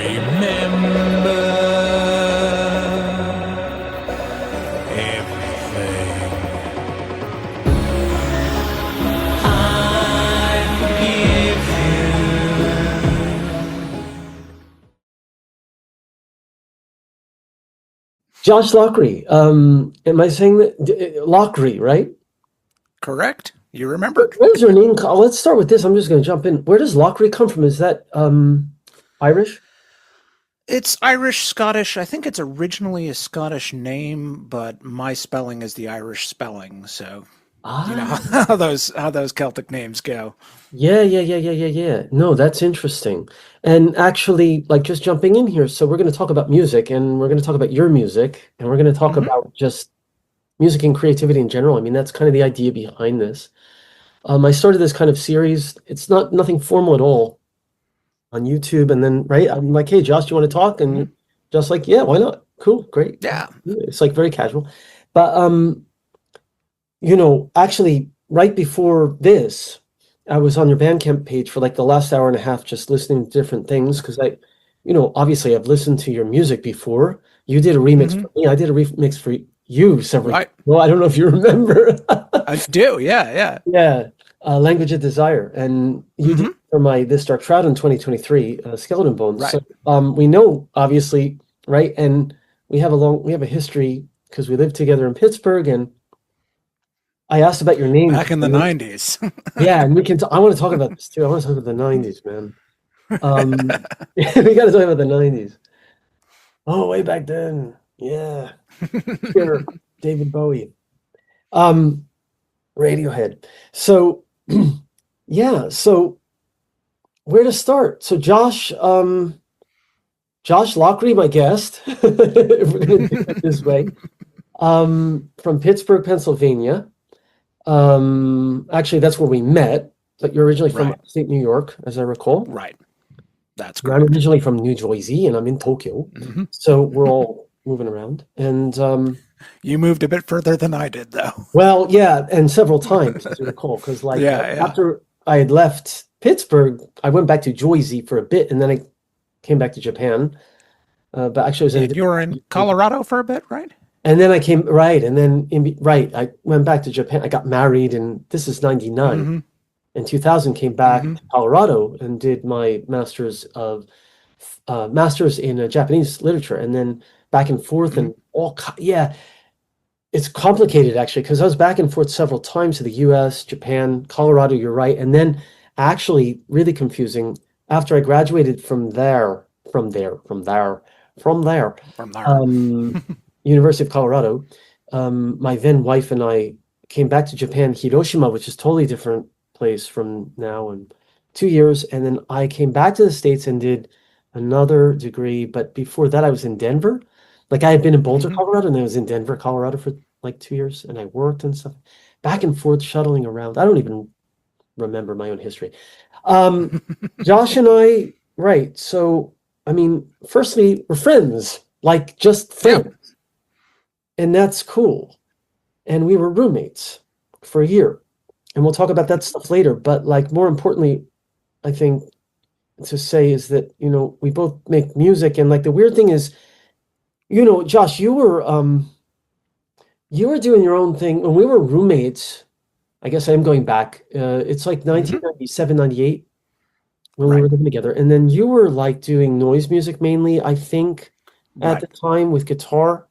remember everything. I forgive you. Josh Loughrey. Am I saying that? Loughrey, right? Correct. You remembered. Where's your name? Let's start with this. I'm just going to jump in. Where does Loughrey come from? Is that Irish? It's Irish, Scottish. I think it's originally a Scottish name, but my spelling is the Irish spelling. So you know how those Celtic names go. Yeah. No, that's interesting. And actually, like just jumping in here, so we're going to talk about music, and we're going to talk about your music, and we're going to talk about just music and creativity in general. I mean, that's kind of the idea behind this. I started this kind of series. It's nothing formal at all on YouTube, and then I'm like, hey, Josh, do you want to talk? And just like, yeah, why not? Cool, great. Yeah. It's like very casual. But actually right before this, I was on your Bandcamp page for like the last hour and a half just listening to different things because obviously I've listened to your music before. You did a remix for me. I did a remix for you several right. Well, I don't know if you remember. I do, yeah. Language of Desire, and you did for my This Dark Shroud in 2023, Skeleton Bones. Right. So, we know obviously, right, and we have a history because we lived together in Pittsburgh, and I asked about your name back in the 90s. Yeah, and I want to talk about this too. I want to talk about the 90s, man. We got to talk about the 90s. Oh, way back then. Yeah. Sure. David Bowie. Radiohead. So, so where to start? So Josh Loughrey, my guest, if we're going to do it this way, from Pittsburgh, Pennsylvania. Actually, that's where we met, but you're originally from upstate New York, as I recall. Right. That's correct. I'm originally from New Jersey, and I'm in Tokyo. So we're all moving around. And you moved a bit further than I did, though. Well, yeah, and several times, as you recall, because after I had left Pittsburgh, I went back to Jersey for a bit, and then I came back to Japan. But actually, you were in Colorado for a bit, right? And then I came, and then, I went back to Japan. I got married, and this is 99. In 2000, came back to Colorado and did my master's in Japanese literature, and then back and forth and it's complicated actually because I was back and forth several times to the U.S., Japan, Colorado. You're right, and then actually really confusing after I graduated from there, University of Colorado. My then wife and I came back to Japan, Hiroshima, which is totally different place from now, and 2 years, and then I came back to the States and did another degree. But before that, I was in Denver. Like I had been in Boulder, Colorado, and then I was in Denver, Colorado for like 2 years, and I worked and stuff, back and forth, shuttling around. I don't even remember my own history. Josh and I, right? So, I mean, firstly, we're friends, like just friends, and that's cool. And we were roommates for a year, and we'll talk about that stuff later. But like more importantly, I think to say is that we both make music, and like the weird thing is, Josh, you were doing your own thing when we were roommates. I guess I am going back. It's like 1997, 98 when we were living together, and then you were like doing noise music mainly, I think, at the time with guitar.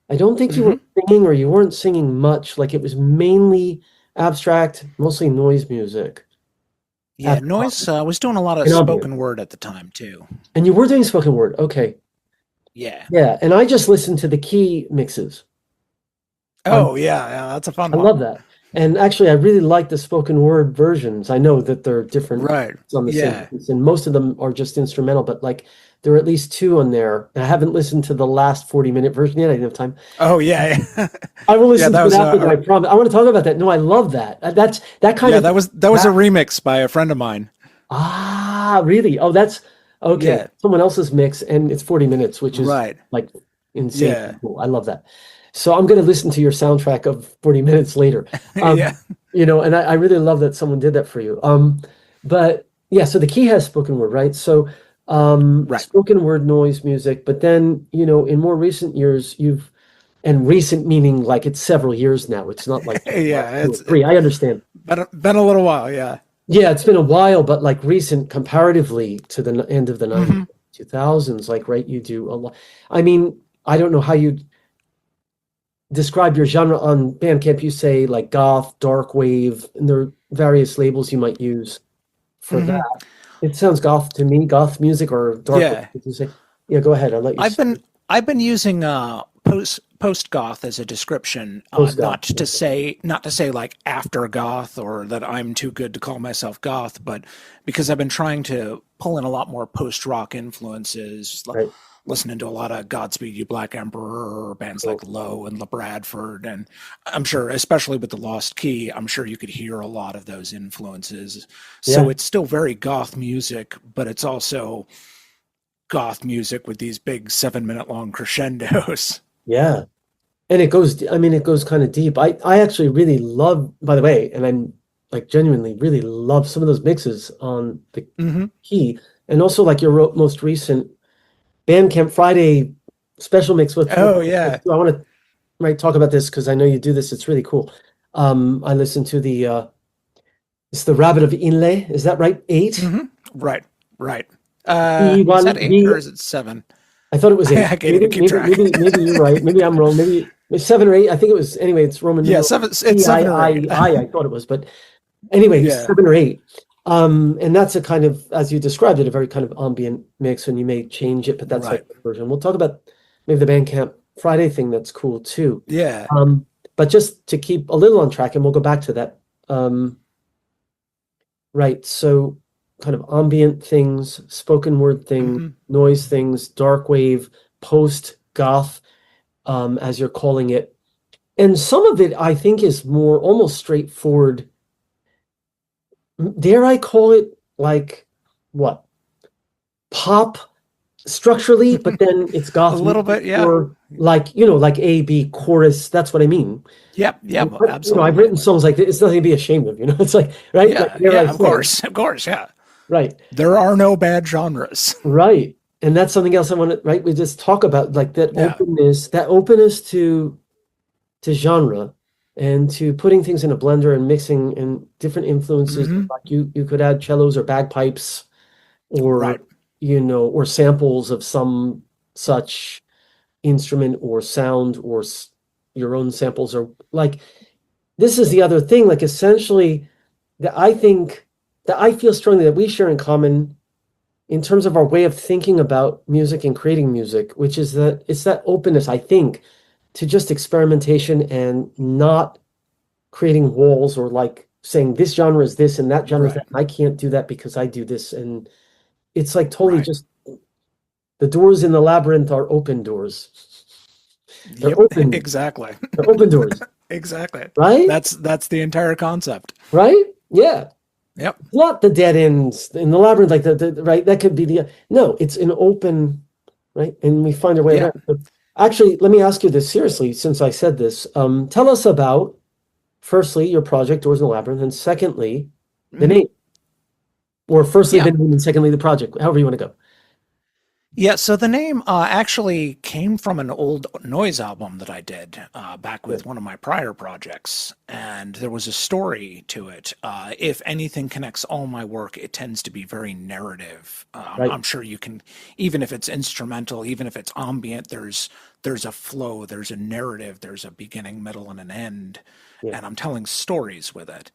I don't think you were singing, or you weren't singing much. Like it was mainly abstract, mostly noise music. Yeah, noise. I was doing a lot of spoken word at the time too. And you were doing spoken word, okay? Yeah. Yeah, and I just listened to the key mixes. Oh yeah, that's a fun one. I love that. And actually, I really like the spoken word versions. I know that they're different on the same piece, and most of them are just instrumental, but like there are at least two on there. And I haven't listened to the last 40-minute version yet. I didn't have time. Oh yeah. I will listen to it after. I promise. I want to talk about that. No, I love that. That's that kind of. That was a remix by a friend of mine. Ah, really? Oh, that's okay. Yeah. Someone else's mix, and it's 40 minutes, which is like insane. Yeah. Cool. I love that. So I'm going to listen to your soundtrack of 40 minutes later. And I really love that someone did that for you. But yeah, so the key has spoken word, right? So Right. spoken word noise music, but then, in more recent years, and recent meaning like it's several years now. It's not like just like Yeah, two or three. I understand. been a little while. Yeah. Yeah, it's been a while, but like recent comparatively to the end of the 90s, Hmm. 2000s, like, right, you do a lot. I mean, I don't know how you describe your genre on Bandcamp. You say like goth, dark wave, and there are various labels you might use for Hmm. that. It sounds goth to me, goth music or dark wave, Yeah. did you say? Yeah, go ahead. I'll let you I've say been I've been using post goth as a description, post-goth. not to say like after goth or that I'm too good to call myself goth, but because I've been trying to pull in a lot more post rock influences, Right, listening to a lot of Godspeed You Black Emperor or bands cool. like Lowe and Bradford, and I'm sure, especially with the Lost Key, I'm sure you could hear a lot of those influences. So Yeah, it's still very goth music, but it's also goth music with these big 7 minute long crescendos. yeah. And it goes kind of deep. I actually really love, by the way, and I'm like genuinely really love some of those mixes on the Hmm. key. And also like your most recent Bandcamp Friday special mix, which Oh I yeah. want to right talk about this because I know you do this. It's really cool. I listened to it's the Rabbit of Inlé. Is that right? Eight? Hmm. Right, right. Is that B1 eight B or is it seven? I thought it was eight. I can't even keep track. Maybe you're right. Maybe I'm wrong. Maybe it's seven or eight. I think it was anyway, it's Roman Yeah, numeral seven. It's P I seven or eight. I I thought it was, but anyway, Yeah. seven or eight. And that's a kind of, as you described it, a very kind of ambient mix, and you may change it, but that's like Right. the version. We'll talk about maybe the Bandcamp Friday thing that's cool too. Yeah. But just to keep a little on track, and we'll go back to that. Right. So kind of ambient things, spoken word things, Hmm. noise things, dark wave, post goth, as you're calling it. And some of it I think is more almost straightforward. Dare I call it like what? Pop structurally, but then it's A goth little music, bit. Yeah. or like, like A, B chorus. That's what I mean. Yep. Yep. But, I've Absolutely. written songs like this. It's nothing to be ashamed of, It's like, right? Like, Yeah. dare I Yeah. Of say, course. Of course. Yeah. right. There are no bad genres. Right. And that's something else I want to, right? We just talk about like Yeah. that openness to genre and to putting things in a blender and mixing and different influences. Hmm. Like you could add cellos or bagpipes or, Right. or samples of some such instrument or sound or your own samples, or like this is the other thing, like essentially that I think that I feel strongly that we share in common in terms of our way of thinking about music and creating music, which is that it's that openness, I think, to just experimentation and not creating walls or like saying this genre is this and that genre is that. Right. I can't do that because I do this. And it's like totally Right. just the doors in the labyrinth are open doors. They're Yep. open. Exactly. They're open doors, Exactly. right? That's the entire concept. Right? Yeah. Yep. Not the dead ends in the labyrinth, like the right. That could be no. It's an open, right, and we find our way Yeah. around. But actually, let me ask you this seriously, since I said this. Tell us about, firstly, your project Doors in the Labyrinth, and secondly, the Hmm. name, or firstly Yeah. the name, and secondly the project. However you want to go. Yeah, so the name actually came from an old noise album that I did back Yeah. with one of my prior projects, and there was a story to it. If anything connects all my work, it tends to be very narrative. Right. I'm sure you can, even if it's instrumental, even if it's ambient, there's a flow, there's a narrative, there's a beginning, middle, and an end, Yeah. and I'm telling stories with it.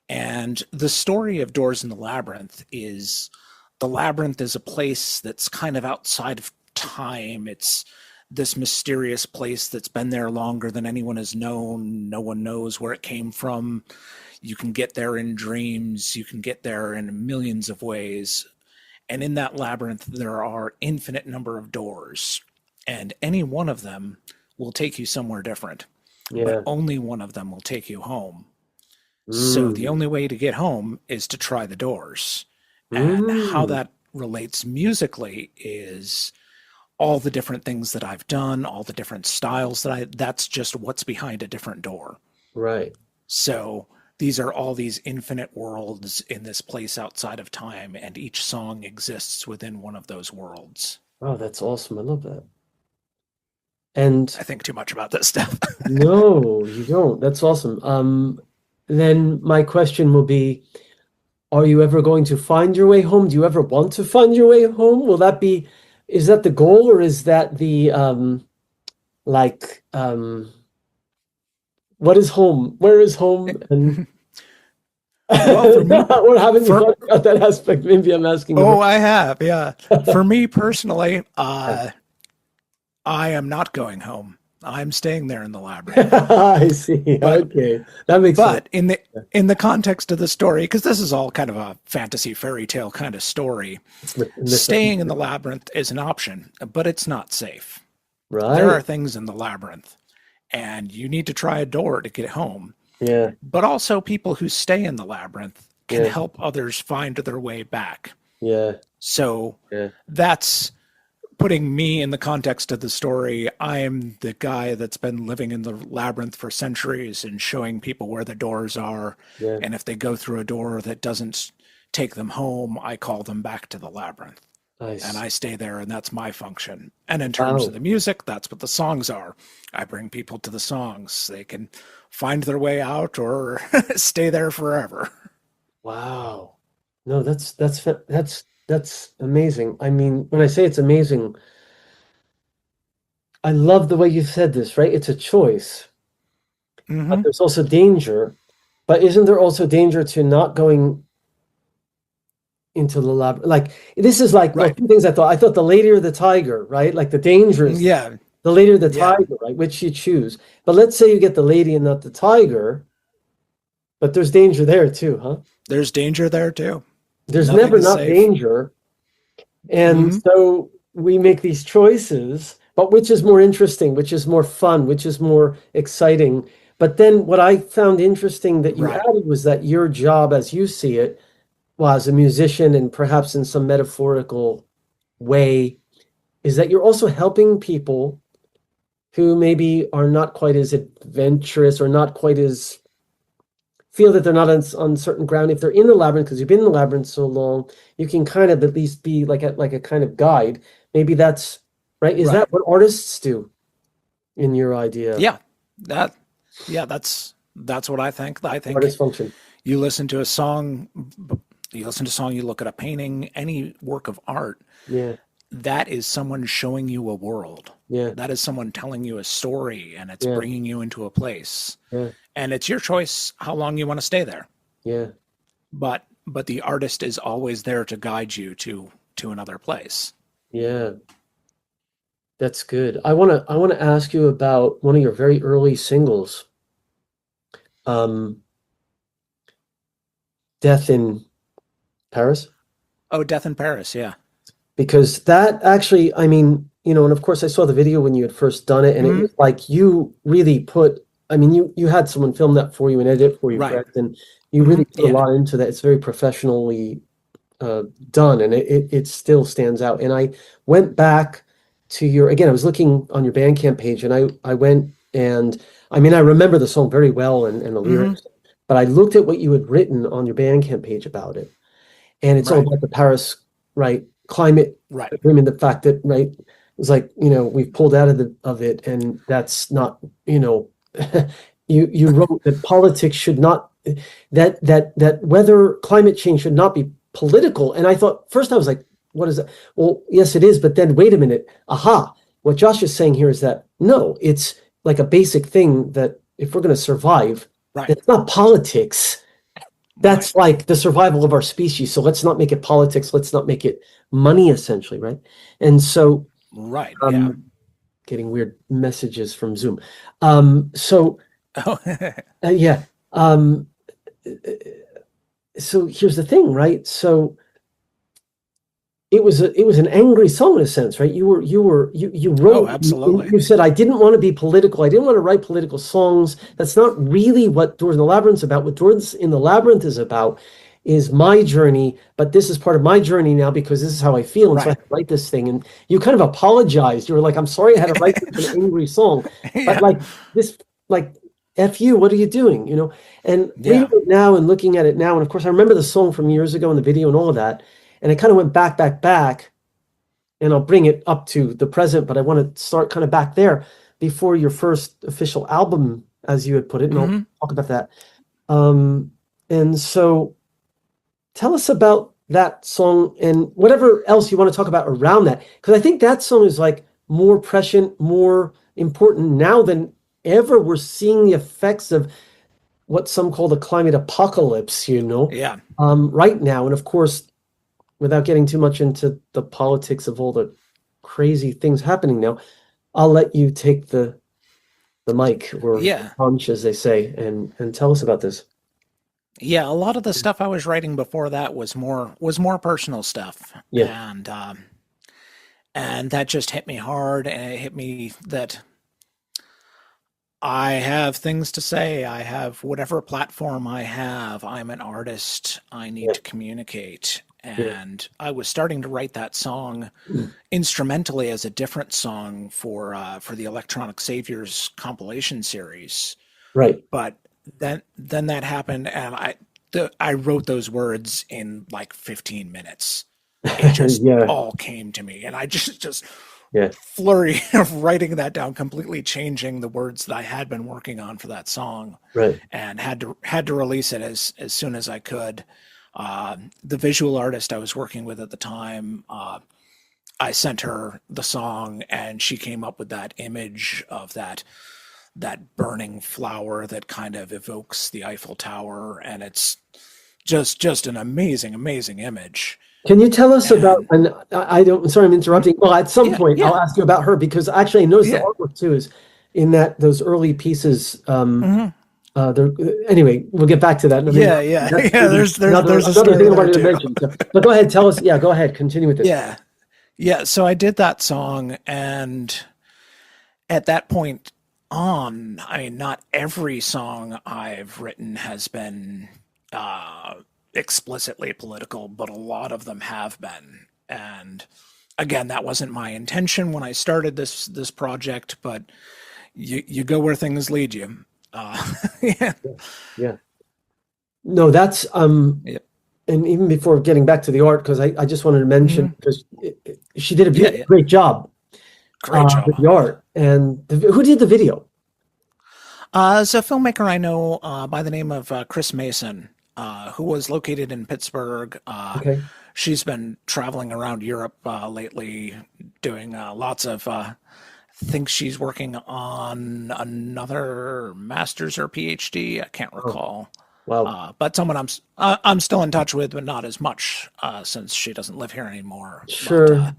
And the story of Doors in the Labyrinth is the labyrinth is a place that's kind of outside of time. It's this mysterious place that's been there longer than anyone has known. No one knows where it came from. You can get there in dreams. You can get there in millions of ways. And in that labyrinth, there are infinite number of doors. And any one of them will take you somewhere different. But Yeah. only one of them will take you home. So the Mm. only way to get home is to try the doors. And how Mm. that relates musically is all the different things that I've done, all the different styles that's just what's behind a different door. Right. So these are all these infinite worlds in this place outside of time, and each song exists within one of those worlds. Oh, that's awesome. I love that. And I think too much about this stuff. no, you don't. That's awesome. Then my question will be, are you ever going to find your way home? Do you ever want to find your way home? Is that the goal, or is that the what is home? Where is home? And Well, for me, or haven't you thought about that aspect? Maybe I'm asking. Oh, I have, yeah. For me personally, I am not going home. I'm staying there in the labyrinth. I see. Okay, that makes sense. But in the context of the story, because this is all kind of a fantasy fairy tale kind of story, staying in the labyrinth is an option, but it's not safe. Right. There are things in the labyrinth, and you need to try a door to get home. Yeah. But also, people who stay in the labyrinth can Yeah. help others find their way back. Yeah. So Yeah. that's putting me in the context of the story. I'm the guy that's been living in the labyrinth for centuries and showing people where the doors are. Yeah. And if they go through a door that doesn't take them home, I call them back to the labyrinth. Nice. And I stay there, and that's my function. And in terms of the music, that's what the songs are. I bring people to the songs. They can find their way out or stay there forever. Wow. No, that's amazing. I mean, when I say it's amazing, I love the way you said this, right? It's a choice. But there's also danger. But isn't there also danger to not going into the lab? Like, this is like Right. two things I thought. I thought the lady or the tiger, right? Like the danger is Yeah. the lady or the Yeah. tiger, right? Which you choose. But let's say you get the lady and not the tiger, but there's danger there too, huh? There's danger there too. There's Nothing never is not safe. danger. And so we make these choices, but which is more interesting, which is more fun, which is more exciting. But then what I found interesting that you Right. added was that your job, as you see it, well, as a musician and perhaps in some metaphorical way, is that you're also helping people who maybe are not quite as adventurous or not quite as feel that they're not on certain ground. If they're in the labyrinth, because you've been in the labyrinth so long, you can kind of at least be like a kind of guide. Maybe that's right. Is that what artists do in your idea? Yeah. That's what I think. I think Artist function. you listen to a song, you look at a painting, any work of art, Yeah. that is someone showing you a world. Yeah. That is someone telling you a story, and it's Yeah. bringing you into a place. Yeah. And it's your choice how long you want to stay there. Yeah. But the artist is always there to guide you to another place. Yeah. That's good. I want to ask you about one of your very early singles. Death in Paris. Oh, Death in Paris, yeah. Because that actually, I mean, and of course I saw the video when you had first done it, and it was like you really put, I mean, you had someone film that for you and edit it for you, Right. correct? And you really put a Yeah. lot into that. It's very professionally done, and it still stands out. And I went back to I was looking on your Bandcamp page, and I went and, I mean, I remember the song very well and the lyrics, but I looked at what you had written on your Bandcamp page about it. And it's all Right. about the Paris, right, climate Right. agreement, the fact that, right, it's like, we've pulled out of it, and that's not, you wrote that politics should not, that whether climate change should not be political. And I thought, first I was like, what is that? Well, yes, it is. But then wait a minute. Aha. What Josh is saying here is that, no, it's like a basic thing that if we're going to survive, Right. it's not politics. That's like the survival of our species. So let's not make it politics. Let's not make it money, essentially, right? And so, Right. Yeah. getting weird messages from Zoom. So Oh, yeah. So here's the thing, right? So it was an angry song in a sense, right? You wrote. Oh, absolutely. You said, I didn't want to be political. I didn't want to write political songs. That's not really what Doors in the Labyrinth is about. What Doors in the Labyrinth is about is my journey, but this is part of my journey now because this is how I feel. And so I Right. had to write this thing. And you kind of apologized. You were like, I'm sorry I had to write such an angry song. Yeah. But like this, like F you, what are you doing? And Yeah. reading it now and looking at it now, and of course I remember the song from years ago and the video and all of that, and I kind of went back, and I'll bring it up to the present, but I want to start kind of back there before your first official album, as you had put it, and I'll talk about that. And so tell us about that song and whatever else you want to talk about around that, because I think that song is like more prescient, more important now than ever. We're seeing the effects of what some call the climate apocalypse, Yeah. right now. And of course, without getting too much into the politics of all the crazy things happening now, I'll let you take the mic, or Yeah. punch, as they say, and tell us about this. Yeah, a lot of the stuff I was writing before that was more personal stuff. Yeah. And that just hit me hard, and it hit me that I have things to say. I have whatever platform I have. I'm an artist. I need to communicate. And I was starting to write that song instrumentally as a different song for the Electronic Saviors compilation series. Right. But then that happened, and I wrote those words in like 15 minutes. It just all came to me, and I just flurry of writing that down, completely changing the words that I had been working on for that song, Right. and had to release it as soon as I could. The visual artist I was working with at the time, I sent her the song, and she came up with that image of that burning flower that kind of evokes the Eiffel Tower, and it's just an amazing image. Can you tell us about, and I'm sorry I'm interrupting. Well, at some point I'll ask you about her, because actually I noticed the artwork too is in those early pieces. Anyway, we'll get back to that. There's another a story thing I wanted there to too. mention. But go ahead, tell us. Yeah, go ahead, continue with this. Yeah. So I did that song, and at that point on, I mean, not every song I've written has been explicitly political, but a lot of them have been. And again, that wasn't my intention when I started this project, but you go where things lead you. Yeah. No, that's and even before getting back to the art, because I just wanted to mention, because she did a great job. Great job with the art. And who did the video? It's a filmmaker I know by the name of Chris Mason, who was located in Pittsburgh. Okay. She's been traveling around Europe lately, doing lots of. I think she's working on another master's or PhD. I can't recall. Wow. But someone I'm still in touch with, but not as much since she doesn't live here anymore. Sure. But,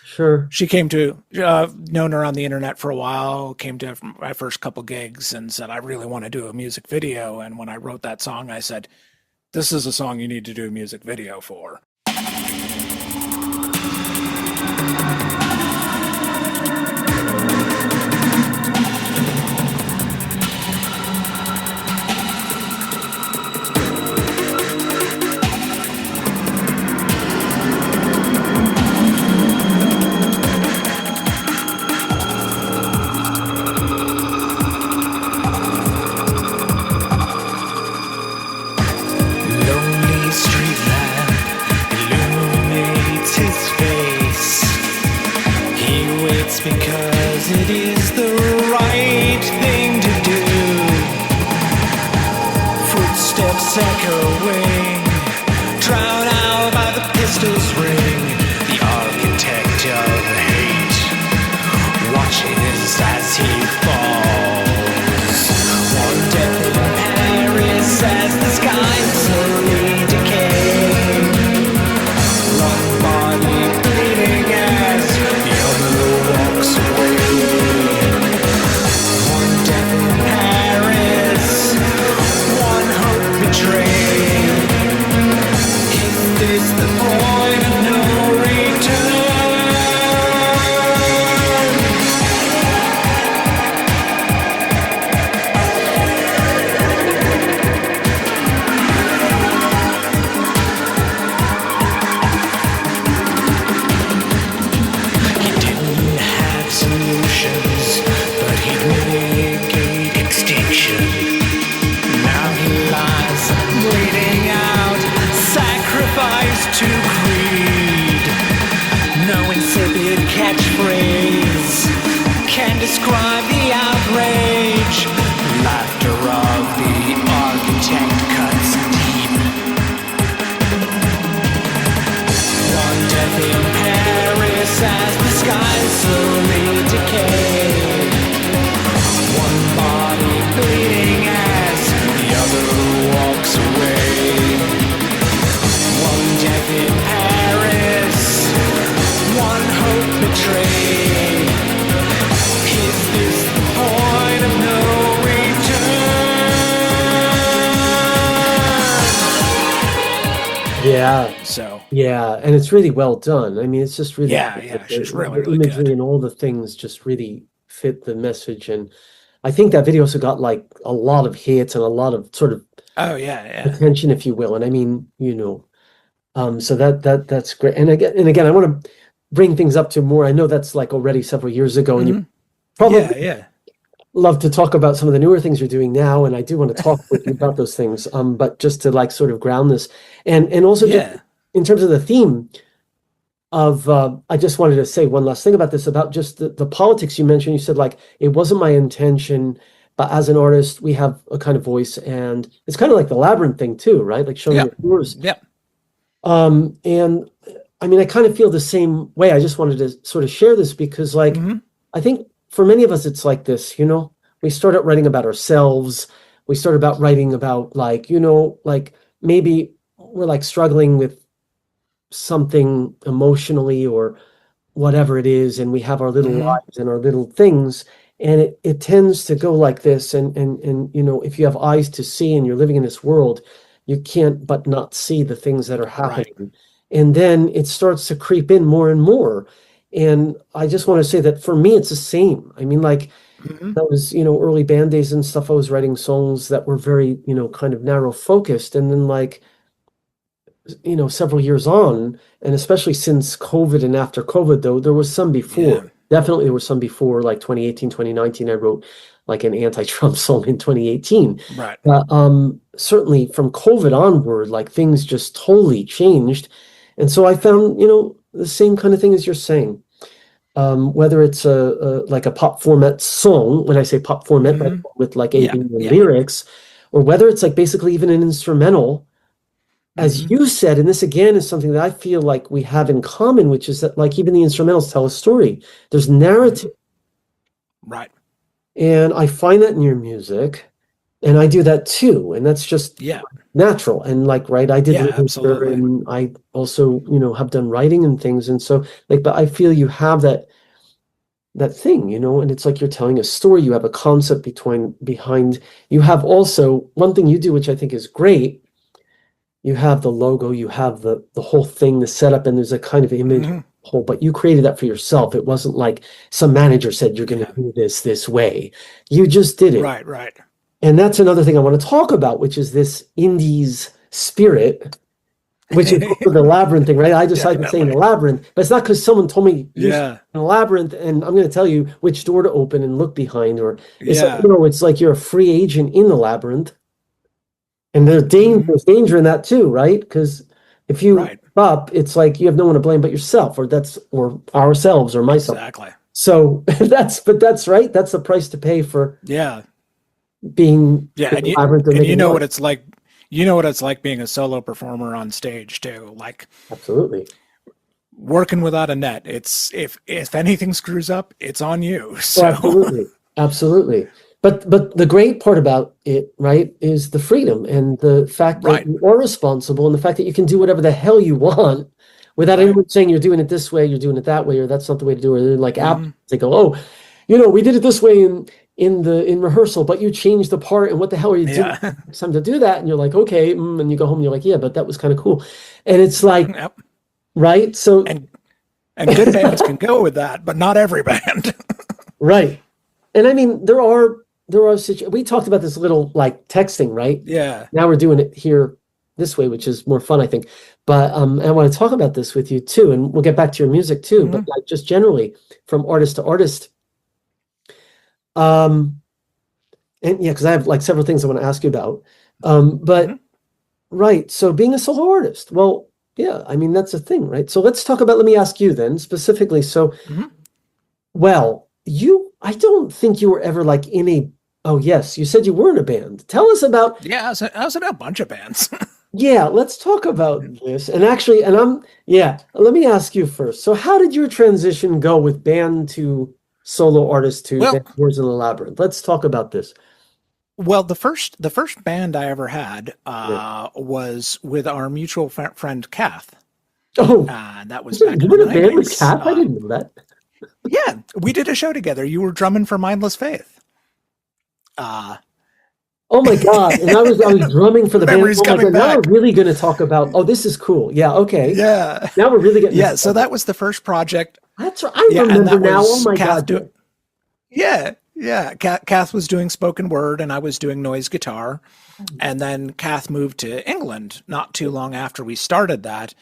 Sure. she came to, known her on the internet for a while, came to my first couple gigs and said, I really want to do a music video. And when I wrote that song, I said, this is a song you need to do a music video for. Because it is the right thing to do. Footsteps echoing, drowned out by the pistol's ring. The architect of hate watches as he falls. One death in Paris as the skies slowly decay. One body bleeding as the other walks away. One death in Paris, one hope betrayed. catchphrase can describe the outrage. Laughter of the architect cuts deep. One death in Paris as the skies slowly decay. One body bleeding as the other walks away. One death in Paris, one hope betrayed. Is this the point of no return? Yeah. So Yeah, and it's really well done. I mean, it's just really she's really, the really imagery good. and all the things just really fit the message. And I think that video also got like a lot of hits and a lot of sort of Oh yeah. attention, if you will. And I mean, so that's great. And again, I want to bring things up to more. I know that's like already several years ago, and you probably Yeah. love to talk about some of the newer things you're doing now, and I do want to talk with you about those things. But just to like sort of ground this, and also just in terms of the theme of, I just wanted to say one last thing about this, about just the politics you mentioned. You said like it wasn't my intention, but as an artist, we have a kind of voice, and it's kind of like the Labyrinth thing too, right? Like showing yours. Yep. And I mean, I kind of feel the same way. I just wanted to sort of share this because, like, I think for many of us, it's like this, we start out writing about ourselves. We start about writing about like, like maybe we're like struggling with something emotionally or whatever it is. And we have our little lives and our little things. And it tends to go like this. And if you have eyes to see and you're living in this world, you can't but not see the things that are happening. Right. And then it starts to creep in more and more. And I just want to say that for me, it's the same. I mean, like that was, early band days and stuff. I was writing songs that were very, kind of narrow focused. And then like, several years on, and especially since COVID and after COVID, though, there was some before. Yeah. Definitely there was some before, like 2018, 2019, I wrote like an anti-Trump song in 2018. Right. Certainly from COVID onward, like things just totally changed. And so I found, the same kind of thing as you're saying. Whether it's like a pop format song, when I say pop format, with like lyrics, or whether it's like basically even an instrumental, as you said, and this again is something that I feel like we have in common, which is that like even the instrumentals tell a story. There's narrative. Right. And I find that in your music, and I do that too. And that's just natural. And like, right, I did absolutely. And I also, have done writing and things. And so like, but I feel you have that thing, and it's like you're telling a story. You have a concept behind. You have also one thing you do, which I think is great. You have the logo, you have the whole thing, the setup, and there's a kind of image whole, but you created that for yourself. It wasn't like some manager said you're going to do this way. You just did it. Right. And that's another thing I want to talk about, which is this indies spirit, which is the Labyrinth thing, right? I decided to say in the Labyrinth, but it's not because someone told me in the Labyrinth, and I'm going to tell you which door to open and look behind, or it's like, it's like you're a free agent in the Labyrinth. And there's danger in that too, right? Because if you up, it's like you have no one to blame but yourself, or ourselves, or myself. Exactly. So that's right. That's the price to pay for being and you know what it's like. You know what it's like being a solo performer on stage too. Like absolutely working without a net. It's if anything screws up, it's on you. So absolutely. But the great part about it, right, is the freedom and the fact that you are responsible, and the fact that you can do whatever the hell you want without anyone saying you're doing it this way, you're doing it that way, or that's not the way to do it. Or like Apple, they go, oh, we did it this way in rehearsal, but you changed the part, and what the hell are you doing? It's time to do that, and you're like, okay, and you go home and you're like, yeah, but that was kind of cool, and it's like, right? So and good bands can go with that, but not every band, right? And I mean, there are we talked about this little like texting, right? Yeah. Now we're doing it here this way, which is more fun, I think. But I want to talk about this with you too, and we'll get back to your music too. But like just generally from artist to artist. And because I have like several things I want to ask you about. But right, so being a solo artist, well, yeah, I mean that's a thing, right? So let me ask you then specifically. So Well, I don't think you were ever like in a, oh yes, you said you were in a band. Tell us about, Yeah, I was in a bunch of bands. yeah, let's talk about this. And actually, let me ask you first. So how did your transition go with band to solo artist to Well, Doors in the Labyrinth? Let's talk about this. well, the first band I ever had Yeah. was with our mutual friend Kath. Oh, That was back you in were the in a band with 90s. Kath? I didn't know that. Yeah, we did a show together. You were drumming for Mindless Faith. Oh my God. And I was drumming for the band. Memories Oh my coming God. Now back. we're really going to talk about, oh, this is cool. Yeah, okay. Yeah. Now we're really getting Yeah, this so started. that was the first project. That's right. I Yeah, and remember that now. Oh was my Kath God. Yeah. Kath was doing spoken word and I was doing noise guitar. And then Kath moved to England not too long after we started that.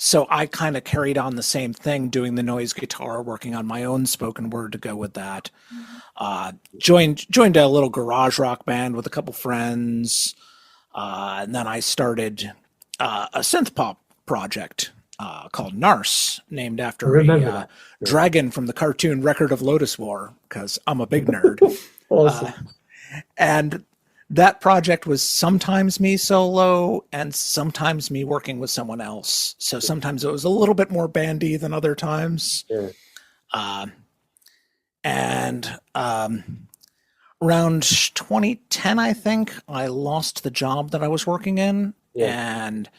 So I kind of carried on the same thing, doing the noise guitar, working on my own spoken word to go with that. Joined a little garage rock band with a couple friends. And then I started a synth pop project called Narse, named I after remember a that. Yeah. dragon from the cartoon Record of Lotus War, because I'm a big nerd. Awesome. And that project was sometimes me solo and sometimes me working with someone else. So sometimes it was a little bit more bandy than other times. Yeah. And around 2010, I think, I lost the job that I was working in and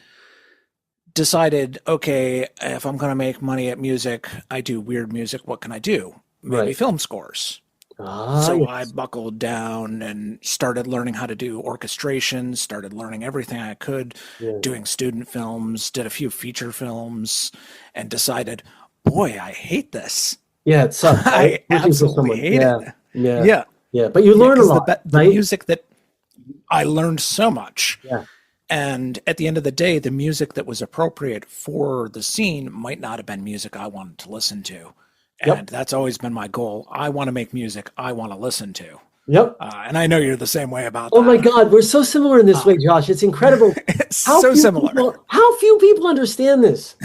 decided, okay, if I'm going to make money at music, I do weird music. What can I do? Maybe Right. film scores. So I buckled down and started learning how to do orchestration, started learning everything I could, doing student films, did a few feature films, and decided, boy, I hate this. Yeah, it sucks. I Right? Working for absolutely someone. hate it. Yeah. Yeah. But you learn a 'cause lot, the right? music that I learned so much. Yeah. And at the end of the day, the music that was appropriate for the scene might not have been music I wanted to listen to. Yep. And that's always been my goal. I want to make music I want to listen to. Yep. And I know you're the same way about Oh that. my God, we're so similar in this way, Josh. It's incredible. It's so similar. How few people understand this?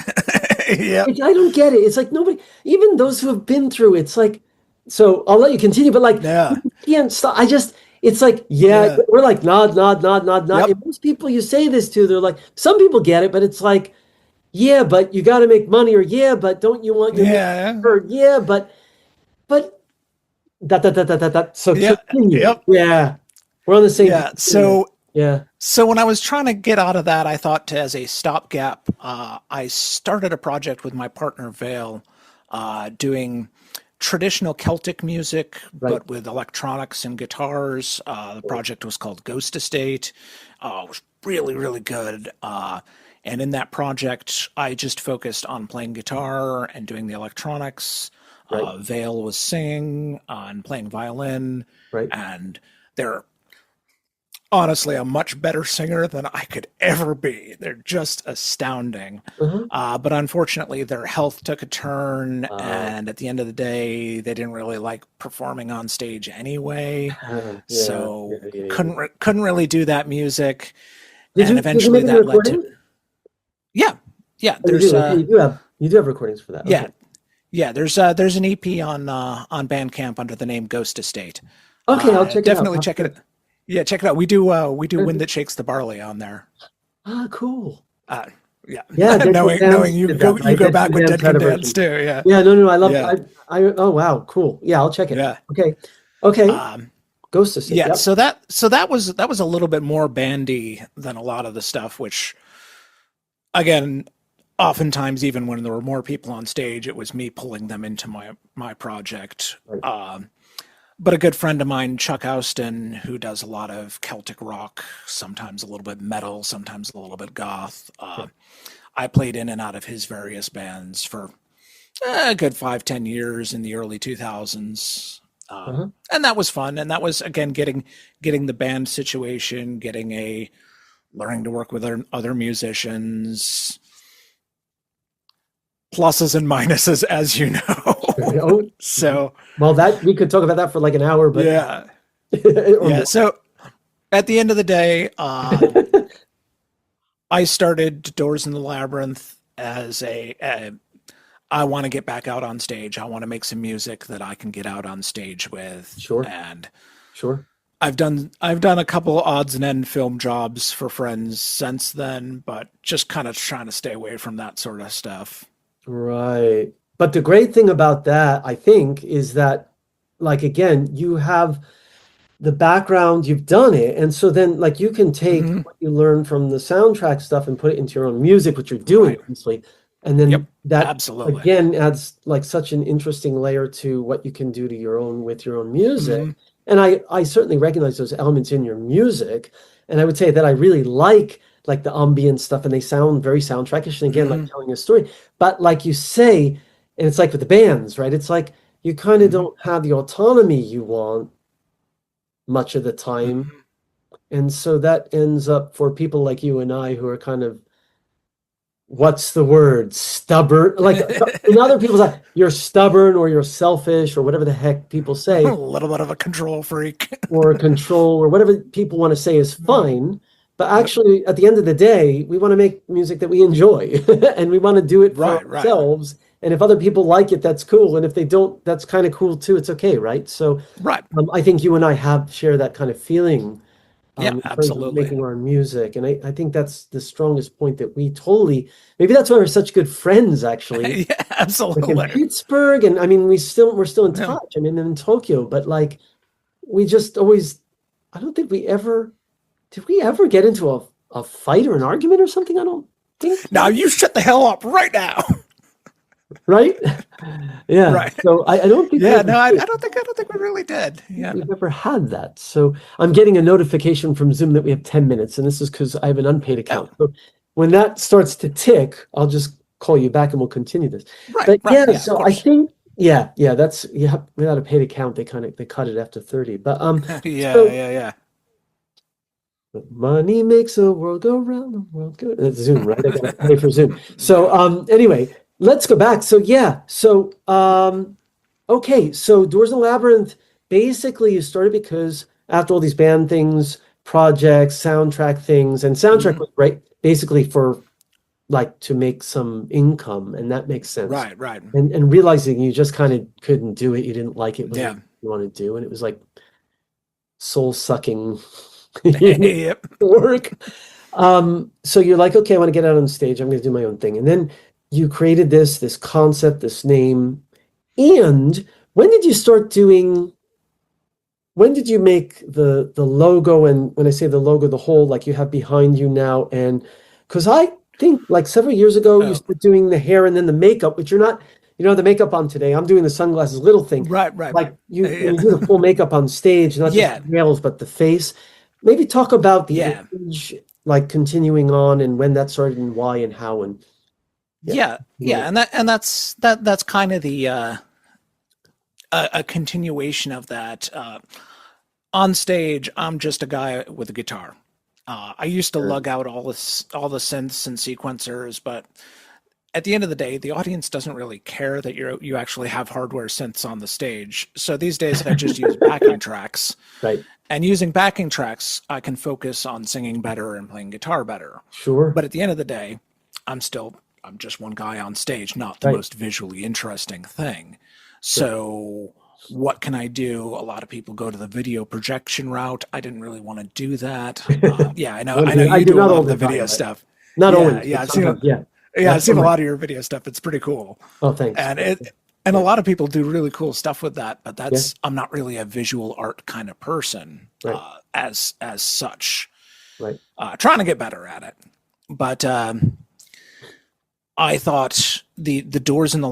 Yeah. I don't get it. It's like nobody, even those who have been through, it's like, so I'll let you continue, but like, Yeah. you can't stop. It's like, we're like, nod. Yep. And most people you say this to, they're like, some people get it, but it's like, yeah, but you got to make money, or yeah, but don't you want your heard? Yeah, but that. So continue. Yep. Yeah, we're on the same. Yeah. So yeah. So when I was trying to get out of that, I thought as a stopgap, I started a project with my partner Vale, doing traditional Celtic music, but with electronics and guitars. The project was called Ghost Estate. It was really, really good. And in that project, I just focused on playing guitar and doing the electronics. Vale was singing and playing violin. And they're honestly a much better singer than I could ever be. They're just astounding. But unfortunately, their health took a turn. And at the end of the day, they didn't really like performing on stage anyway. So couldn't really do that music. And eventually that led to... Yeah. There's you do have recordings for that. Yeah. There's an EP on Bandcamp under the name Ghost Estate. Okay, I'll check it out. Definitely check it. Yeah, check it out. We do Wind That Shakes the Barley on there. Cool. Yeah. knowing you go back with Dead Can Dance too. Yeah. Yeah. No. I love. Yeah. Oh wow. Cool. Yeah. I'll check it. Yeah. Okay. Ghost Estate. Yeah. So that was a little bit more bandy than a lot of the stuff, which, again, oftentimes even when there were more people on stage, it was me pulling them into my project. But a good friend of mine, Chuck Austin, who does a lot of Celtic rock, sometimes a little bit metal, sometimes a little bit goth. I played in and out of his various bands for a good 5-10 years in the early 2000s. And that was fun. And that was, again, getting the band situation, learning to work with other musicians, pluses and minuses, as you know. So, well, that we could talk about that for like an hour, but yeah. So at the end of the day, I started Doors in the Labyrinth as I want to get back out on stage. I want to make some music that I can get out on stage with. Sure. And Sure. I've done a couple odds and end film jobs for friends since then, but just kind of trying to stay away from that sort of stuff. Right. But the great thing about that, I think, is that, like, again, you have the background, you've done it. And so then, like, you can take Mhm. what you learn from the soundtrack stuff and put it into your own music, which you're doing, Right. obviously. And then Yep, that, absolutely. again, adds, like, such an interesting layer to what you can do to your own, with your own music. Mhm. And I certainly recognize those elements in your music. And I would say that I really like the ambient stuff, and they sound very soundtrackish, and again, like Mhm. telling a story. But like you say, and it's like with the bands, right? It's like you kind of Mhm. don't have the autonomy you want much of the time. Mhm. And so that ends up, for people like you and I who are kind of, what's the word? Stubborn. Like in other people's like, you're stubborn or you're selfish or whatever the heck people A say, little bit of a control freak. or control or whatever people want to say is fine. But actually, at the end of the day, we want to make music that we enjoy and we want to do it for Right, right. ourselves. And if other people like it, that's cool. And if they don't, that's kind of cool too. It's okay, right? So Right. I think you and I have share that kind of feeling Yeah, in terms of absolutely. making our music. And I think that's the strongest point, that we totally, maybe that's why we're such good friends, actually. Yeah, Like in absolutely. Pittsburgh, and I mean, we're still in Yeah. touch. I mean, in Tokyo, but like we just always, I don't think did we ever get into a fight or an argument or something? I don't think so. Now you shut the hell up right now. Right? Yeah. Right. So I don't think Yeah, no, I don't think we really did. Yeah. we've ever had that. So I'm getting a notification from Zoom that we have 10 minutes, and this is because I have an unpaid account. So when that starts to tick, I'll just call you back and we'll continue this. Right, But right. yeah, Yeah, of so I course. think that's, yeah, without a paid account, they cut it after 30. But Yeah, so yeah. money makes the world go round, the world go. That's Zoom, right? I gotta pay for Zoom. So anyway, let's go back. So yeah, so okay, so Doors in the Labyrinth, basically you started because after all these band things, projects, soundtrack things, and soundtrack Mhm. was right basically for like to make some income, and that makes sense. Right, right. And realizing you just kind of couldn't do it, you didn't like it, wasn't Yeah. what you want to do, and it was like soul sucking Yep. work. So you're like, okay, I want to get out on stage, I'm going to do my own thing. And then you created this concept, this name. And when did you start doing, when did you make the logo? And when I say the logo, the whole, like you have behind you now, and because I think like several years ago you Oh, started doing the hair and then the makeup, which you're not, you know, the makeup on today. I'm doing the sunglasses little thing. right, right. Like you, Yeah. when you do the full makeup on stage, not just Yeah. the nails, but the face. Maybe talk about the Yeah. age, like continuing on, and when that started and why and how, and Yeah. Yeah. And that's kind of the a continuation of that. On stage, I'm just a guy with a guitar. I used to lug out all the synths and sequencers, but at the end of the day, the audience doesn't really care that you actually have hardware synths on the stage. So these days, I just use backing tracks. Right. And using backing tracks, I can focus on singing better and playing guitar better. Sure. But at the end of the day, I'm just one guy on stage, not the Right. most visually interesting thing. So what can I do? A lot of people go to the video projection route. I didn't really want to do that. Yeah, I know I you do do a not lot all of the the time, video but stuff. not Yeah, always, yeah, but I've seen sometimes, yeah. yeah, I've seen a That's lot of your video stuff. It's pretty cool. Oh, thanks. And a lot of people do really cool stuff with that, but Yeah. I'm not really a visual art kind of person Right. as such. Right. Trying to get better at it. But I thought the Doors in the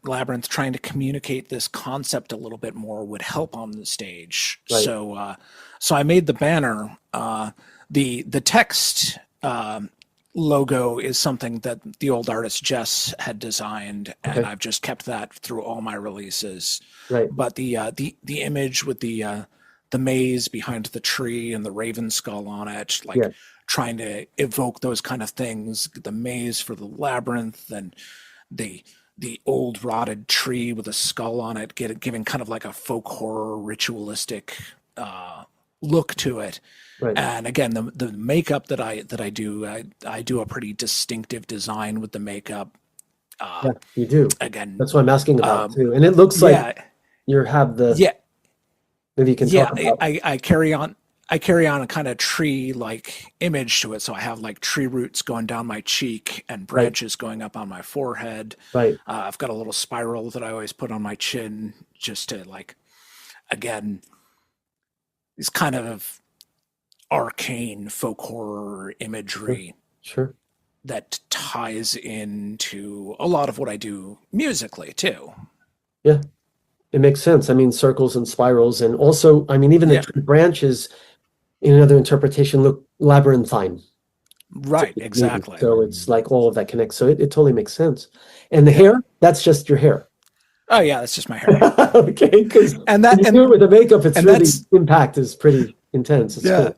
Labyrinth trying to communicate this concept a little bit more would help on the stage. Right. So I made the banner. The text logo is something that the old artist Jess had designed, and Okay. I've just kept that through all my releases. Right. But the image with the maze behind the tree and the raven skull on it, like Yeah. trying to evoke those kind of things. The maze for the labyrinth, and the old rotted tree with a skull on it, giving kind of like a folk horror ritualistic look to it. Right. And again, the makeup that I do, I do a pretty distinctive design with the makeup. Yeah, you do. Again, That's what I'm asking about too. And it looks like yeah, you have the. yeah, Maybe you can yeah. talk about. I carry on. I carry on a kind of tree-like image to it, so I have like tree roots going down my cheek and branches going up on my forehead. Right. I've got a little spiral that I always put on my chin, just to like, again, these kind of arcane folk horror imagery Sure. that ties into a lot of what I do musically too. Yeah, it makes sense. I mean, circles and spirals, and also, I mean, even the tree branches in another interpretation look labyrinthine. Right, exactly. So it's like all of that connects. So it totally makes sense. And the hair, that's just your hair. Oh yeah, that's just my hair. Okay, because And that when you and do it with the makeup, it's and really that's- impact is pretty intense. It's yeah. cool.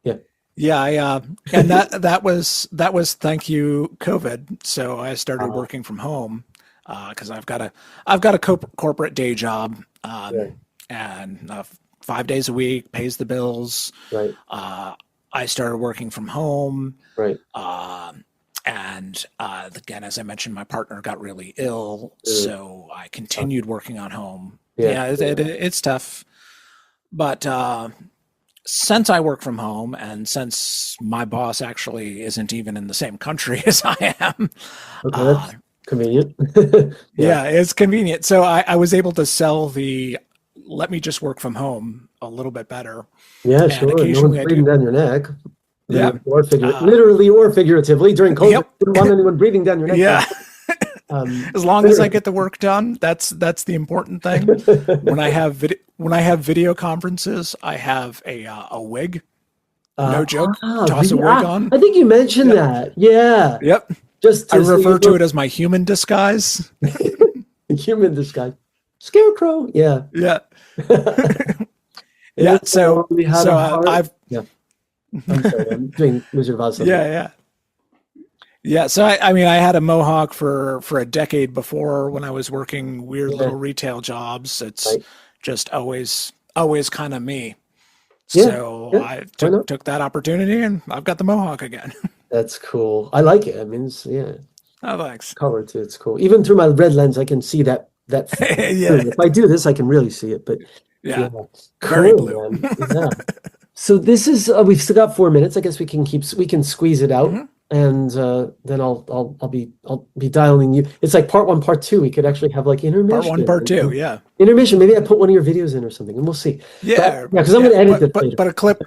Yeah. Yeah, and that was thank you COVID. So I started working from home because I've got a corporate day job, and 5 days a week pays the bills. Right. I started working from home. Right. And again, as I mentioned, my partner got really ill, so I continued working on home. Yeah, it's tough, but since I work from home, and since my boss actually isn't even in the same country as I am, Okay, that's convenient. yeah, it's convenient. So I was able to sell the let me just work from home a little bit better. Yeah, And sure. No occasionally one's I breathing do. down your neck. Yeah. Literally or figuratively during COVID. Yep. Didn't want anyone breathing down your neck. Yeah. Um, As long as I get the work done, that's the important thing. When I have video conferences, I have a wig. No joke. Toss a wig on. I think you mentioned that. Yeah. Yep. Just I refer to it as my human disguise. human disguise. Scarecrow. Yeah. Yeah. Yeah. So I've. Yeah. I'm sorry. I'm doing Wizard of Oz. Yeah. So I mean, I had a mohawk for a decade before when I was working weird little retail jobs. It's just always kind of me. So I took that opportunity, and I've got the mohawk again. That's cool. I like it. I mean, Oh, thanks. color too. It's cool. Even through my red lens, I can see that. Yeah. If I do this, I can really see it. But Yeah. cool, Very blue. man. Yeah. So this is we've still got 4 minutes. I guess we can squeeze it out, and then I'll be dialing you. It's like part 1, part 2. We could actually have like intermission. Part 1, part 2. Yeah. Intermission. Maybe I put one of your videos in or something, and we'll see. Yeah. Because I'm going to edit it later. But a clip.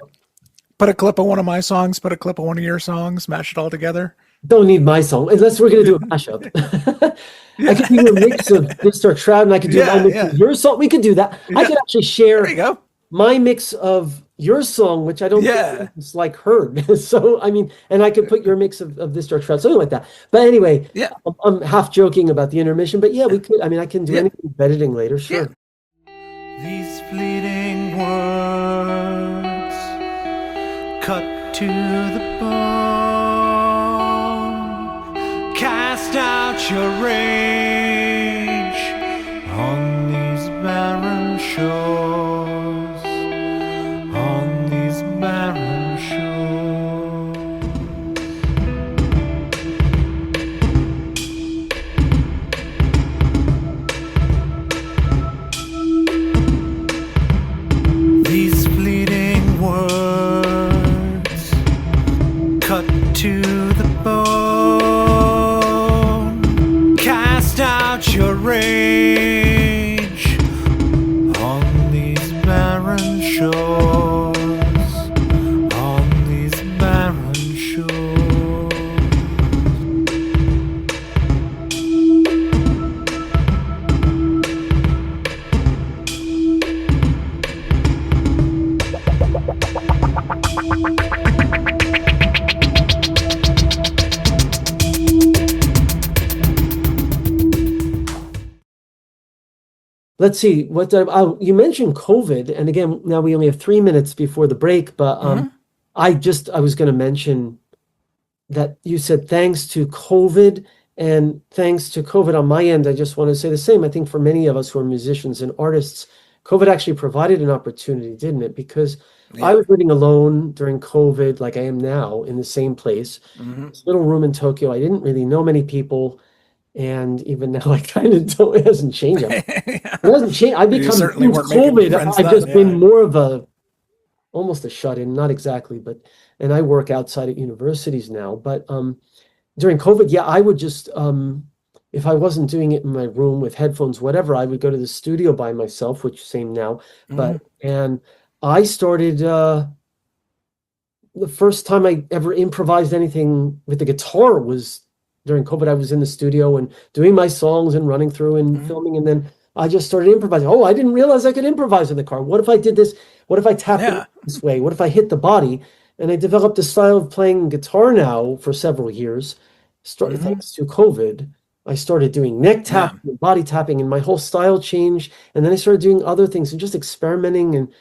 Put a clip of one of my songs. Put a clip of one of your songs. Mash it all together. Don't need my song unless we're going to do a mashup. I could do a mix of Mr. Trout, and I could do my mix of your song. We could do that. I could actually share There you go. my mix of your song, which I don't think is like heard. So I mean, and I could put your mix of this Dark Shroud, something like that. But anyway, I'm half joking about the intermission, but yeah, we could. I mean, I can do anything with editing later, sure. These fleeting words cut to the bone, cast out your rage on these barren shores, on these barren shores. These fleeting words cut to the bone, cast out your rage on these barren shores, on these barren shores. Let's see what you mentioned COVID, and again, now we only have 3 minutes before the break, but I was going to mention that you said thanks to COVID, and thanks to COVID on my end, I just want to say the same. I think for many of us who are musicians and artists, COVID actually provided an opportunity, didn't it? Because I was living alone during COVID, like I am now, in the same place. This little room in Tokyo. I didn't really know many people. And even now, I kind of don't. It hasn't changed. Yeah. It hasn't changed. I've You become certainly since weren't making COVID. friends I've then, just been yeah. more of a almost a shut-in, not exactly, but and I work outside at universities now. But during COVID, yeah, I would just if I wasn't doing it in my room with headphones, whatever, I would go to the studio by myself, which same now. But and I started the first time I ever improvised anything with the guitar was during COVID. I was in the studio and doing my songs and running through and filming, and then I just started improvising. Oh, I didn't realize I could improvise in the car. What if I did this? What if I tapped it this way? What if I hit the body? And I developed a style of playing guitar now for several years. Thanks to COVID, I started doing neck tapping and body tapping, and my whole style changed. And then I started doing other things and just experimenting and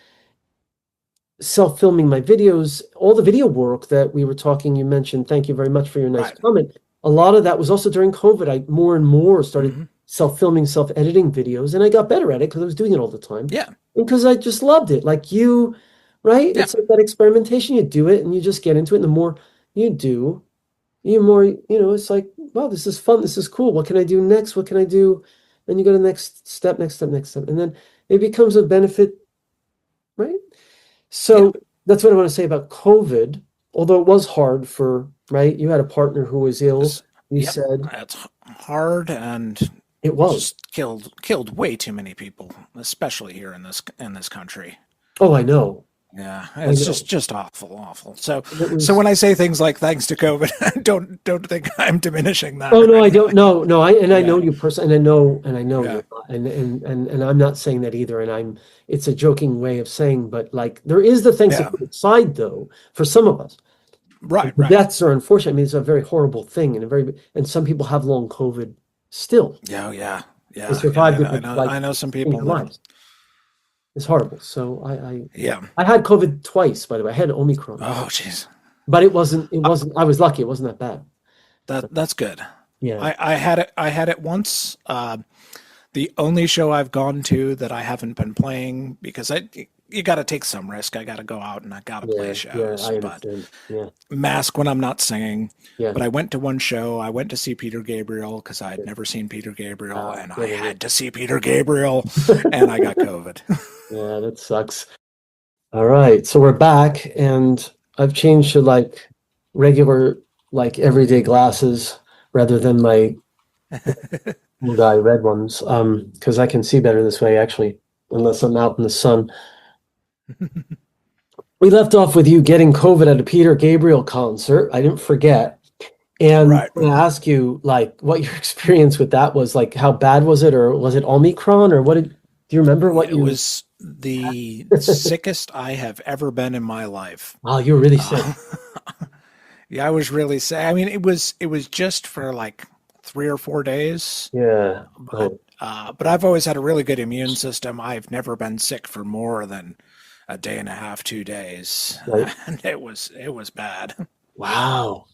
self-filming my videos. All the video work that we were talking, you mentioned, thank you very much for your nice comment. A lot of that was also during COVID. I more and more started self-filming, self-editing videos, and I got better at it because I was doing it all the time. Yeah. And because I just loved it. Like you, right? Yeah. It's like that experimentation. You do it and you just get into it. And the more you do, you more, it's like, wow, this is fun. This is cool. What can I do next? What can I do? Then you go to the next step, next step, next step. And then it becomes a benefit, right? So that's what I want to say about COVID, although it was hard right? You had a partner who was ill, you said. It's hard, and it was just killed way too many people, especially here in this country. Oh, I know. Yeah, it's just awful. So when I say things like thanks to COVID, don't think I'm diminishing that. Oh no, I don't. No, I know you personally, and I know you, and I'm not saying that either. And it's a joking way of saying, but like there is the thanks to COVID side though for some of us. Right. Deaths are unfortunate. I mean, it's a very horrible thing, and some people have long COVID still. Yeah. They survived it. I know some people. It's horrible. So I had COVID twice, by the way. I had Omicron. Oh, jeez. But it wasn't. I was lucky. It wasn't that bad. That's good. Yeah. I had it once. The only show I've gone to that I haven't been playing because you got to take some risk. I got to go out and I got to play shows. I understand. Mask when I'm not singing. Yeah. But I went to one show. I went to see Peter Gabriel because I had never seen Peter Gabriel, and I had to see Peter Gabriel, and I got COVID. Yeah, that sucks. All right, so we're back, and I've changed to like regular, like everyday glasses rather than my red ones, because I can see better this way actually, unless I'm out in the sun. We left off with you getting COVID at a Peter Gabriel concert. I didn't forget. And I'm going to ask you, like, what your experience with that was. Like, how bad was it? Or was it Omicron? Or do you remember what it was the sickest I have ever been in my life. Oh, you were really sick. Yeah, I was really sick. I mean, it was just for like 3 or 4 days. Yeah. But I've always had a really good immune system. I've never been sick for more than a day and a half, 2 days. Right. And it was bad. Wow.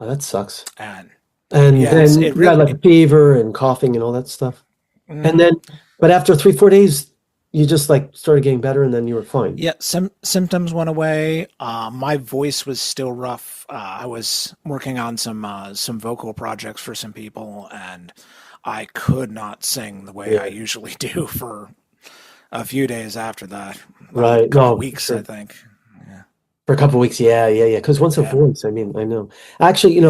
Oh, that sucks. And then you had like fever and coughing and all that stuff. And then, but after 3-4 days, you just like started getting better and then you were fine. Yeah, symptoms went away. My voice was still rough. I was working on some vocal projects for some people, and I could not sing the way I usually do for a few days after that. Right. A couple weeks, sure. I think. Yeah. For a couple of weeks, yeah. Because once a voice, I mean, I know. Actually,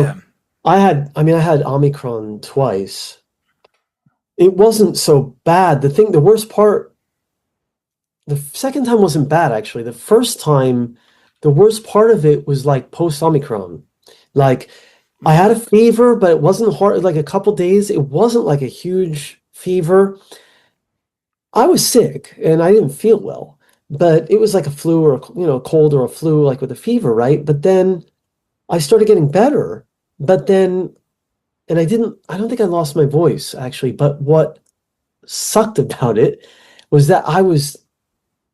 I had Omicron twice. It wasn't so bad. The worst part, the second time wasn't bad, actually. The first time, the worst part of it was like post-Omicron. Like, I had a fever, but it wasn't hard. Like a couple days, it wasn't like a huge fever. I was sick and I didn't feel well, but it was like a flu or a cold or a flu, like with a fever, right? But then I started getting better. But then, and I don't think I lost my voice actually. But what sucked about it was that I was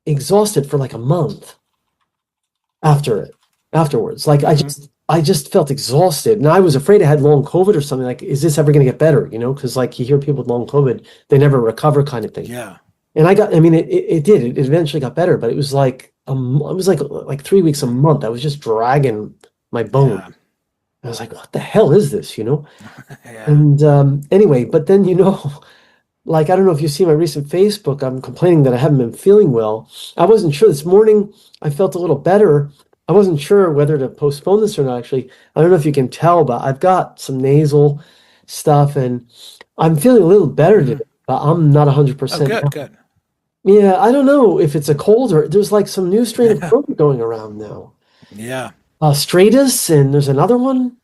exhausted for like a month afterwards. Like I just felt exhausted, and I was afraid I had long COVID or something. Like, is this ever going to get better? Because like you hear people with long COVID, they never recover, kind of thing. Yeah. And it did. It eventually got better, but it was like like 3 weeks, a month. I was just dragging my bone. I was like, what the hell is this, you know? Yeah. And anyway, but then, you know, like, I don't know if you see my recent Facebook, I'm complaining that I haven't been feeling well. I wasn't sure this morning, I felt a little better. I wasn't sure whether to postpone this or not, actually. I don't know if you can tell, but I've got some nasal stuff and I'm feeling a little better today, but I'm not Oh, 100%. good, good. Yeah, I don't know if it's a cold or there's like some new strain of COVID going around now. Yeah. Stratus, and there's another one.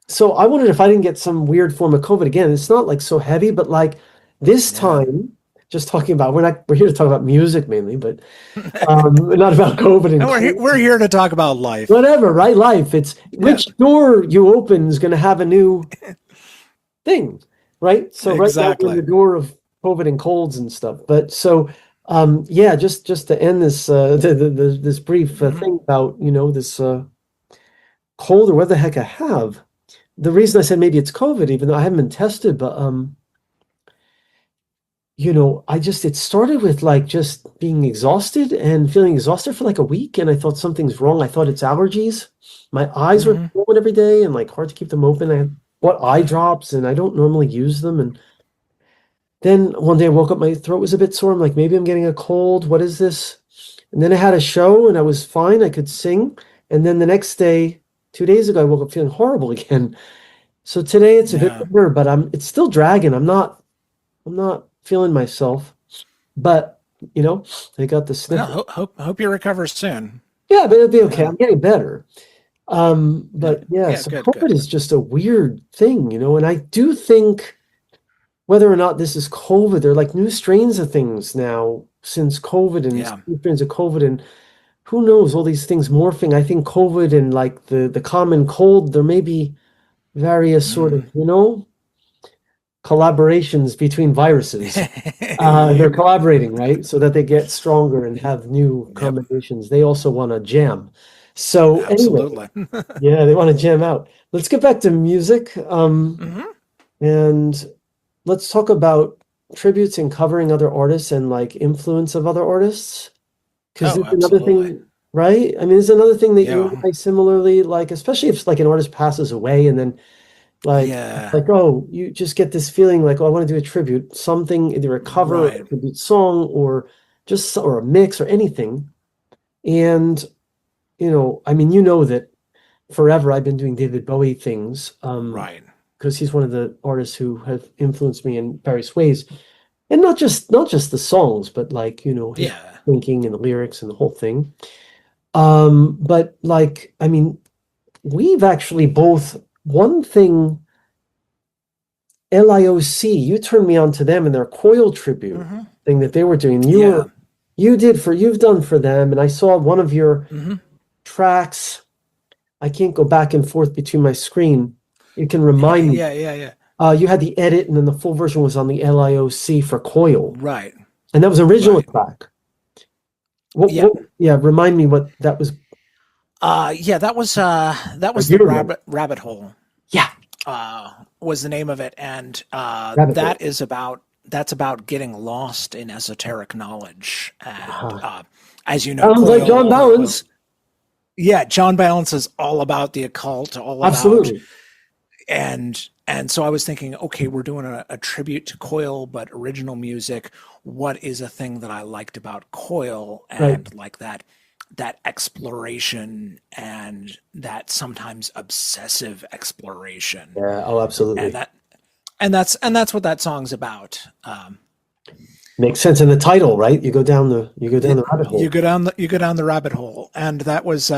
So I wondered if I didn't get some weird form of COVID again. It's not like so heavy, but like this Yeah. time, just talking about we're here to talk about music mainly, but not about COVID and And we're here to talk about life. whatever, right? Life. It's which door you open is going to have a new thing, right? So right now we're in the door of COVID and colds and stuff. But so yeah, just to end this this brief thing about, you know, this cold or what the heck I have. The reason I said maybe it's COVID, even though I haven't been tested, but you know, it started with like just being exhausted and feeling exhausted for like a week, and I thought something's wrong. I thought it's allergies. My eyes were swollen every day and like hard to keep them open. I bought eye drops and I don't normally use them. And then one day I woke up, my throat was a bit sore. I'm like, maybe I'm getting a cold. What is this? And then I had a show and I was fine. I could sing. And then the next day, 2 days ago, I woke up feeling horrible again. So today it's a bit better, but it's still dragging. I'm not feeling myself, but you know, I got the sniffle. Hope you recover soon. Yeah, but it'll be okay. I'm getting better. But yeah, so good, COVID good. is just a weird thing, you know, and I do think whether or not this is COVID, there are like new strains of things now since COVID and new strains of COVID, and who knows, all these things morphing. I think COVID and like the common cold, there may be various sort of, you know, collaborations between viruses. They're collaborating, right? So that they get stronger and have new combinations. They also want to jam. So Absolutely. Anyway, yeah, they want to jam out. Let's get back to music. And let's talk about tributes and covering other artists and like influence of other artists. Because there's another thing, right? I mean, there's another thing that you and I similarly like, especially if like an artist passes away and then like, like, oh, you just get this feeling like, oh, I want to do a tribute, something, either a cover, or a tribute song, or or a mix or anything. And, you know, I mean, you know that forever I've been doing David Bowie things. Because he's one of the artists who have influenced me in various ways. And not just the songs, but like, you know, his thinking and the lyrics and the whole thing. But like, I mean, we've actually both, one thing, LIOC, you turned me on to them and their Coil tribute thing that they were doing. You've done for them, and I saw one of your tracks. I can't go back and forth between my screen. You can remind me. You had the edit, and then the full version was on the LIOC for Coil. Right. And that was original track. Remind me what that was. That was the Rabbit Hole. Yeah. Was the name of it, and that's about getting lost in esoteric knowledge. And as you know, Sounds like John Balance. John Balance is all about the occult, absolutely. And so I was thinking, okay, we're doing a tribute to Coil, but original music. What is a thing that I liked about Coil, and like that exploration and that sometimes obsessive exploration. Yeah. Oh, absolutely. And that's what that song's about. Makes sense in the title, right? You go down the rabbit hole. You go down the rabbit hole, and that was.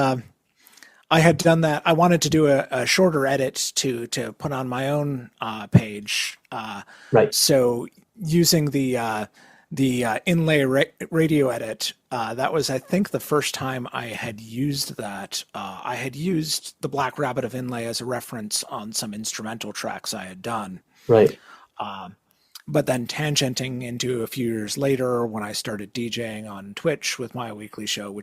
I had done that. I wanted to do a shorter edit to put on my own page. So using the inlay radio edit, that was, I think, the first time I had used that. I had used the Black Rabbit of Inlé as a reference on some instrumental tracks I had done. Right. But then tangenting into a few years later when I started DJing on Twitch with my weekly show,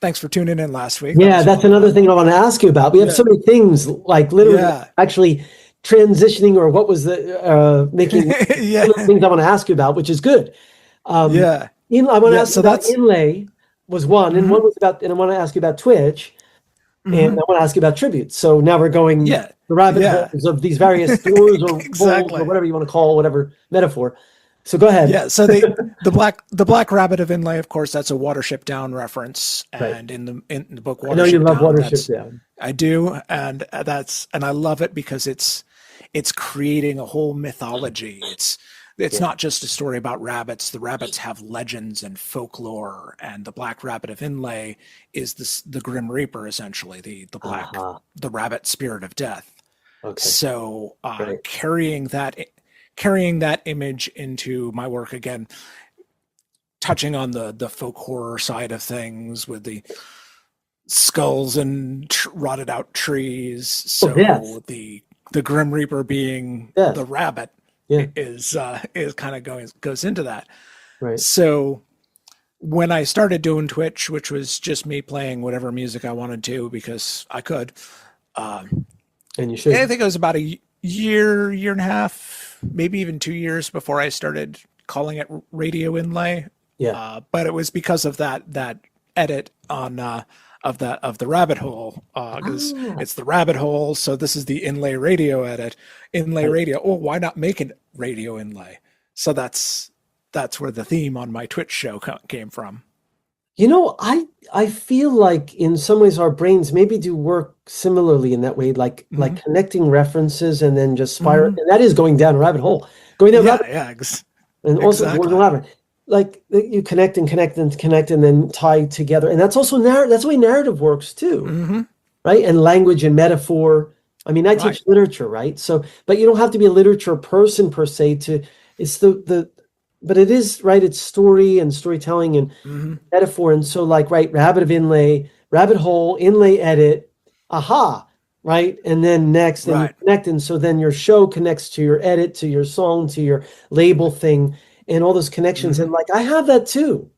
thanks for tuning in last week. Yeah, that's another thing I want to ask you about. We have so many things, like literally actually transitioning, or what was the making things I want to ask you about, which is good. I want to ask you about Inlay was one, and one was about, and I want to ask you about Twitch. And I want to ask you about tributes. So now we're going the rabbit holes of these various doors or holes or whatever you want to call whatever metaphor. So go ahead. Yeah. So the black Rabbit of Inlé, of course, that's a Watership Down reference, and in the book Watership Down, I know you love Watership Down. I do, and I love it because it's creating a whole mythology. It's not just a story about rabbits. The rabbits have legends and folklore, and the Black Rabbit of Inlé is the Grim Reaper, essentially the rabbit spirit of death. Okay. So carrying that image into my work, again, touching on the folk horror side of things with the skulls and rotted out trees. So the Grim Reaper being the rabbit is kind of goes into that. Right. So when I started doing Twitch, which was just me playing whatever music I wanted to because I could, and you should. I think it was about a year and a half, maybe even 2 years before I started calling it Radio Inlay. Yeah. But it was because of that edit on of the rabbit hole, because it's the rabbit hole. So this is the Inlay radio edit. Inlay radio. Oh, why not make it Radio Inlay? So that's where the theme on my Twitch show came from. You know, I feel like in some ways our brains maybe do work similarly in that way, like connecting references and then just spiral. And that is going down a rabbit hole, going down and also Doors in the Labyrinth. Like you connect and connect and connect and then tie together, and that's also that's the way narrative works too, right? And language and metaphor. I mean, I teach literature, right? So, but you don't have to be a literature person per se to. It's but it is right. It's story and storytelling and metaphor, and so like Rabbit of Inlay, rabbit hole, Inlay edit, aha, right, and then next and you connect, and so then your show connects to your edit, to your song, to your label thing. And all those connections, and like I have that too.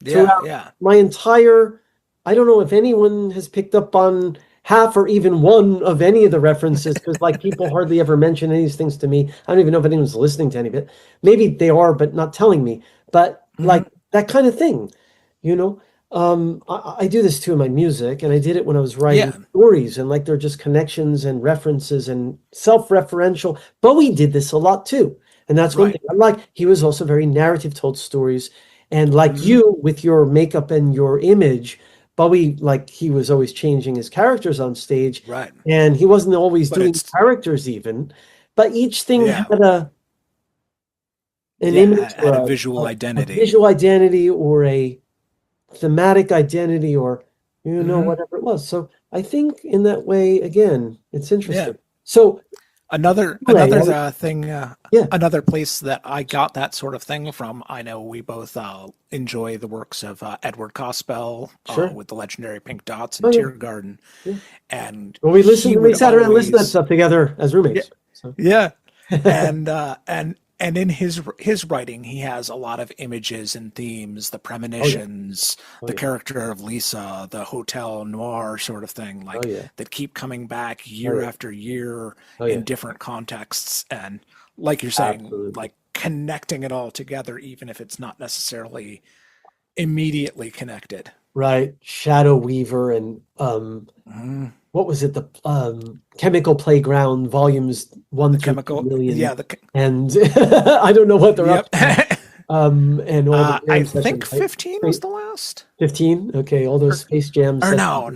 My entire, I don't know if anyone has picked up on half or even one of any of the references, because like people hardly ever mention any of these things to me. I don't even know if anyone's listening to any of it. Maybe they are, but not telling me. But like that kind of thing, you know. I do this too in my music, and I did it when I was writing stories, and like they're just connections and references and self-referential. Bowie did this a lot too. And that's one thing I like. He was also very narrative, told stories. And like you, with your makeup and your image, Bowie, like he was always changing his characters on stage. Right. And he wasn't always doing characters even. But each thing had an image. Had a visual identity. A visual identity or a thematic identity or, you know, whatever it was. So I think in that way, again, it's interesting. Yeah. So Another thing, another place that I got that sort of thing from. I know we both enjoy the works of Edward Cospel with the legendary Pink Dots and Tear Garden, and we sat around and listened to that stuff together as roommates. And in his writing, he has a lot of images and themes, the premonitions, the character of Lisa, the hotel noir sort of thing, like that keep coming back year after year in different contexts. And like you're saying, like connecting it all together, even if it's not necessarily immediately connected. Right. Shadow Weaver and what was it? The Chemical Playground volumes 1 through 2 million. And I don't know what they're up to. And all the I think 15 was the last. 15. Okay, all those Space Jams. Or no,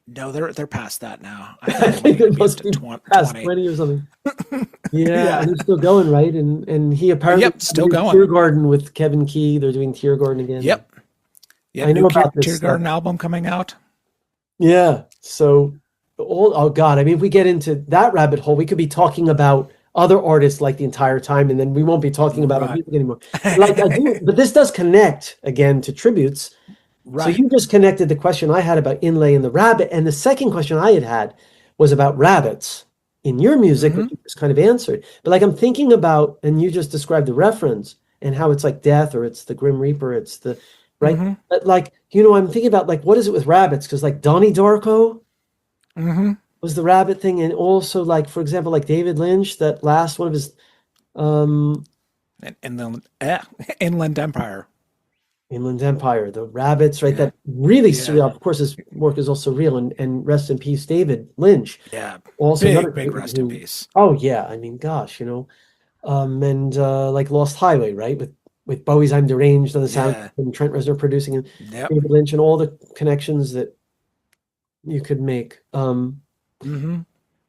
they're past that now. I think it must be past 20 or something. And it's still going, right? And he apparently still going. Tear Garden with Kevin Key. They're doing Tear Garden again. Yep. I know about this Tear Garden album coming out. Yeah. So, oh God, I mean, if we get into that rabbit hole, we could be talking about other artists like the entire time, and then we won't be talking about our music anymore. Like I do, but this does connect again to tributes. Right. So you just connected the question I had about Inlay and the rabbit, and the second question I had was about rabbits in your music, which you just kind of answered. But like I'm thinking about, and you just described the reference and how it's like death, or it's the Grim Reaper, it's the But like, you know, I'm thinking about like, what is it with rabbits? Because like Donnie Darko was the rabbit thing. And also like, for example, like David Lynch, that last one of his and then Inland Empire. Inland Empire, the rabbits, right? Yeah. That really Yeah. surreal. Of course, his work is also real. And rest in peace, David Lynch. Yeah. Also another Big rest in peace. Oh yeah, I mean, gosh, and like Lost Highway, right? With Bowie's "I'm Deranged" on the sound, Yeah. and Trent Reznor producing, and Yep. David Lynch, and all the connections that you could make.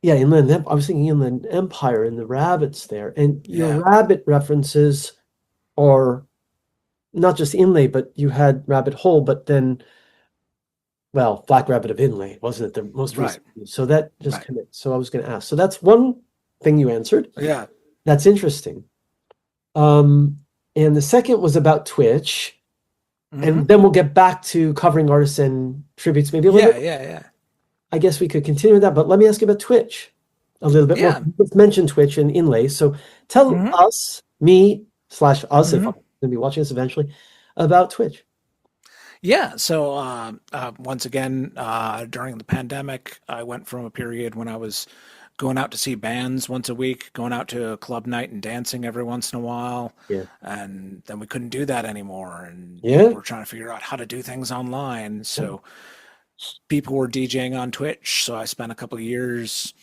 Yeah, Inland I was thinking Inland Empire and the rabbits there, and your Yeah. rabbit references are not just Inlé, but you had Rabbit Hole, but then, well, Black Rabbit of Inlé, wasn't it the most Right. recent? So that just Right. connects. So I was going to ask. So that's one thing you answered. Yeah. That's interesting. And the second was about Twitch, and then we'll get back to covering artists and tributes, maybe a little bit. Yeah. I guess we could continue with that, but let me ask you about Twitch a little bit more. Let's mention Twitch and Inlay. So tell us, me/us, if I'm going to be watching this eventually, about Twitch. Yeah. So once again, during the pandemic, I went from a period when I was going out to see bands once a week, going out to a club night and dancing every once in a while. Yeah. And then we couldn't do that anymore. And Yeah. we're trying to figure out how to do things online. So people were DJing on Twitch. So I spent a couple of years,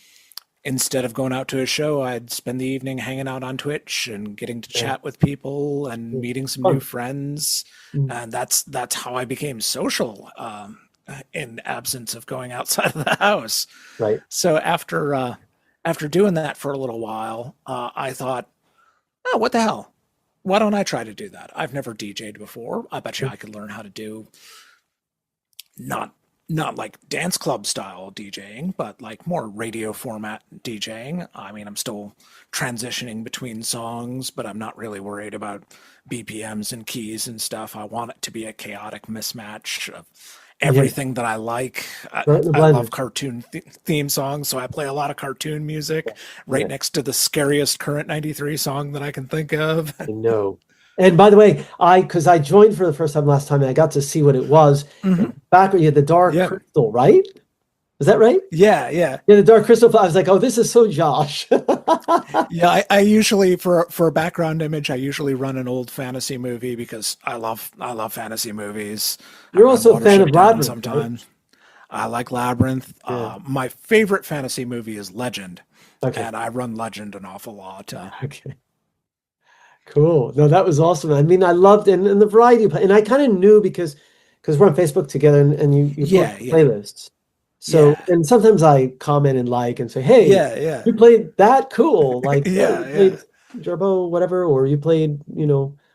instead of going out to a show, I'd spend the evening hanging out on Twitch and getting to chat with people and meeting some new friends. And that's how I became social, in absence of going outside of the house. Right. So after doing that for a little while, I thought, oh, what the hell? Why don't I try to do that? I've never DJ'd before. I bet you I could learn how to do not like dance club style DJing, but like more radio format DJing. I mean, I'm still transitioning between songs, but I'm not really worried about BPMs and keys and stuff. I want it to be a chaotic mismatch of everything that I like. I love cartoon theme songs, so I play a lot of cartoon music right next to the scariest Current 93 song that I can think of. I know. And by the way, because I joined for the first time last time, and I got to see what it was. Back when you had the dark crystal, right? Is that right? Yeah, the dark crystal. I was like, oh, this is so Josh. Yeah, I usually, for a background image, I usually run an old fantasy movie because I love fantasy movies. You're also a fan of Labyrinth sometimes. Right? I like Labyrinth. Yeah. My favorite fantasy movie is Legend, okay. And I run Legend an awful lot. Okay. Cool. No, that was awesome. I mean, I loved and the variety of, and I kind of knew because we're on Facebook together and you post playlists. So and sometimes I comment and like and say, hey, you played that cool. Like you played Gerbo, whatever, or you played,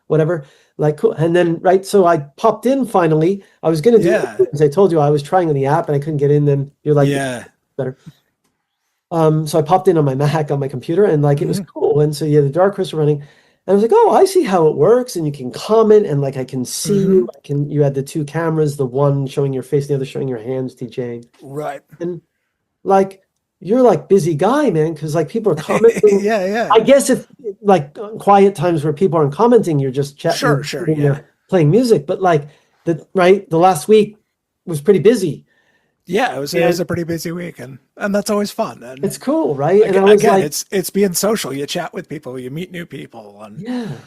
whatever. Like cool. And then so I popped in finally. I was gonna do it because I told you I was trying on the app and I couldn't get in, then you're like better. So I popped in on my Mac on my computer and it was cool. And so the Dark Crystal running. And I was like, oh, I see how it works. And you can comment and I can see you. You had the two cameras, the one showing your face, the other showing your hands DJing. Right. And you're busy guy, man, because people are commenting. Yeah. I guess if quiet times where people aren't commenting, you're just chatting, sure, playing music. But the last week was pretty busy. Yeah, it was a pretty busy week, and that's always fun. And it's cool, right? And again, it's being social. You chat with people, you meet new people, and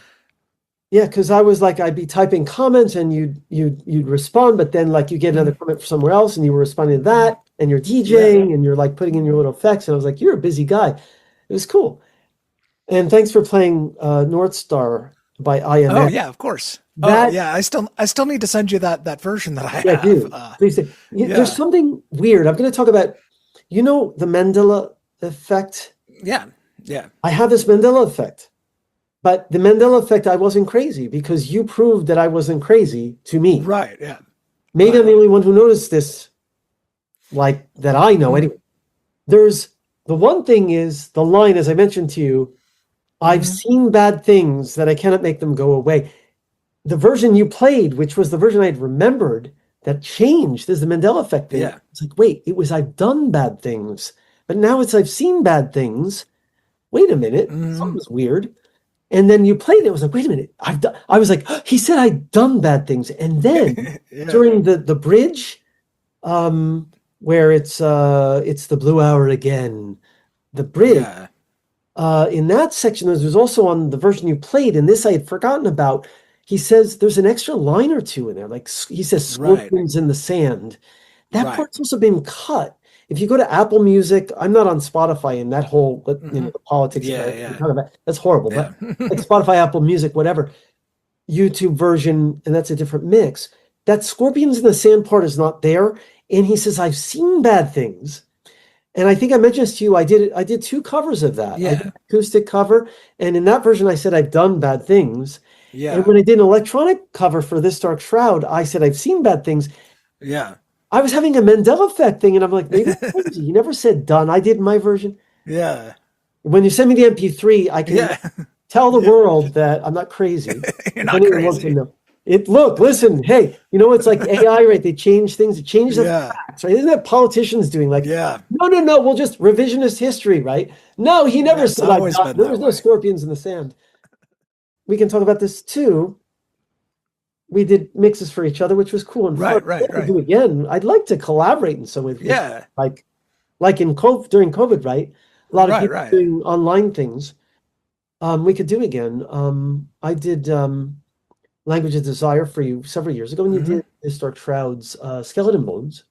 because I was I'd be typing comments and you'd respond, but then you get another comment from somewhere else, and you were responding to that, and you're DJing, and you're putting in your little effects, and I was like, you're a busy guy. It was cool, and thanks for playing North Star by IMX. Oh yeah, of course. I still need to send you that version that I have. Do. Please do. There's something weird. I'm going to talk about, the Mandela effect. Yeah. I have this Mandela effect, but the Mandela effect, I wasn't crazy because you proved that I wasn't crazy to me. Right. Yeah. Maybe I'm the only one who noticed this, that I know anyway. There's the one thing is the line, as I mentioned to you, I've seen bad things that I cannot make them go away. The version you played, which was the version I had remembered, that changed. There's the Mandela effect thing. Yeah. It's wait, it was I've done bad things, but now it's I've seen bad things. Wait a minute, something's weird. And then you played it. It was wait a minute, I was he said I'd done bad things. And then during the bridge, where it's the blue hour again, the bridge. In that section, there's also on the version you played, and this I had forgotten about. he says there's an extra line or two in there. Like he says, Right. scorpions in the sand. That Right. part's also been cut. If you go to Apple Music, I'm not on Spotify, and that whole the politics Yeah, of it, yeah. kind of that's horrible. Yeah. But like Spotify, Apple Music, whatever, YouTube version, and that's a different mix. That scorpions in the sand part is not there. And he says, I've seen bad things. And I think I mentioned this to you. I did 2 covers of that. Yeah. I did an acoustic cover, and in that version, I said I've done bad things. Yeah. And when I did an electronic cover for This Dark Shroud, I said I've seen bad things. Yeah. I was having a Mandela effect thing, and I'm like, maybe I'm crazy. You never said done. I did my version. Yeah. When you send me the MP3, I can tell the world that I'm not crazy. You're not Anyone wants to crazy. know. Listen, hey, it's like AI, right? They change things. It changes the Yeah. facts, right? Isn't that politicians doing? Like, Yeah. no, we'll just revisionist history, right? No, he never It's said I've always done. been There that was no way. scorpions in the sand. We can talk about this too. We did mixes for each other, which was cool and Right, fun. right, I'd like to right. do again. I'd like to collaborate in some way. Yeah. Like in during COVID, right? A lot of Right, people right. doing online things. We could do again. I did Language of Desire for you several years ago when you did This Dark Shroud's Skeleton Bones.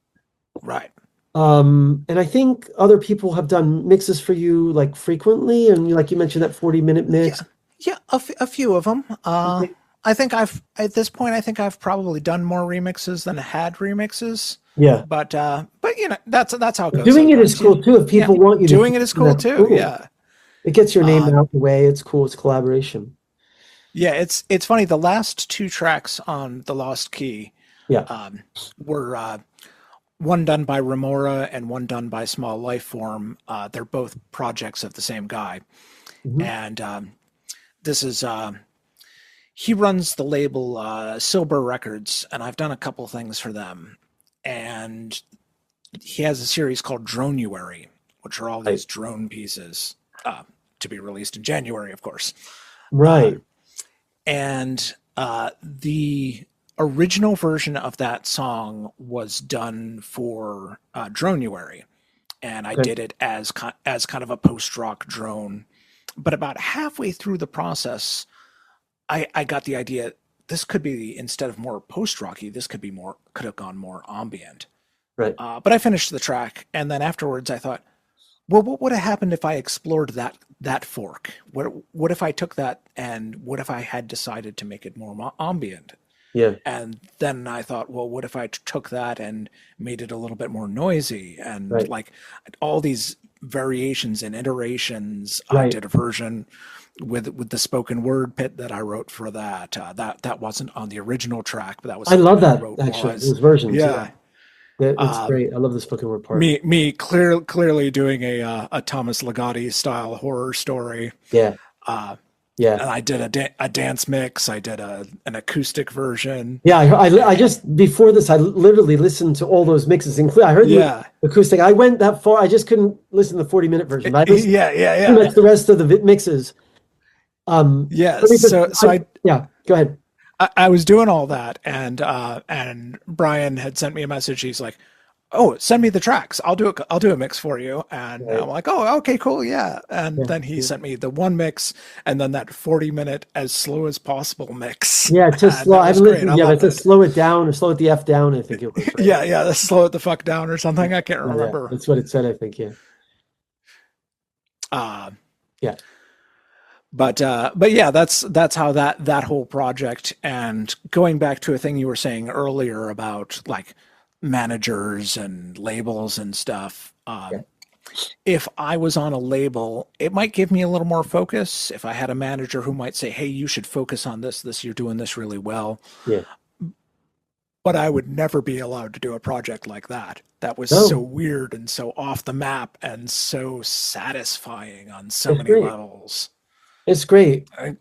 Right. And I think other people have done mixes for you like frequently, and like you mentioned that 40-minute mix. Yeah, a few of them. I think at this point, I've probably done more remixes than had remixes. Yeah. But that's how it goes. Doing it is sometimes. cool too. If people want you to doing it is cool that's too. Yeah. It gets your name out the way. It's cool. It's collaboration. Yeah, it's funny. The last 2 tracks on the Lost Key, were one done by Remora and one done by Small Lifeform. They're both projects of the same guy, and this is he runs the label Silver Records, and I've done a couple things for them, and he has a series called Droneuary, which are all these drone pieces to be released in January, of course. Right. And the original version of that song was done for Droneuary, and I did it as kind of a post-rock drone. But about halfway through the process, I got the idea this could be, instead of more post-rocky, this could have gone more ambient. Right. But I finished the track, and then afterwards I thought, well, what would have happened if I explored that fork? What if I took that, and what if I had decided to make it more ambient? Yeah. And then I thought, well, what if I took that and made it a little bit more noisy? And like all these variations and iterations. I did a version with the spoken word pit that I wrote for that. That wasn't on the original track, but that was. I love that wrote actually. Those versions. Yeah. It's great. I love the spoken word part. Me clearly doing a Thomas Ligotti style horror story. Yeah. Yeah. And I did a dance mix. I did an acoustic version. Yeah. I just, before this, I literally listened to all those mixes. I heard the acoustic. I went that far. I just couldn't listen to the 40-minute version. But I listened pretty much the rest of the mixes. Go ahead. I was doing all that, and Brian had sent me a message. He's like, "Oh, send me the tracks. I'll do a mix for you." And I'm like, "Oh, okay, cool, yeah." And then he sent me the one mix, and then that 40-minute as slow as possible mix. Yeah, to slow. I've listened. Yeah, but to slow it down or slow it the F down. I think it was. Right? Yeah, slow it the fuck down or something. I can't remember. That's what it said. I think. Yeah. But yeah, that's how that whole project, and going back to a thing you were saying earlier about like managers and labels and stuff. If I was on a label, it might give me a little more focus. If I had a manager who might say, "Hey, you should focus on this, you're doing this really well." Yeah. But I would never be allowed to do a project like that. That was so weird and so off the map and so satisfying on so many levels. It's great. The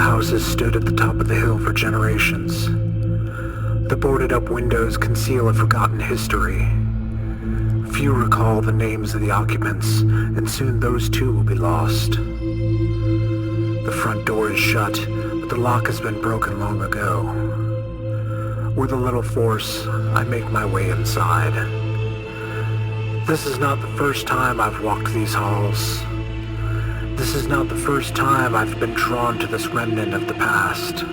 houses stood at the top of the hill for generations. The boarded-up windows conceal a forgotten history. Few recall the names of the occupants, and soon those too will be lost. The front door is shut, but the lock has been broken long ago. With a little force, I make my way inside. This is not the first time I've walked these halls. This is not the first time I've been drawn to this remnant of the past.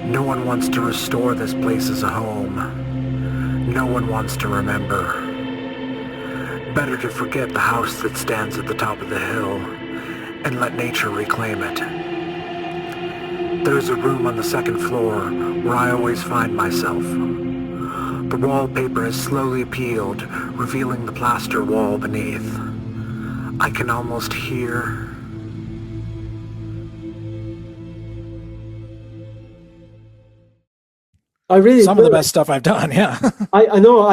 No one wants to restore this place as a home. No one wants to remember. Better to forget the house that stands at the top of the hill and let nature reclaim it. There's a room on the second floor where I always find myself. The wallpaper is slowly peeled, revealing the plaster wall beneath. I can almost hear... I really Some of the best stuff I've done, yeah. I know,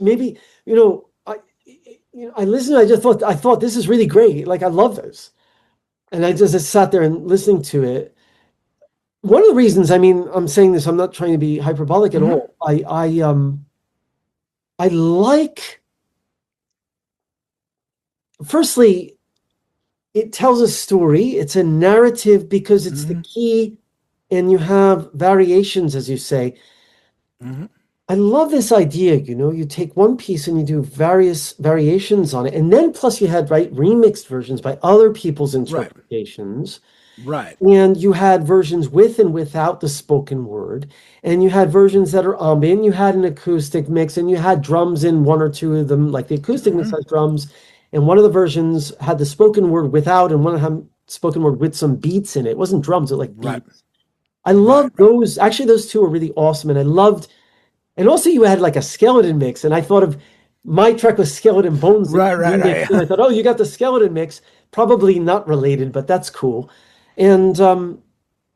maybe, I listened, I thought this is really great. Like, I love this. And I just sat there and listening to it. One of the reasons, I'm saying this, I'm not trying to be hyperbolic at all. I like, firstly, it tells a story. It's a narrative because it's the key, and you have variations, as you say. I love this idea, you take one piece and you do various variations on it. And then plus you had, remixed versions by other people's interpretations. Right. And you had versions with and without the spoken word. And you had versions that are ambient. You had an acoustic mix, and you had drums in one or two of them, like the acoustic mix has drums. And one of the versions had the spoken word without, and one had spoken word with some beats in it. It wasn't drums, it was like beats. I loved those. Actually, those two are really awesome. And I loved, and also you had like a skeleton mix. And I thought of my track with Skeleton Bones. Right. And I thought, oh, you got the skeleton mix. Probably not related, but that's cool. And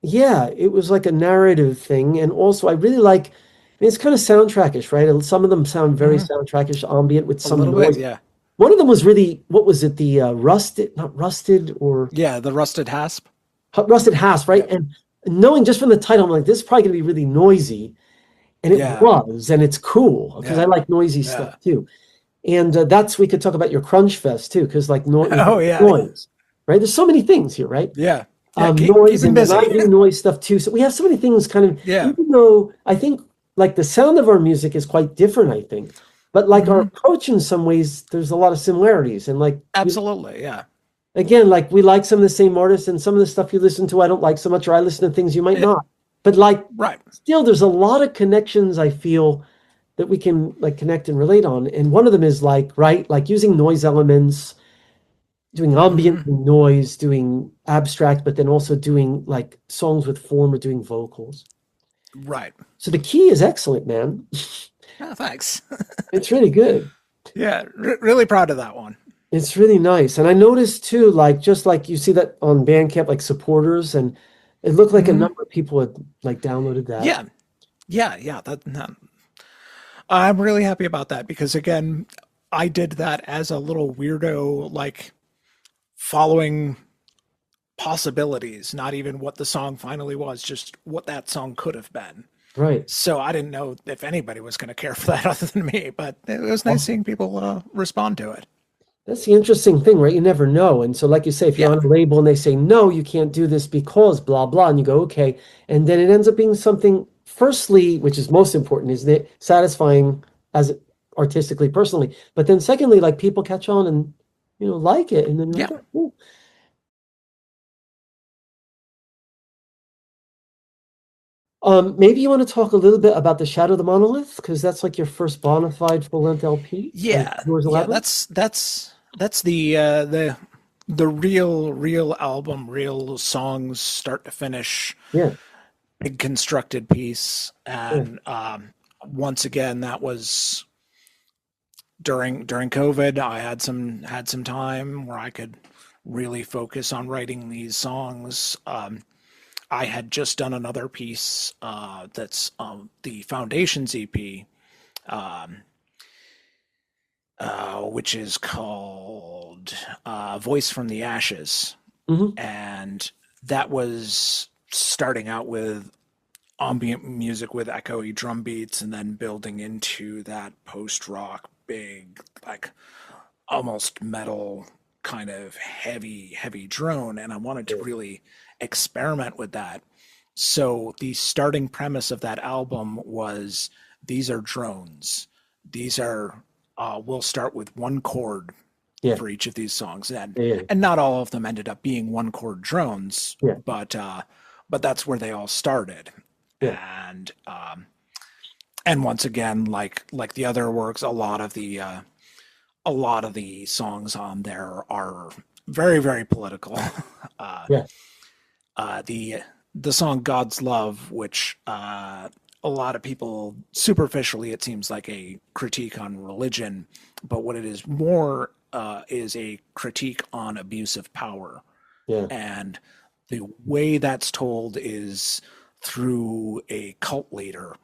it was like a narrative thing. And also I really like, it's kind of soundtrackish, right? Some of them sound very soundtrackish, ambient with some noise. Yeah. One of them was really, what was it? The not rusted or... Yeah, the Rusted Hasp. Rusted Hasp, right? Yeah. And knowing just from the title, I'm like, this is probably going to be really noisy. And it was, and it's cool because I like noisy stuff too. And we could talk about your Crunch Fest too, because like noise, right? There's so many things here, right? Yeah. Noise and I do noise stuff too. So we have so many things kind of, even though I think like the sound of our music is quite different, I think, but like our approach in some ways, there's a lot of similarities. And like, absolutely. Yeah. Again, like we like some of the same artists, and some of the stuff you listen to, I don't like so much, or I listen to things you might not, but like, still there's a lot of connections I feel that we can like connect and relate on. And one of them is like, like using noise elements, doing ambient noise, doing abstract, but then also doing like songs with form or doing vocals. Right. So the key is excellent, man. Oh, thanks. It's really good. Yeah, really proud of that one. It's really nice. And I noticed too, like, just like you see that on Bandcamp, like supporters, and it looked like a number of people had like downloaded that. Yeah. I'm really happy about that because again, I did that as a little weirdo, like following possibilities, not even what the song finally was, just what that song could have been. Right. So I didn't know if anybody was going to care for that other than me, but it was nice seeing people respond to it. That's the interesting thing, right? You never know. And so like you say, if you're on a label and they say, no, you can't do this because blah, blah, and you go, okay. And then it ends up being something, firstly, which is most important, isn't it? Satisfying as artistically, personally. But then secondly, like people catch on and, like it. And then like, oh. Maybe you want to talk a little bit about the Shadow of the Monolith, because that's like your first bona fide full-length LP. That's the real album, real songs, start to finish. Yeah, big constructed piece, and once again, that was during COVID. I had some time where I could really focus on writing these songs. I had just done another piece that's the Foundations EP, which is called Voice from the Ashes. And that was starting out with ambient music with echoey drum beats and then building into that post-rock, big, like almost metal kind of heavy drone. And I wanted to really experiment with that. So the starting premise of that album was, these are drones. These are, we'll start with one chord for each of these songs. And not all of them ended up being one chord drones, but that's where they all started. And once again, like the other works, a lot of the songs on there are very, very political. The song "God's Love," which a lot of people superficially, it seems like a critique on religion, but what it is more is a critique on abuse of power. And the way that's told is through a cult leader.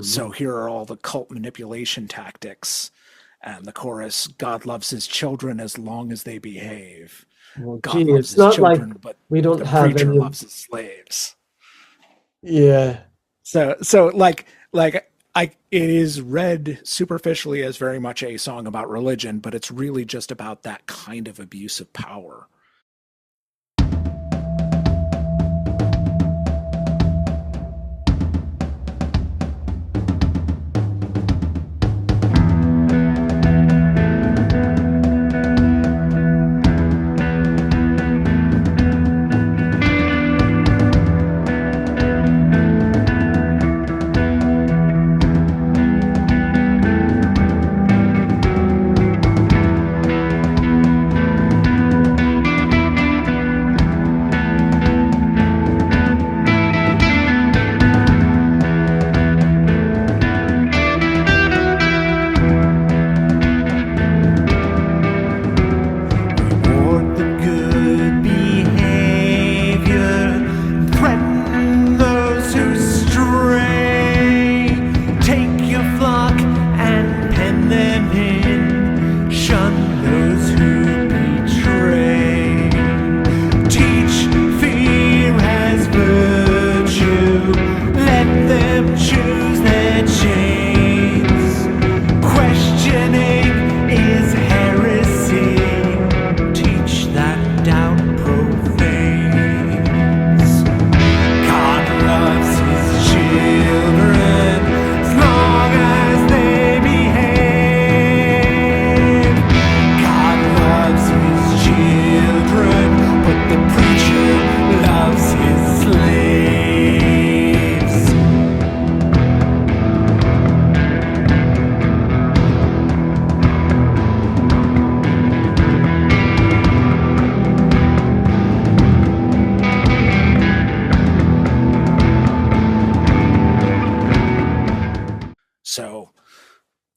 So here are all the cult manipulation tactics. And the chorus, God loves his children as long as they behave. Well, God loves it's his not children, like but we don't the have preacher any. loves his slaves. So it is read superficially as very much a song about religion, but it's really just about that kind of abuse of power.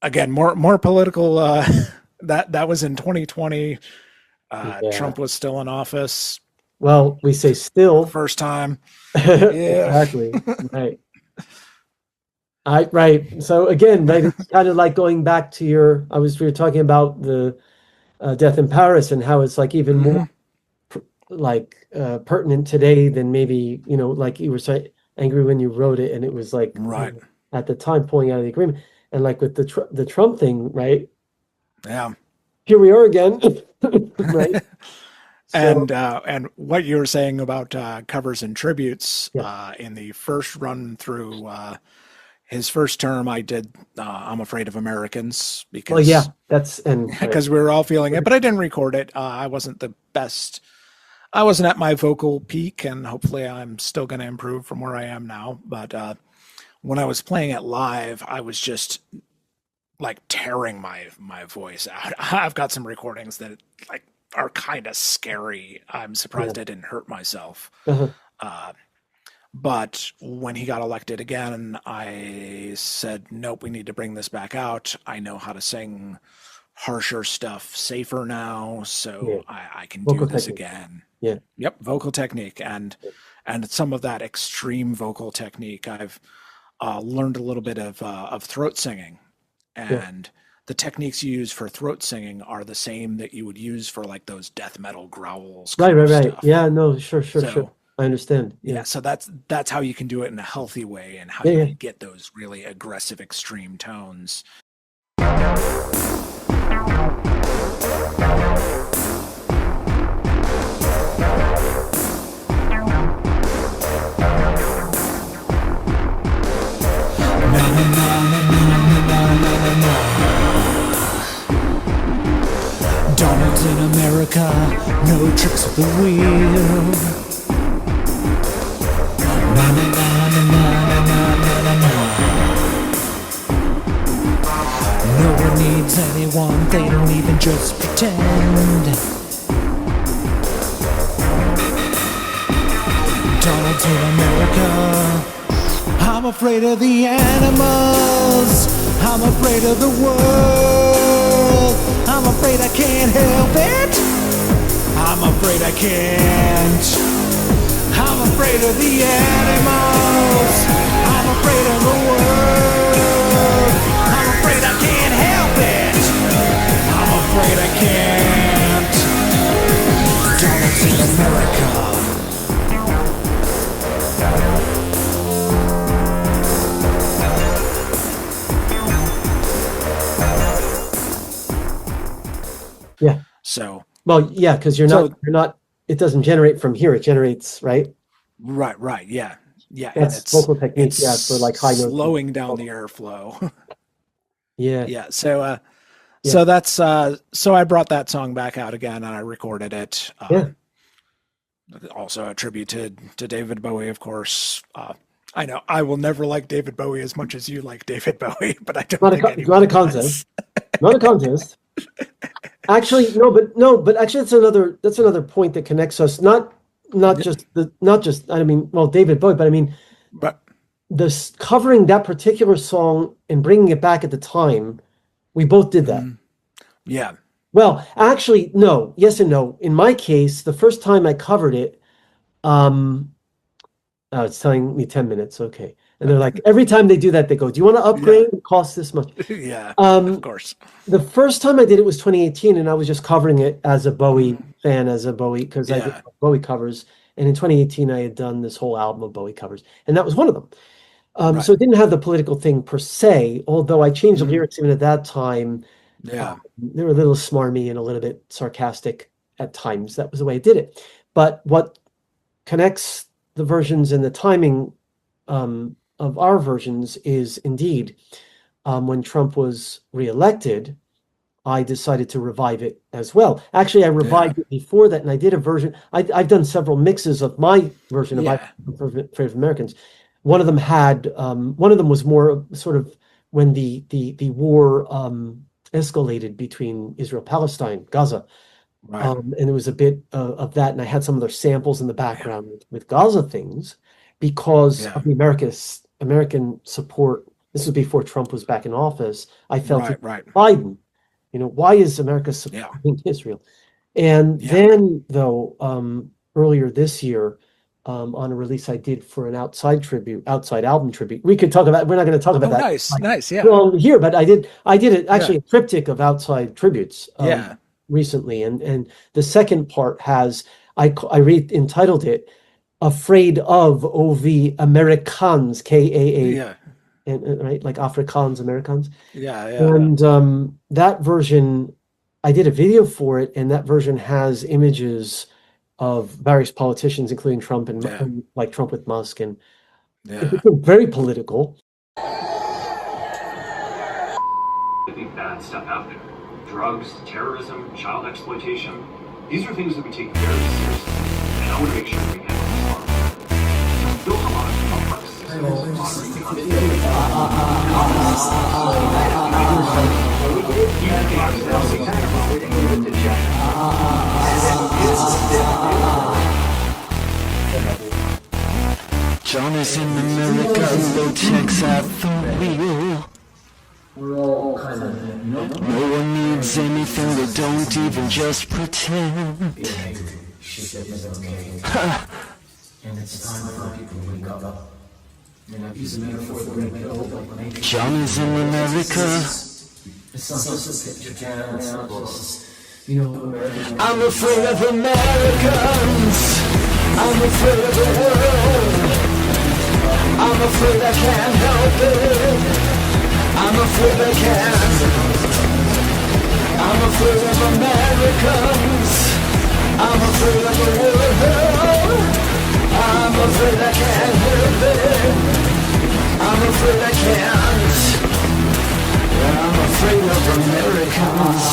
Again, more political. That was in 2020. Trump was still in office. Well, we say still. First time. Exactly. Right. So again, right, it's kind of like going back to we were talking about the Death in Paris and how it's like even more pertinent today than maybe, like you were saying, angry when you wrote it, and it was like at the time pulling out of the agreement. And like with the Trump thing, right? Yeah. Here we are again, right? And what you were saying about covers and tributes in the first run through his first term, I did "I'm Afraid of Americans" because because we were all feeling it, but I didn't record it. I wasn't the best. I wasn't at my vocal peak, and hopefully, I'm still going to improve from where I am now. But when I was playing it live, I was just like tearing my voice out. I've got some recordings that like are kind of scary. I'm surprised I didn't hurt myself. But when he got elected again, I said, nope, we need to bring this back out. I know how to sing harsher stuff safer now, so I can do this again. Yep, vocal technique. And some of that extreme vocal technique, I've learned a little bit of throat singing, and the techniques you use for throat singing are the same that you would use for like those death metal growls. Right. Stuff. Yeah, no, sure. I understand. So that's how you can do it in a healthy way, and how you can get those really aggressive, extreme tones. America, no tricks with the wheel. Na na na na na na na na. No one needs anyone, they don't even just pretend. Donald's in America. I'm afraid of the animals. I'm afraid of the world. I'm afraid I can't help it. I'm afraid I can't. I'm afraid of the animals. I'm afraid of the world. I'm afraid I can't help it. I'm afraid I can't. Donald's in America. Yeah. So. Well, yeah, because you're not. It doesn't generate from here. It generates, right? Right. Yeah. That's vocal technique. Yeah, for like high notes. Slowing down the airflow. Yeah. Yeah. So that's so I brought that song back out again and I recorded it. Also a tribute to David Bowie, of course. I know I will never like David Bowie as much as you like David Bowie, but I don't think anyone not a contest. Not a contest. Actually, but actually that's another point that connects us. Not just David Bowie, but I mean, but this covering that particular song and bringing it back at the time, we both did that. Yeah. Well, actually, no. Yes and no. In my case, the first time I covered it, it's telling me 10 minutes. Okay. And they're like, every time they do that, they go, do you want to upgrade? It costs this much. Yeah, of course. The first time I did it was 2018, and I was just covering it as a Bowie fan, because I did Bowie covers. And in 2018, I had done this whole album of Bowie covers, and that was one of them. So it didn't have the political thing per se, although I changed the lyrics even at that time. Yeah. They were a little smarmy and a little bit sarcastic at times. That was the way I did it. But what connects the versions and the timing of our versions is indeed when Trump was reelected, I decided to revive it as well. Actually, I revived it before that, and I did a version. I've done several mixes of my version of Afraid of Americans. One of them was more sort of when the war escalated between Israel, Palestine, Gaza. Right. And there was a bit of that, and I had some of their samples in the background with Gaza things because of the American support. This was before Trump was back in office. I felt Biden. Why is America supporting Israel? And then, though, earlier this year, on a release I did for an outside album tribute. We could talk about. We're not going to talk about that. Nice, yeah. Well, here, but I did it actually a triptych of outside tributes. Recently, and the second part has I entitled it "Afraid of OV Americans" KAA. And right, like Afrikaans, Americans. And that version, I did a video for it, and that version has images of various politicians, including Trump and like Trump with Musk, and it's very political. Bad stuff out there. Drugs, terrorism, child exploitation. These are things that we take very seriously, and I want to make sure we handle this hard. Built a lot of complex systems. John is in America, low checks at the wheel. We're all kind of, No one needs anything, they don't even just pretend. being angry. Shit is okay. And it's time for people to wake up. And I've used a metaphor that we're going to build like maybe. John is in America. It's not just a picture town, it's not just, American. I'm afraid of Americans. I'm afraid of the world. I'm afraid I can't help it. I'm afraid I can't. I'm afraid of Americans. I'm afraid of the world. I'm afraid I can't help it. I'm afraid I can't. I'm afraid of Americans.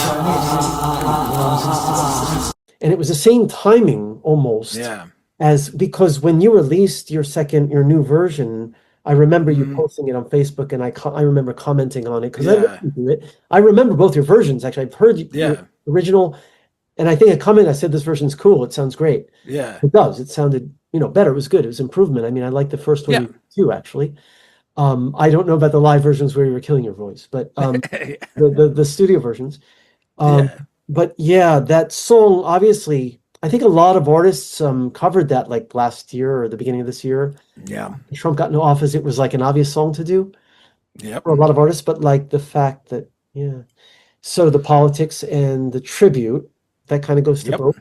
and it was the same timing almost Yeah. as, because when you released your new version, I remember you posting it on Facebook, and I remember commenting on it because I Yeah. listened to it. I remember both your versions, actually. I've heard your Yeah. original, and I think a comment I said, this version's cool. It sounds great. Yeah. It does. It sounded, better. It was good. It was improvement. I mean, I like the first one Yeah. too, actually. I don't know about the live versions where you were killing your voice, but the studio versions. Yeah. But yeah, that song, obviously, I think a lot of artists covered that like last year or the beginning of this year. Yeah. Trump got into office, it was like an obvious song to do Yep. for a lot of artists, but like the fact that, so the politics and the tribute, that kind of goes to both.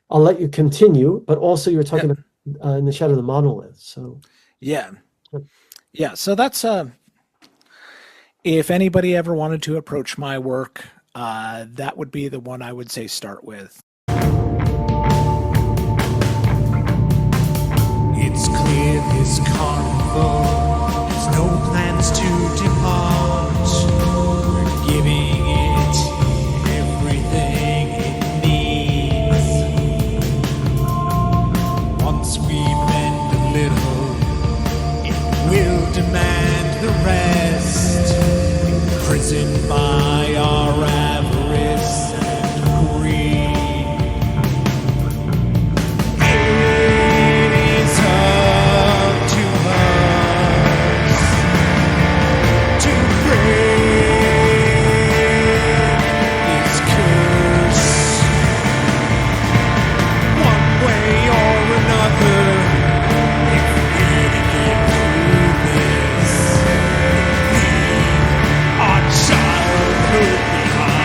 I'll let you continue, but also you were talking about In the Shadow of the Monolith. So yeah. So that's if anybody ever wanted to approach my work, that would be the one I would say start with. It's clear this carnival has no plans to depart. We're giving it everything it needs. Once we bend a little, it will demand the rest. Imprisoned by our avarice and greed. It is up to us to break this curse. One way or another, if we get through this, leave our childhood behind.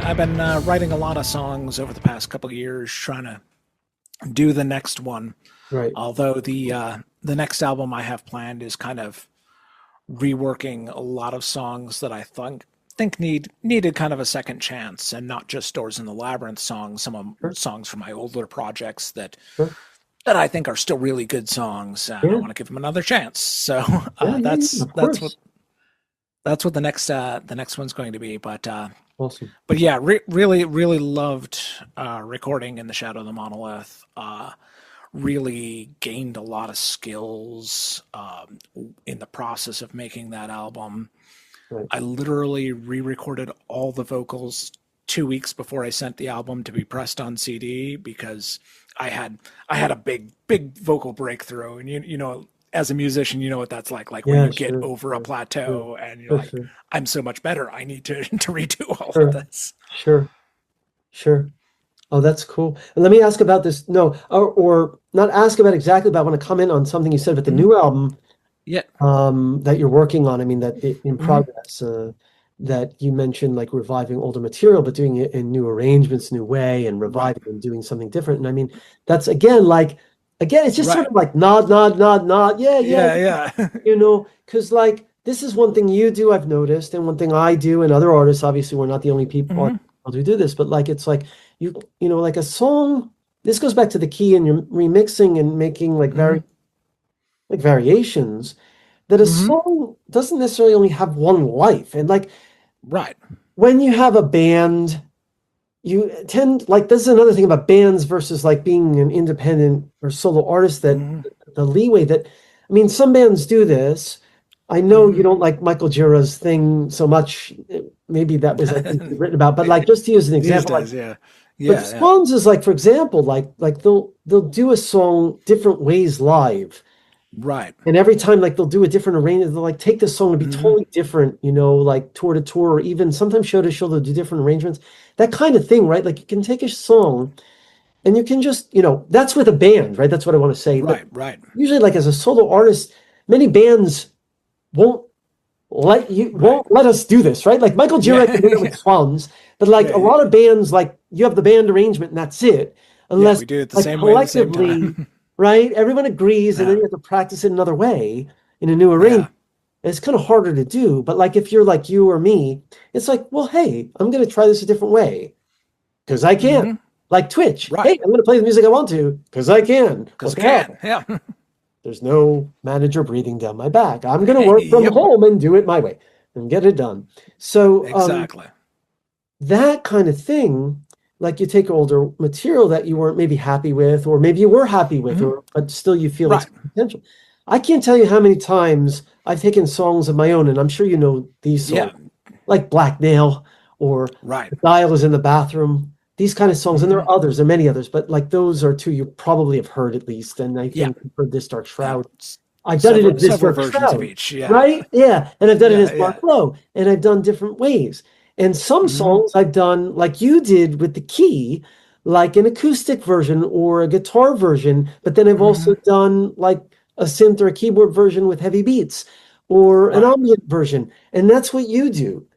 I've been writing a lot of songs over the past couple of years, trying to do the next one. right. Although the next album I have planned is kind of reworking a lot of songs that I think needed kind of a second chance, and not just Doors in the Labyrinth songs. Some of songs from my older projects that I think are still really good songs. I want to give them another chance. So that's what the next one's going to be. But Awesome. but yeah, really loved recording In the Shadow of the Monolith. Really gained a lot of skills in the process of making that album. Right. I literally re-recorded all the vocals 2 weeks before I sent the album to be pressed on CD, because I had a big vocal breakthrough, and you know, as a musician, you know what that's like when you get over a plateau and you're like, I'm so much better, I need to redo all of this. Sure. Oh, that's cool. And let me ask about this. No, or not ask about exactly, but I want to comment on something you said about the new album. Yeah. That you're working on. I mean, that in progress. That you mentioned, like reviving older material, but doing it in new arrangements, new way, and reviving and doing something different. And I mean, that's again, it's just sort of like nod. Yeah. You know, because like this is one thing you do, I've noticed, and one thing I do, and other artists. Obviously, we're not the only people who do this, but like it's like you know, like a song. This goes back to the key in your remixing and making like variations. That a song doesn't necessarily only have one life, and like when you have a band, you tend, like, this is another thing about bands versus like being an independent or solo artist, that the leeway that, I mean, some bands do this, I know you don't like Michael Jira's thing so much. Maybe that was like written about, but like just to use an These example, days, like, yeah. but Yeah, yeah. Swans is like, for example, like they'll do a song different ways live. Right. And every time, like, they'll do a different arrangement. They'll like take the song and be totally different, you know, like tour to tour, or even sometimes show to show. They'll do different arrangements, that kind of thing, right? Like you can take a song and you can just, you know, that's with a band, right? That's what I want to say. But Right, right. usually, like as a solo artist, many bands won't won't let us do this, right? Like Michael Jira can do it with Swans, but like a lot of bands, like you have the band arrangement and that's it. Unless we do it the like same way at the same collectively, time. right? Everyone agrees, and then you have to practice it another way in a new arrangement. It's kind of harder to do, but like if you're like you or me, it's like, well, hey, I'm going to try this a different way because I can. Like Twitch, hey, I'm going to play the music I want to because I can. Because I can, yeah. There's no manager breathing down my back. I'm going to work from home and do it my way and get it done. So exactly. That kind of thing, like you take older material that you weren't maybe happy with, or maybe you were happy with, but still you feel it's potential. I can't tell you how many times I've taken songs of my own, and I'm sure you know these songs, like Black Nail or The Dial is in the Bathroom, these kind of songs, and there are others, there are many others, but like those are two you probably have heard at least, and I think you've heard This Dark Shroud. I've done it in This Dark Shroud, of each, right? Yeah, and I've done it as Marc Lowe, and I've done different ways. And some songs I've done like you did with the key, like an acoustic version or a guitar version, but then I've also done like a synth or a keyboard version with heavy beats or an ambient version. And that's what you do.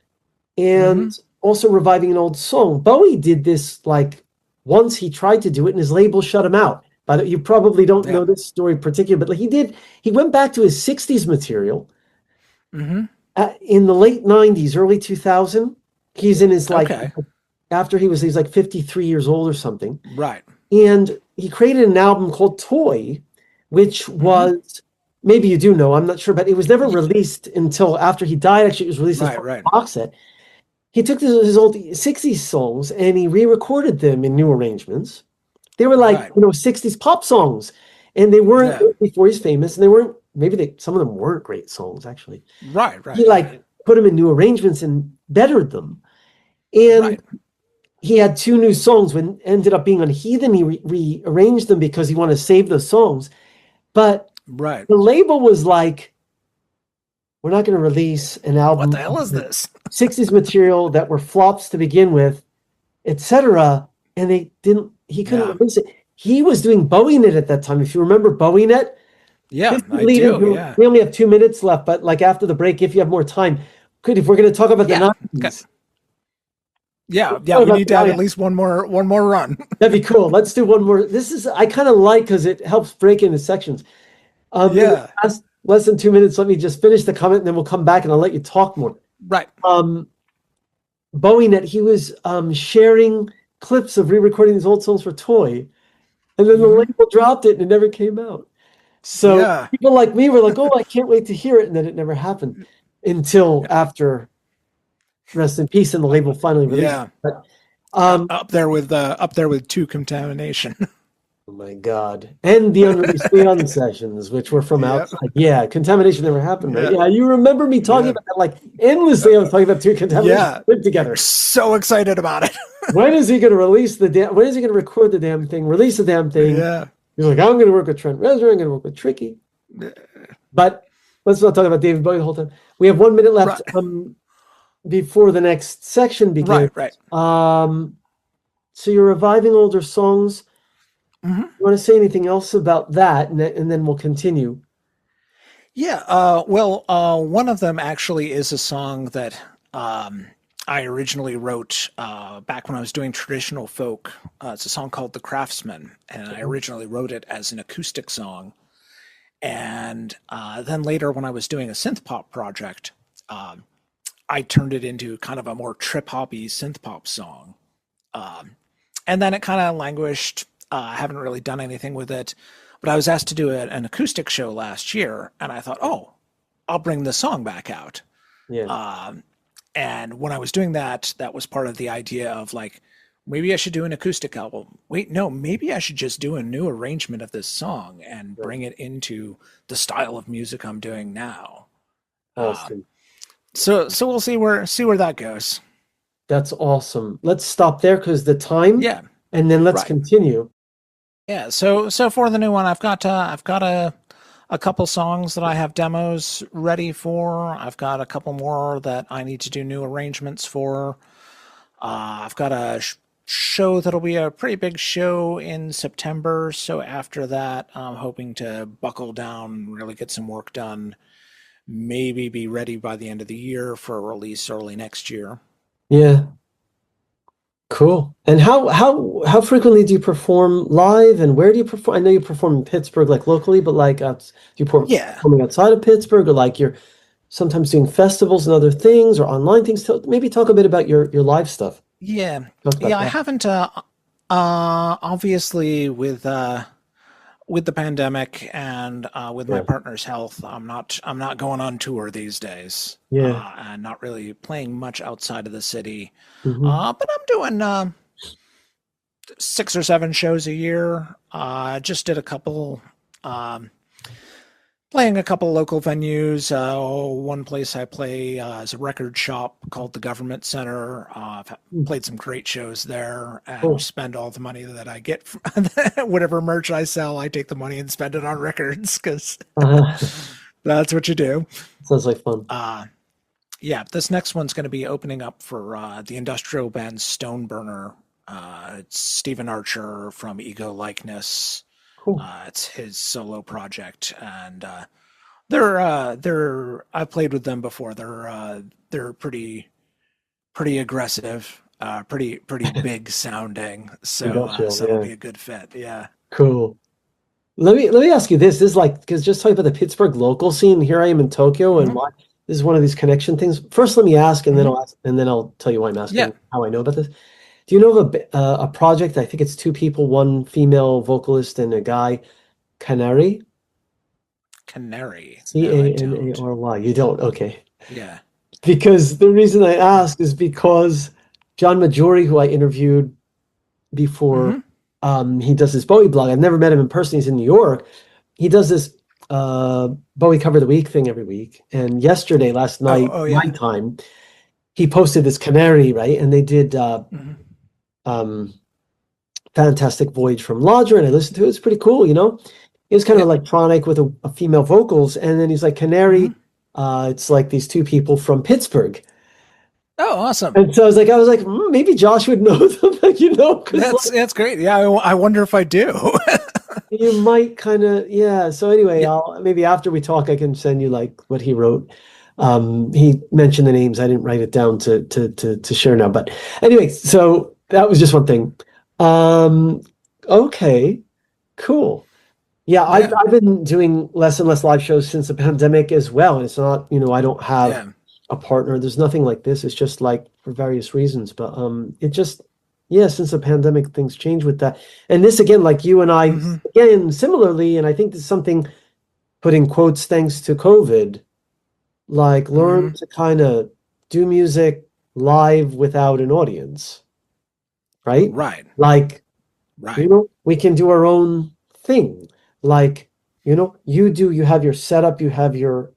And also reviving an old song. Bowie did this like once he tried to do it and his label shut him out. But you probably don't know this story particularly, but like he went back to his 60s material in the late 90s, early 2000. He's in his like after he's like 53 years old or something. Right. And he created an album called Toy, which was, maybe you do know, I'm not sure, but it was never released until after he died. Actually, it was released as a box set. He took his old 60s songs and he re-recorded them in new arrangements. They were like, 60s pop songs. And they weren't before he's famous, and they weren't, some of them weren't great songs, actually. Right. He like put them in new arrangements and bettered them. And he had two new songs when ended up being on Heathen. He rearranged them because he wanted to save those songs. But the label was like, we're not going to release an album. What the hell is this? 60s material that were flops to begin with, etc. And he couldn't release it. He was doing BowieNet at that time. If you remember BowieNet. Yeah, I do. Yeah. We only have 2 minutes left, but like after the break, if you have more time, if we're going to talk about the 90s. Yeah, we need to have at least one more run. That'd be cool. Let's do one more. I kind of like because it helps break into sections. Less than 2 minutes. Let me just finish the comment, and then we'll come back and I'll let you talk more. Right. BowieNet, he was sharing clips of re-recording his old songs for Toy, and then the label dropped it and it never came out. So people like me were like, "Oh, I can't wait to hear it," and then it never happened until after. Rest in peace, and the label finally released it. But, up there with Two Contamination. Oh my God! And the unreleased Leon sessions, which were from outside. Yeah, Contamination never happened. Right? Yeah, you remember me talking about that like endlessly. I was talking about Two Contamination lived together. So excited about it. When is he going to release when is he going to record the damn thing? Release the damn thing? Yeah. He's like, I'm going to work with Trent Reznor. I'm going to work with Tricky. But let's not talk about David Bowie the whole time. We have 1 minute left. Before the next section begins. Right. So you're reviving older songs. You want to say anything else about that, and then we'll continue? Yeah. One of them actually is a song that I originally wrote back when I was doing traditional folk. It's a song called "The Craftsman," and I originally wrote it as an acoustic song. And then later, when I was doing a synth pop project, I turned it into kind of a more trip-hoppy synth-pop song. And then it kind of languished. I haven't really done anything with it. But I was asked to do an acoustic show last year, and I thought, I'll bring the song back out. Yeah. And when I was doing that, that was part of the idea of like, maybe I should do an acoustic album. Wait, no, maybe I should just do a new arrangement of this song and bring it into the style of music I'm doing now. Awesome. So we'll see where that goes. That's awesome. Let's stop there because the time. Yeah. And then let's Right. continue. Yeah. So for the new one, I've got a couple songs that I have demos ready for. I've got a couple more that I need to do new arrangements for. I've got a show that'll be a pretty big show in September. So after that, I'm hoping to buckle down, really get some work done, maybe be ready by the end of the year for a release early next year. Yeah. Cool. And how frequently do you perform live, and where do you perform? I know you perform in Pittsburgh, like locally, but like do you performing outside of Pittsburgh, or like you're sometimes doing festivals and other things or online things? Maybe talk a bit about your live stuff. Yeah. Talk about Yeah, I that. haven't obviously with the pandemic and with my Yeah. partner's health, I'm not going on tour these days. Yeah. And not really playing much outside of the city. Mhm. But I'm doing 6 or 7 shows a year. I just did a couple playing a couple local venues. One place I play is a record shop called the Government Center. I've played some great shows there and Cool. spend all the money that I get from whatever merch I sell. I take the money and spend it on records because that's what you do. Sounds like fun. Yeah, this next one's going to be opening up for the industrial band Stoneburner. It's Stephen Archer from Ego Likeness. Cool. It's his solo project, and I played with them before. They're pretty aggressive, pretty big sounding. So Gotcha, so it'll yeah. be a good fit. Yeah. Cool. Let me ask you this. This is like, because just talking about the Pittsburgh local scene, here I am in Tokyo, and why this is one of these connection things. First, let me ask, and then I'll ask, and then I'll tell you why I'm asking, Yeah. how I know about this. Do you know of a project? I think it's 2 people, one female vocalist and a guy, Canary, Canary. No, I don't. Canary. You don't? Okay. Yeah. Because the reason I ask is because John Majori, who I interviewed before, he does this Bowie blog. I've never met him in person. He's in New York. He does this Bowie Cover of the Week thing every week. And last night, nighttime, he posted this Canary, right? And they did Fantastic Voyage from Loughrey, and I listened to it. It's pretty cool, you know? It was kind of electronic with a female vocals. And then he's like, Canary, it's like these 2 people from Pittsburgh. Oh, awesome. And so I was like, maybe Josh would know them, you know? 'Cause That's great. Yeah, I wonder if I do. you might kind of, yeah. So anyway, maybe after we talk, I can send you like what he wrote. He mentioned the names. I didn't write it down to share now. But anyway, so that was just one thing. Okay, cool. Yeah, I've been doing less and less live shows since the pandemic as well. And it's not, I don't have a partner. There's nothing like this. It's just like for various reasons. But it just, since the pandemic, things change with that. And this, again, like you and I, again, similarly, and I think this is something, put in quotes, thanks to COVID, like learn to kind of do music live without an audience, right? Right. Like, right. We can do our own thing. Like, you have your setup, you have your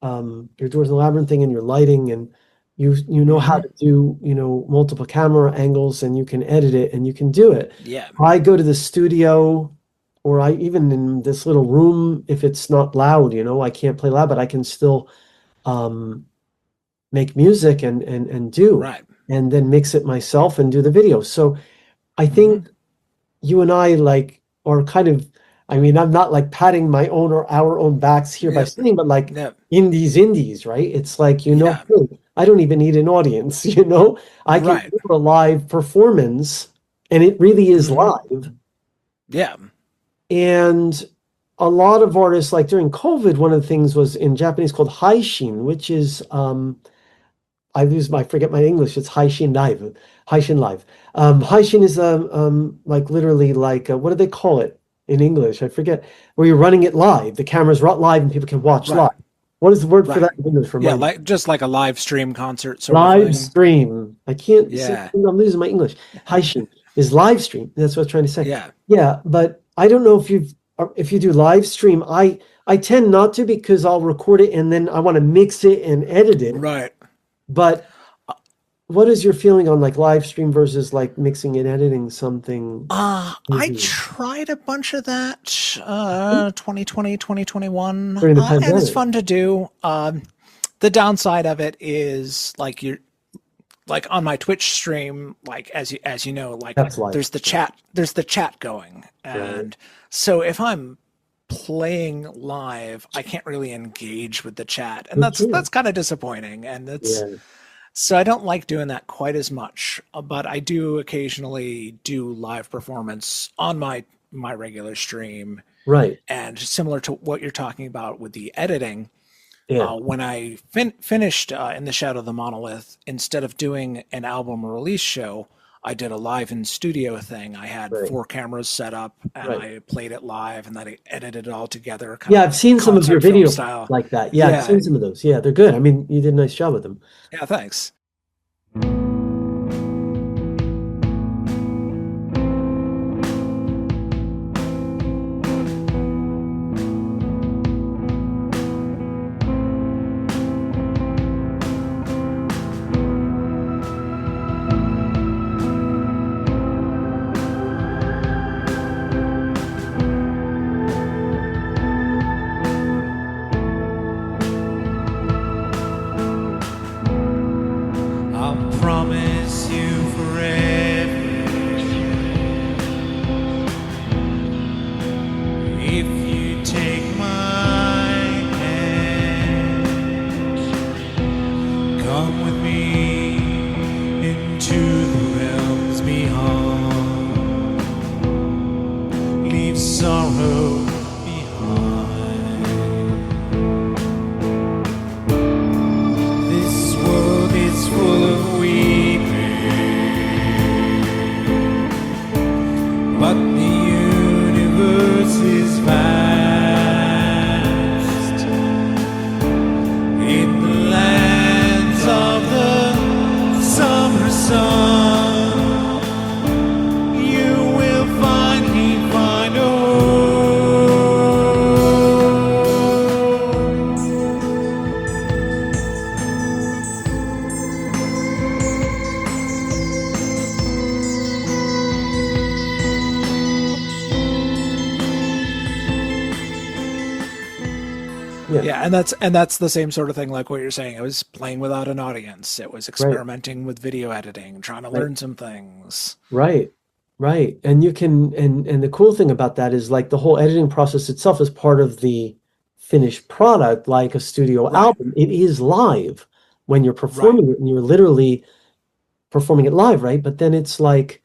Doors in the Labyrinth thing and your lighting, and you know how to do, multiple camera angles, and you can edit it and you can do it. Yeah. I go to the studio, or I even in this little room, if it's not loud, I can't play loud, but I can still make music and do, and then mix it myself and do the video. So I think you and I are kind of, I'm not like patting my own or our own backs here by saying, but like indies, right? It's like, hey, I don't even need an audience, I can do a live performance, and it really is live. Yeah. And a lot of artists, like during COVID, one of the things was in Japanese called Haishin, which is, I forget my English. It's Haishin Live. Haishin Live. Haishin is like literally like, what do they call it in English? I forget. Where you're running it live. The camera's live and people can watch live. What is the word for that in English? Just like a live stream concert. Live stream. I can't. Yeah. I'm losing my English. Haishin is live stream. That's what I was trying to say. Yeah. Yeah, but I don't know if if you do live stream, I tend not to because I'll record it and then I want to mix it and edit it. Right. But what is your feeling on like live stream versus like mixing and editing something? I tried a bunch of that 2020, 2021. During the And it's pandemic. fun to do. The downside of it is like you're like on my Twitch stream, like as you know, like That's live. there's the chat going. And so if I'm playing live, I can't really engage with the chat. And that's kind of disappointing. And it's so I don't like doing that quite as much, but I do occasionally do live performance on my regular stream. Right. And similar to what you're talking about with the editing, Yeah. when I finished In the Shadow of the Monolith, instead of doing an album release show, I did a live in studio thing. I had 4 cameras set up, and I played it live, and then I edited it all together. Yeah, I've seen some of your videos style. like that. Yeah, I've seen some of those. Yeah, they're good. I mean, you did a nice job with them. Yeah, thanks. I promise you forever. If you take my hand, come with me into the realms beyond. Leave sorrow behind. This world is full of weeping, but the universe is vast. In the lands of the summer sun, you will find me, find a home. Yeah, and that's the same sort of thing like what you're saying. I was playing without an audience. It was experimenting with video editing, trying to learn some things. Right. Right. And you can and the cool thing about that is like the whole editing process itself is part of the finished product, like a studio album. It is live when you're performing it and you're literally performing it live, right? But then it's like,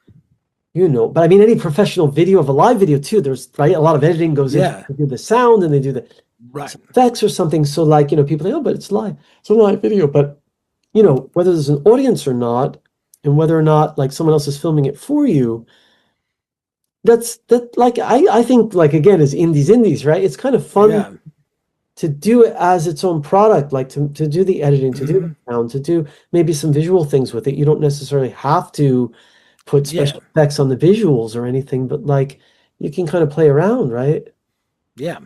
but I mean any professional video of a live video too, there's a lot of editing goes in. They do the sound and they do the effects or something. So like, people think, but it's live. It's a live video. But whether there's an audience or not, and whether or not like someone else is filming it for you, I think like again as indies, right? It's kind of fun to do it as its own product, like to do the editing, to do the sound, to do maybe some visual things with it. You don't necessarily have to put special effects on the visuals or anything, but like you can kind of play around, right? Yeah.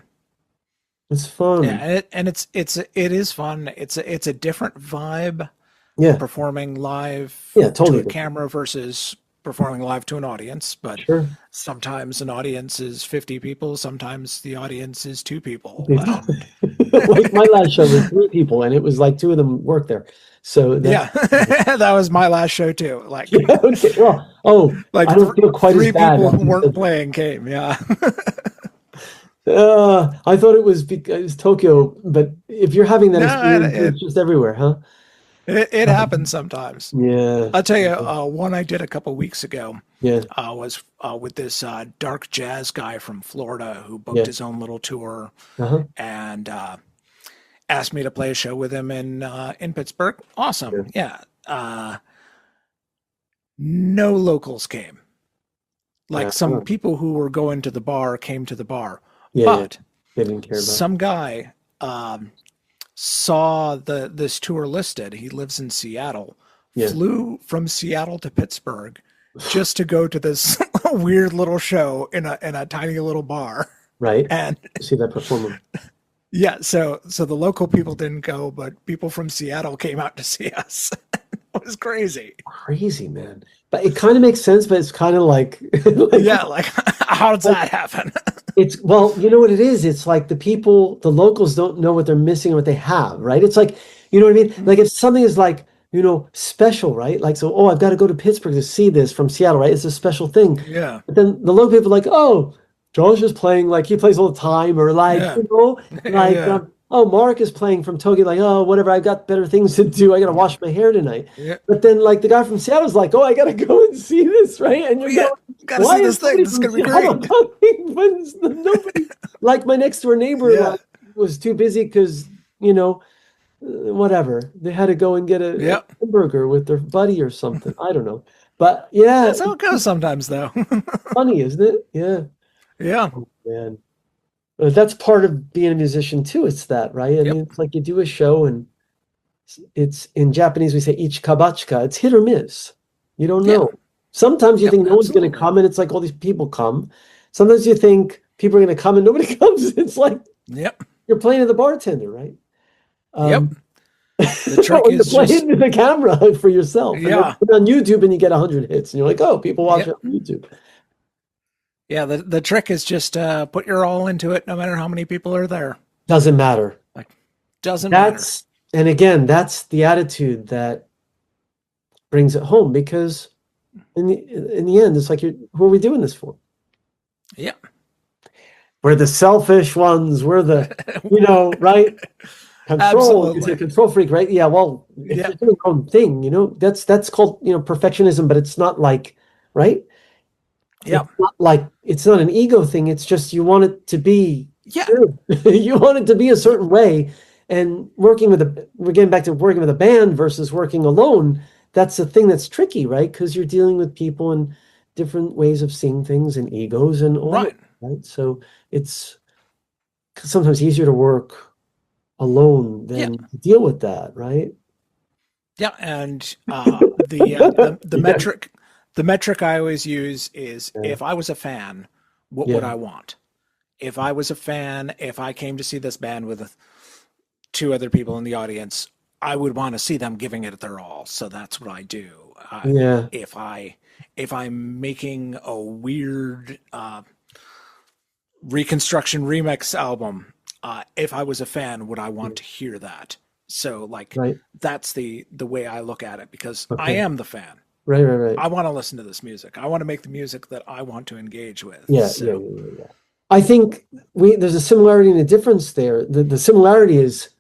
It's fun. Yeah, and it is fun. It's a different vibe. Yeah. Performing live totally to a camera versus performing live to an audience, but sometimes an audience is 50 people, sometimes the audience is 2 people. Like my last show was 3 people, and it was like 2 of them worked there. So that was my last show too. Like, okay, well, like I don't feel quite 3 as bad. people who weren't playing came. Yeah. I thought it was because Tokyo, but if you're having that experience, it's just everywhere, huh? It happens sometimes. Yeah. I'll tell you, one I did a couple weeks ago was with this dark jazz guy from Florida who booked his own little tour and asked me to play a show with him in Pittsburgh. Awesome. Yeah. No locals came. Like some people who were going to the bar came to the bar. But they didn't care about some guy saw this tour listed. He lives in Seattle. Flew from Seattle to Pittsburgh just to go to this weird little show in a tiny little bar. Right. And See that performer. yeah, so the local people didn't go, but people from Seattle came out to see us. It was crazy. Crazy, man. But it kind of makes sense, but it's kind of like, like Yeah, like how did that happen? it's, well, you know what it is? It's like the locals don't know what they're missing or what they have, right? It's like, you know what I mean? Like if something is like, you know, special, right? Like, so, oh, I've got to go to Pittsburgh to see this from Seattle, right? It's a special thing. Yeah. But then the local people are like, oh, Josh is playing, like he plays all the time, or like, Yeah. you know, like, Yeah. oh, Marc is playing from Tokyo, like, oh, whatever, I've got better things to do. I got to wash my hair tonight. Yeah. But then, like, the guy from Seattle's like, oh, I got to go and see this, right? And you're Yeah, going, gotta why see is this thing. somebody This is from gonna be Seattle great. coming when nobody, like my next door neighbor Yeah. like, was too busy because, you know, whatever. They had to go and get a Yep. hamburger with their buddy or something. I don't know. But yeah, That's how it goes sometimes, though. funny, isn't it? Yeah. Yeah. Oh, man. That's part of being a musician too. It's that, right? I Yep. mean, it's like you do a show and it's in Japanese, we say ich kabachka. It's hit or miss. You don't Yeah. know. Sometimes you Yep, think no one's going to absolutely. come and it's like all these people come. Sometimes you think people are going to come and nobody comes. It's like Yep. you're playing to the bartender, right? Yep. The trick or you're is playing just to the camera for yourself. And then Yeah. you put it on YouTube and you get 100 hits and you're like, oh, people watch Yep. it on YouTube. yeah. The trick is just put your all into it, no matter how many people are there. Doesn't matter. Doesn't matter. And again, that's the attitude that brings it home, because in the end, it's like, who are we doing this for? Yeah. We're the selfish ones. We're the, you know, right? Control. It's a Absolutely. control freak, right? Yeah. Well, if Yeah. you're doing your own thing, you know, that's called, you know, perfectionism, but it's not like, right? Yeah. It's not like, it's not an ego thing. It's just, you want it to be, Yeah. you want it to be a certain way. And we're getting back to working with a band versus working alone. That's the thing that's tricky, right? Because you're dealing with people and different ways of seeing things and egos and all Right. that, right? So it's sometimes easier to work alone than to deal with that, right? Yeah. And the Yeah. metric I always use is, Yeah. if I was a fan, what would Yeah. I want? If I was a fan, if I came to see this band with two other people in the audience, I would want to see them giving it their all. So that's what I do. Yeah. If I'm making a weird reconstruction remix album, if I was a fan, would I want to hear that? So like, Right. that's the way I look at it, because I Okay. am the fan. Right. I want to listen to this music. I want to make the music that I want to engage with. Yeah, So, yeah. I think there's a similarity and a difference there. The similarity is,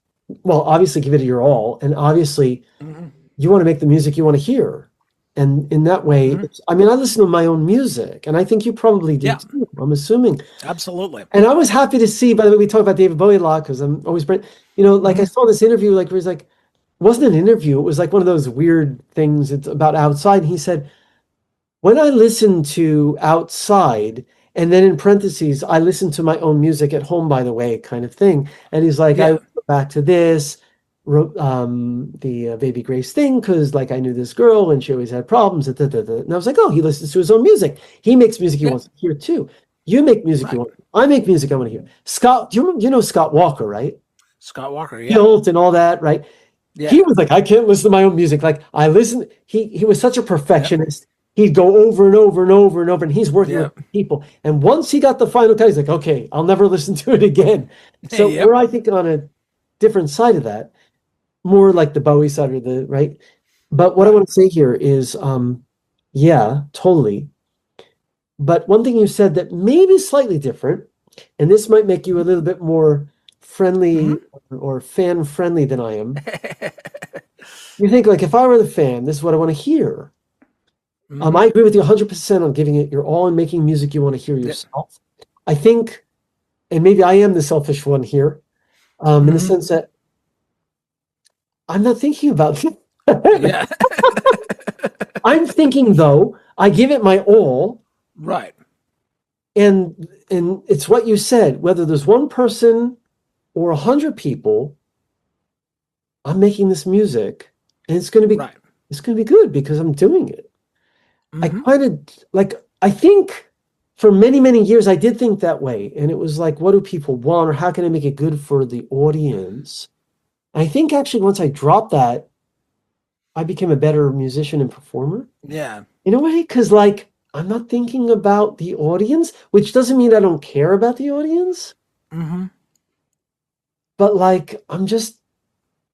well, obviously give it your all, and obviously Mhm. you want to make the music you want to hear. And in that way, I mean, I listen to my own music, and I think you probably do Yeah. too, I'm assuming. Absolutely. And I was happy to see, by the way, we talk about David Bowie a lot because I'm always, you know, like I saw this interview, like where he's like, it wasn't an interview, it was like one of those weird things. It's about outside. And he said, when I listen to outside, and then in parentheses, I listen to my own music at home, by the way, kind of thing. And he's like, I Yeah. went back to this, wrote the Baby Grace thing, because like I knew this girl and she always had problems. And I was like, oh, he listens to his own music. He makes music he Yeah. wants to hear too. You make music Right. you want. I make music I want to hear. Scott, you know Scott Walker, right? Scott Walker. Yeah. Guilt and all that, right? Yeah. He was like, I can't listen to my own music. Like I listen, he was such a perfectionist. He'd go over and over and over and over, and he's working with people. And once he got the final cut, he's like, okay, I'll never listen to it again. So Yep. we're, I think, on a different side of that, more like the Bowie side or the right. But what I want to say here is, yeah, totally. But one thing you said that may be slightly different, and this might make you a little bit more friendly or fan friendly than I am. You think like, if I were the fan, this is what I want to hear. I agree with you 100% on giving it your all and making music you want to hear yourself. I think, and maybe I am the selfish one here, in the sense that I'm not thinking about it. Yeah. I'm thinking, though, I give it my all. Right. And it's what you said, whether there's one person or 100 people, I'm making this music, and it's going to be Right. it's going to be good because I'm doing it. I kind of like, I think for many, many years, I did think that way. And it was like, what do people want, or how can I make it good for the audience? I think actually once I dropped that, I became a better musician and performer. Yeah. In a way, because like I'm not thinking about the audience, which doesn't mean I don't care about the audience. Mm-hmm. But like I'm just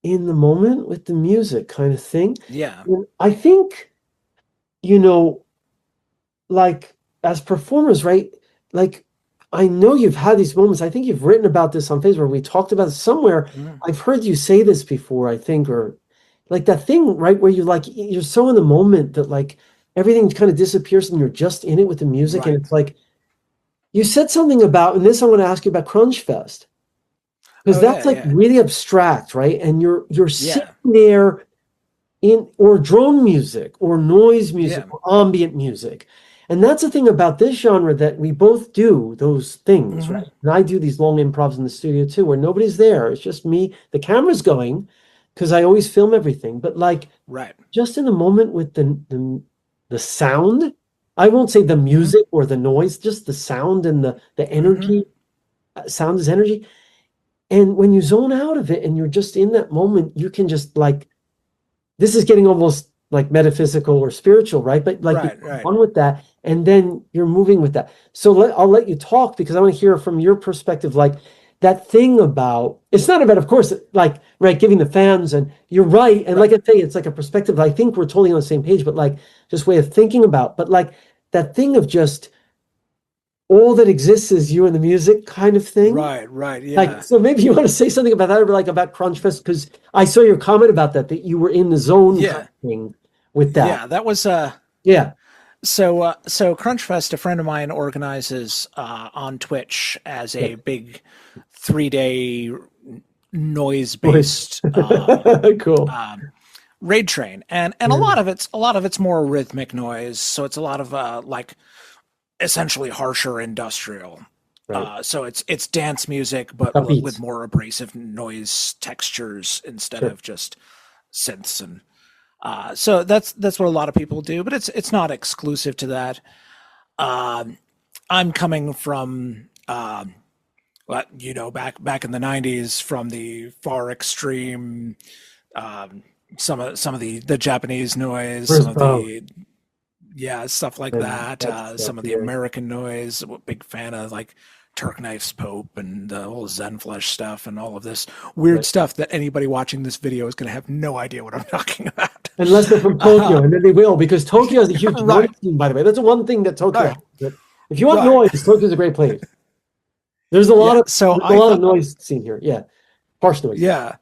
in the moment with the music kind of thing. Yeah. And I think, like as performers, right? Like I know you've had these moments. I think you've written about this on Facebook. We talked about it somewhere. I've heard you say this before, I think, or like that thing, right, where you're so in the moment that like everything kind of disappears and you're just in it with the music. Right. And it's like you said something about, and this I'm going to ask you about Crunch Fest. Because that's really abstract, right? And you're sitting there or drone music or noise music or ambient music. And that's the thing about this genre, that we both do those things, right? And I do these long improvs in the studio too, where nobody's there. It's just me. The camera's going because I always film everything. But like just in the moment with the sound, I won't say the music or the noise, just the sound and the energy. Sound is energy. And when you zone out of it and you're just in that moment, you can just like, this is getting almost like metaphysical or spiritual, right? But like you're on with that, and then you're moving with that. So I'll let you talk, because I want to hear from your perspective, like that thing about, it's not about, of course, like, right, giving the fans, and you're right. And like I say, it's like a perspective. I think we're totally on the same page, but like just way of thinking about, but like that thing of just, all that exists is you and the music kind of thing. Right, yeah. Like, so maybe you want to say something about that, or like about Crunch Fest, because I saw your comment about that you were in the zone kind of thing with that. Yeah, that was So Crunch Fest, a friend of mine organizes on Twitch as a big 3-day noise-based cool raid train, and a lot of it's more rhythmic noise. So it's a lot of like essentially harsher industrial. So it's dance music, but with more abrasive noise textures instead of just synths, and so that's what a lot of people do. But it's not exclusive to that. I'm coming from back in the 90s, from the far extreme, some of the Japanese noise, stuff like that. Some of the American noise. Big fan of like Turk Knife's Pope and the whole Zen Flesh stuff and all of this weird stuff that anybody watching this video is going to have no idea what I'm talking about. Unless they're from Tokyo, and then they will, because Tokyo has a huge noise scene, by the way. That's the one thing that Tokyo has. If you want noise, Tokyo's a great place. There's a lot of noise scene here. Yeah. Harsh noise. Yeah.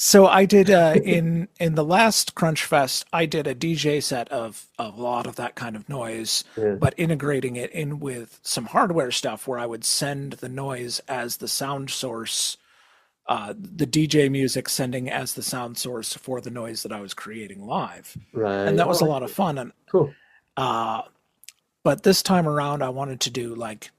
So I did in the last Crunch Fest, I did a DJ set of a lot of that kind of noise, but integrating it in with some hardware stuff where I would send the noise as the sound source, the DJ music sending as the sound source for the noise that I was creating live. Right. And that was a lot of fun. And cool. But this time around, I wanted to do like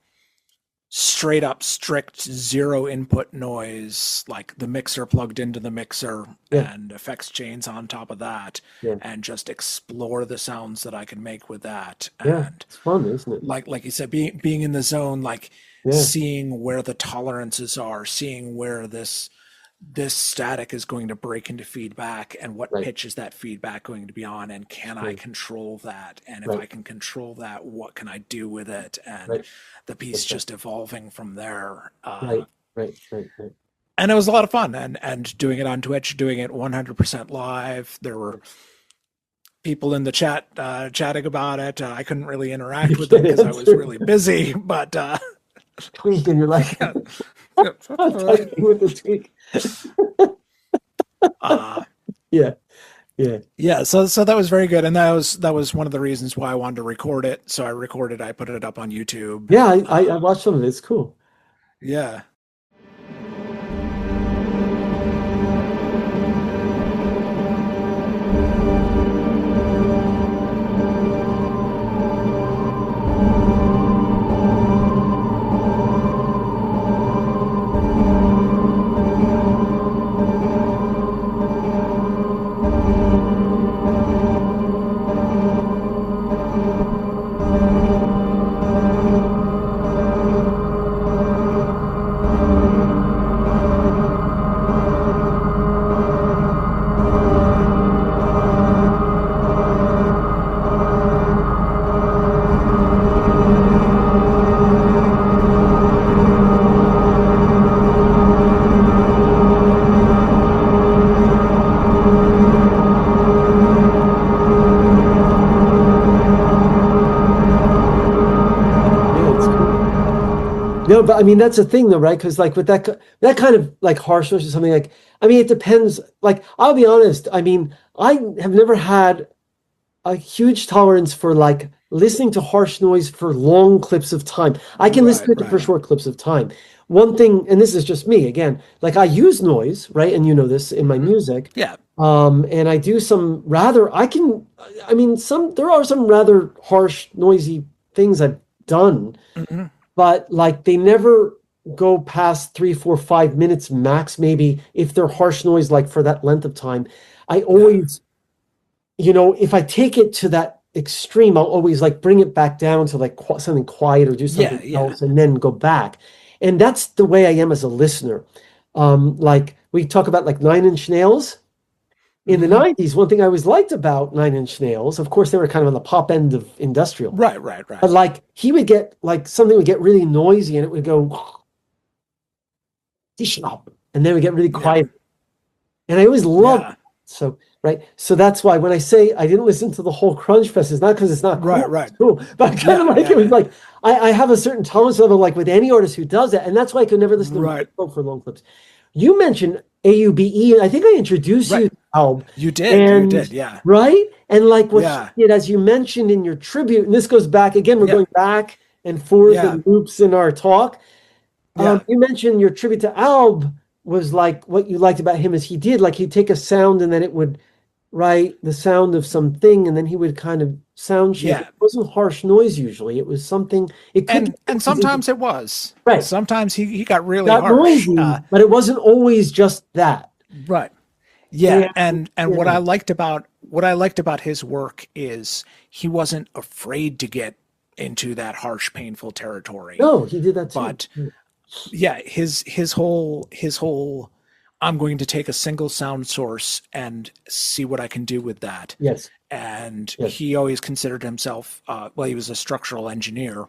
straight up strict zero input noise, like the mixer plugged into the mixer and effects chains on top of that, and just explore the sounds that I can make with that. And it's fun, isn't it? Like you said, being in the zone, like seeing where the tolerances are, seeing where this static is going to break into feedback, and what pitch is that feedback going to be on, and can I control that? And if I can control that, what can I do with it? And the piece just evolving from there. Right. And it was a lot of fun, and doing it on Twitch, doing it 100% live. There were people in the chat chatting about it. I couldn't really interact with them because I was really busy, but tweak, and you're like with the tweak. So that was very good, and that was one of the reasons why I wanted to record it. So I put it up on YouTube. I watched some of it. It's cool. No, but I mean that's the thing though, right? Because like with that kind of like harsh noise or something like, I mean it depends. Like I'll be honest, I mean I have never had a huge tolerance for like listening to harsh noise for long clips of time. I can listen to it for short clips of time. One thing, and this is just me again, like I use noise, right? And you know this in my music. Yeah. And I do some rather, I mean, there are some rather harsh, noisy things I've done, but like they never go past 3, 4, 5 minutes max, maybe if they're harsh noise, like for that length of time. I always, you know, if I take it to that extreme, I'll always like bring it back down to like something quiet or do something else and then go back. And that's the way I am as a listener. Like we talk about like Nine Inch Nails. In the 90s, one thing I always liked about Nine Inch Nails, of course, they were kind of on the pop end of industrial. Right. But like he would get like something would get really noisy and it would go, and then it would get really quiet. And I always loved it. So, right. So that's why when I say I didn't listen to the whole Crunch Fest, it's not because it's not cool. It's cool. But I kind of like it was like I have a certain tolerance level like with any artist who does that. And that's why I could never listen to for long clips. You mentioned AUBE, and I think I introduced you to the album. You did, yeah. Right? And like what you did, as you mentioned in your tribute, and this goes back, again, we're going back and forth and loops in our talk. You mentioned your tribute to Alb was like, what you liked about him is he did, like he'd take a sound and then it would write the sound of something, and then he would kind of sound shape. It wasn't harsh noise usually. It was something. It could, and sometimes it was. Right. Sometimes he got really harsh. Noisy, but it wasn't always just that. Right. Yeah. And what I liked about his work is he wasn't afraid to get into that harsh, painful territory. No, he did that too. But yeah, his whole I'm going to take a single sound source and see what I can do with that. Yes. And he always considered himself, he was a structural engineer.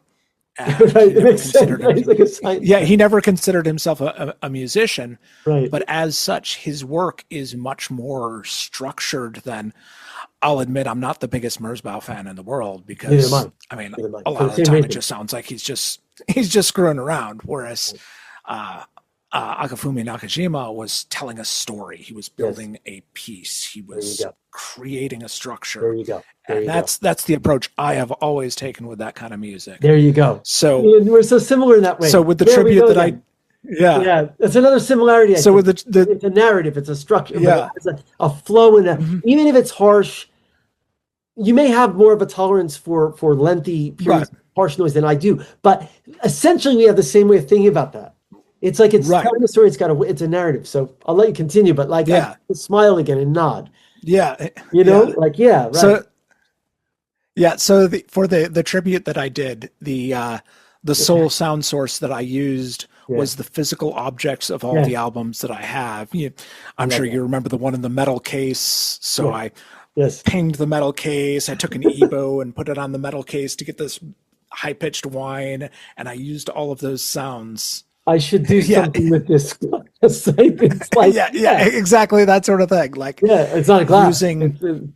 Right, it makes sense. Right? He's like a scientist. He never considered himself a musician. Right. But as such, his work is much more structured than, I'll admit, I'm not the biggest Merzbow fan in the world because, I mean, a lot of the time it just sounds like he's just screwing around. Whereas Akifumi Nakajima was telling a story. He was building a piece. He was creating a structure. There you go. And that's the approach I have always taken with that kind of music. There you go. So we're so similar in that way. So with the tribute that that's another similarity. So with it's a narrative, it's a structure, it's a flow in that. Even if it's harsh, you may have more of a tolerance for lengthy periods of harsh noise than I do. But essentially, we have the same way of thinking about that. It's like it's telling a story. It's a narrative. So I'll let you continue, but like I smile again and nod. Yeah, you know, right. So so for the tribute that I did, the sole sound source that I used was the physical objects of all the albums that I have. I'm sure you remember the one in the metal case. So I pinged the metal case. I took an Ebo and put it on the metal case to get this high pitched whine, and I used all of those sounds. I should do something with this. It's like exactly that sort of thing. Like it's not a glass. Using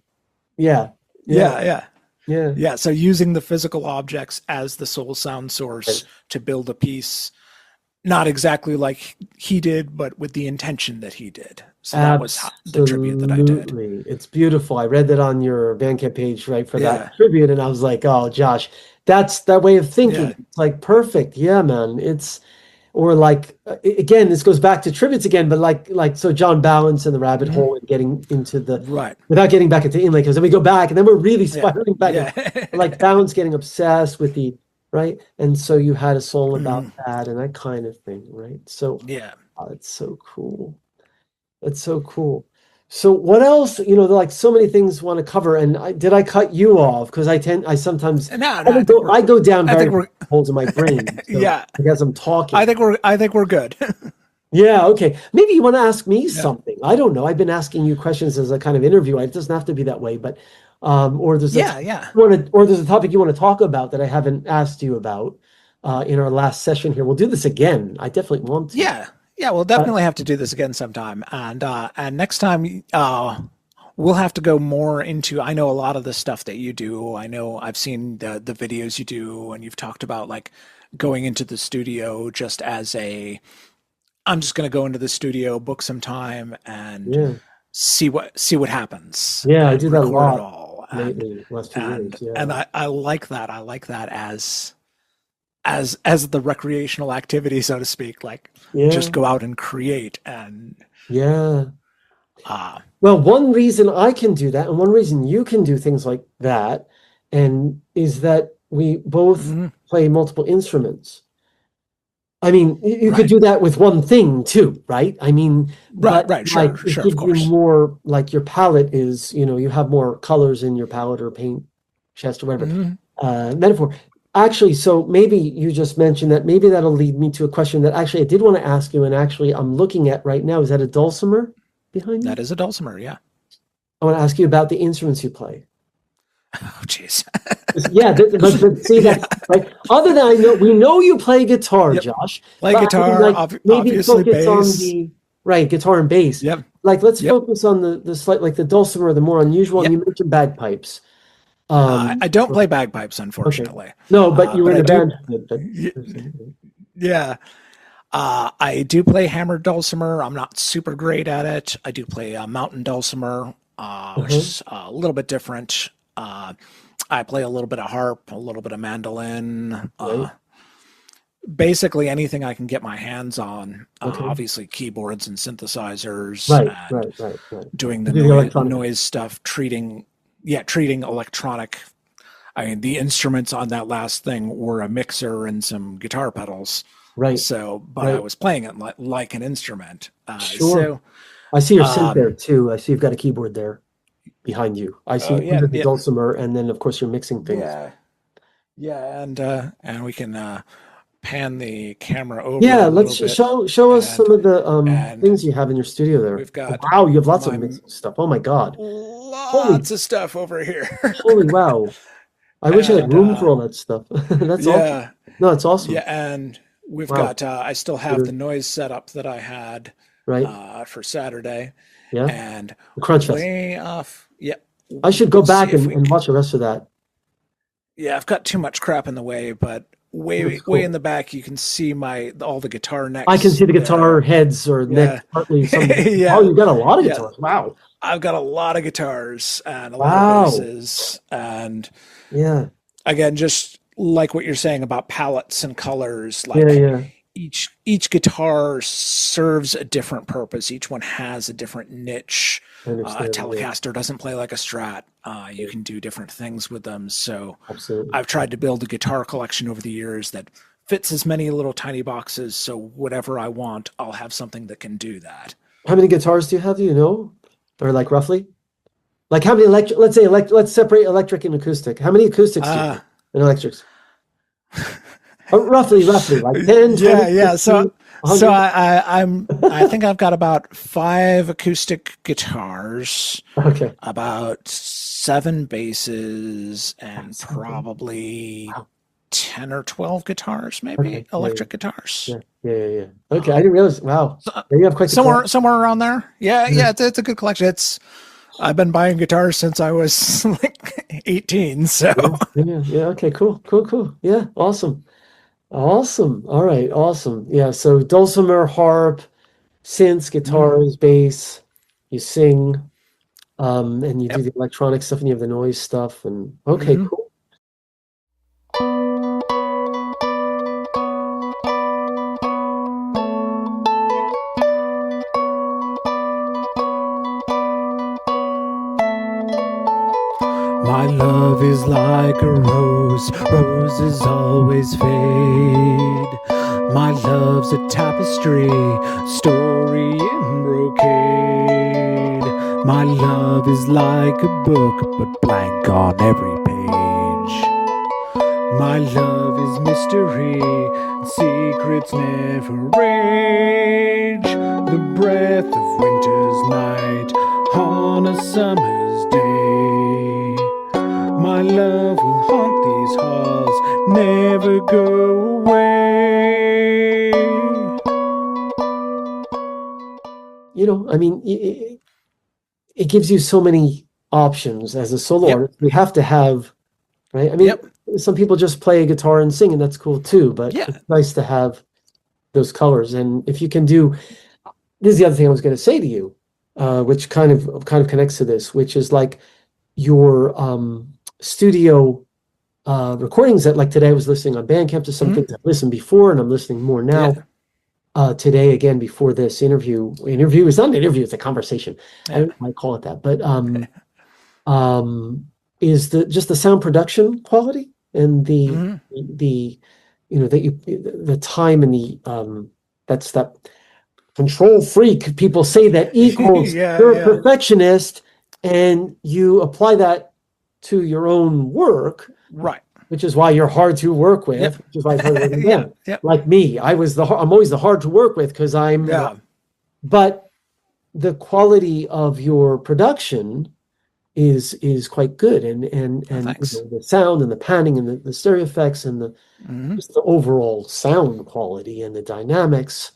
So using the physical objects as the sole sound source to build a piece, not exactly like he did, but with the intention that he did. So that was the tribute that I did. It's beautiful. I read that on your Bandcamp page, right, for that tribute, and I was like, oh, Josh, that's that way of thinking. It's like perfect. Yeah, man. Or like, again, this goes back to tributes again, but like so John Balance and the Rabbit Hole and getting into the, without getting back into Inlé, because then we go back and then we're really spiraling back. Like Balance getting obsessed with the, right? And so you had a song about that and that kind of thing, right? So, it's so cool. That's so cool. So what else, like so many things want to cover, and did I cut you off? Because I sometimes I go down very holes in my brain. So I guess I'm talking. I think we're good. Yeah, okay. Maybe you want to ask me something. I don't know. I've been asking you questions as a kind of interview. It doesn't have to be that way, but or there's or there's a topic you want to talk about that I haven't asked you about in our last session here. We'll do this again. I definitely want to. Yeah, we'll definitely have to do this again sometime. And next time we'll have to go more into, I know a lot of the stuff that you do. I know I've seen the videos you do, and you've talked about like going into the studio just as I'm just going to go into the studio, book some time, and see what happens. Yeah, I and do that a record it lot all. lately, last few years. Yeah. And I like that. I like that as the recreational activity, so to speak. Like, just go out and create. And well, one reason I can do that, and one reason you can do things like that, and is that we both play multiple instruments. I mean, you could do that with one thing too, right? I mean, sure, it of gives course. you more, like your palette is, you have more colors in your palette or paint chest or whatever metaphor. Actually, so maybe you just mentioned that. Maybe that'll lead me to a question that actually I did want to ask you, and actually I'm looking at right now. Is that a dulcimer behind you? That is a dulcimer, yeah. I want to ask you about the instruments you play. Oh, jeez. but see that, like, other than we know you play guitar, Josh. Play guitar, obviously focus bass. On guitar and bass. Yep. Like, let's focus on the slight, like the dulcimer, the more unusual. And you mentioned bagpipes. I don't play bagpipes, unfortunately. Okay. No, but you were in a band. Yeah. I do play hammered dulcimer. I'm not super great at it. I do play a mountain dulcimer, which is a little bit different. I play a little bit of harp, a little bit of mandolin, basically anything I can get my hands on. Obviously keyboards and synthesizers, right. Doing the noise stuff, treating electronic. I mean, the instruments on that last thing were a mixer and some guitar pedals. Right. So, but I was playing it like an instrument. Sure. So, I see your synth there too. I see you've got a keyboard there behind you. I see the dulcimer, and then of course you're mixing things. And we can pan the camera over. Yeah, let's show us some of the things you have in your studio there. We've got wow, you have lots of mixing stuff. Oh my god, lots of stuff over here. Holy wow! I wish I had room for all that stuff. That's awesome. No, it's awesome. Yeah, and we've got. I still have the noise setup that I had for Saturday. Yeah, and the Crunch Fest. Way off. Yeah, I should go back and watch the rest of that. Yeah, I've got too much crap in the way, but way in the back you can see all the guitar necks. I can see the guitar heads or neck partly. Oh, you got a lot of guitars. Wow. I've got a lot of guitars and a lot of basses, and again, just like what you're saying about palettes and colors, like each guitar serves a different purpose. Each one has a different niche. A Telecaster doesn't play like a Strat. You can do different things with them. So I've tried to build a guitar collection over the years that fits as many little tiny boxes. So whatever I want, I'll have something that can do that. How many guitars do you have? Do you know? Or like roughly? Like how many let's separate electric and acoustic. How many acoustics do you have and electrics? Roughly, like 10, 20, 15, So 100? I think I've got about 5 acoustic guitars. Okay. About 7 basses and probably 10 or 12 guitars, maybe electric guitars. Yeah. Okay, I didn't realize. Wow. You have quite somewhere around there. Yeah. It's a good collection. I've been buying guitars since I was like 18. So yeah. Okay. Cool. Yeah. Awesome. All right. Awesome. Yeah. So dulcimer, harp, synths, guitars, bass. You sing, and you do the electronic stuff, and you have the noise stuff. And cool. My love is like a rose, roses always fade. My love's a tapestry, story in brocade. My love is like a book, but blank on every page. My love is mystery, and secrets never rage. The breath of winter's night on a summer's day. My love will haunt these halls, never go away. I mean, it gives you so many options as a solo artist. We have to have right? I mean, Yep. some people just play a guitar and sing, and that's cool too. But Yeah. it's nice to have those colors. And if you can do, this is the other thing I was going to say to you, which kind of connects to this, which is like your studio recordings that, like today I was listening on Bandcamp to some things I've listened before, and I'm listening more now. Today again before this interview is not an interview, it's a conversation. I might call it that, but is just the sound production quality and the the time and the that's that control freak people say that equals you're a perfectionist, and you apply that to your own work, Right. which is why you're hard to work with, which is why it's hard to work with them. Like me, I'm always the hard to work with because I'm but the quality of your production is quite good, and the sound and the panning and the stereo effects and just the overall sound quality and the dynamics,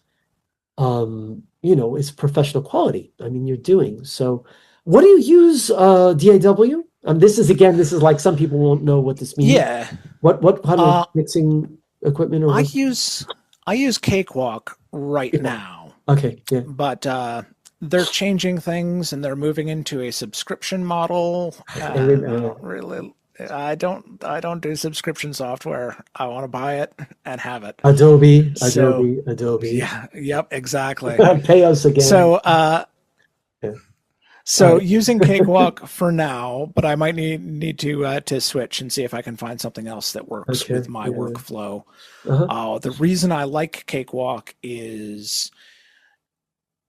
it's professional quality. I mean, you're doing so. What do you use DAW? This is like some people won't know what this means. Yeah. What kind of mixing equipment? Or I use Cakewalk right now. Okay. Yeah. But they're changing things and they're moving into a subscription model. I don't do subscription software. I want to buy it and have it. Adobe. Yeah. Yep. Exactly. Pay us again. So using Cakewalk for now, but I might need to switch and see if I can find something else that works with my workflow. The reason I like Cakewalk is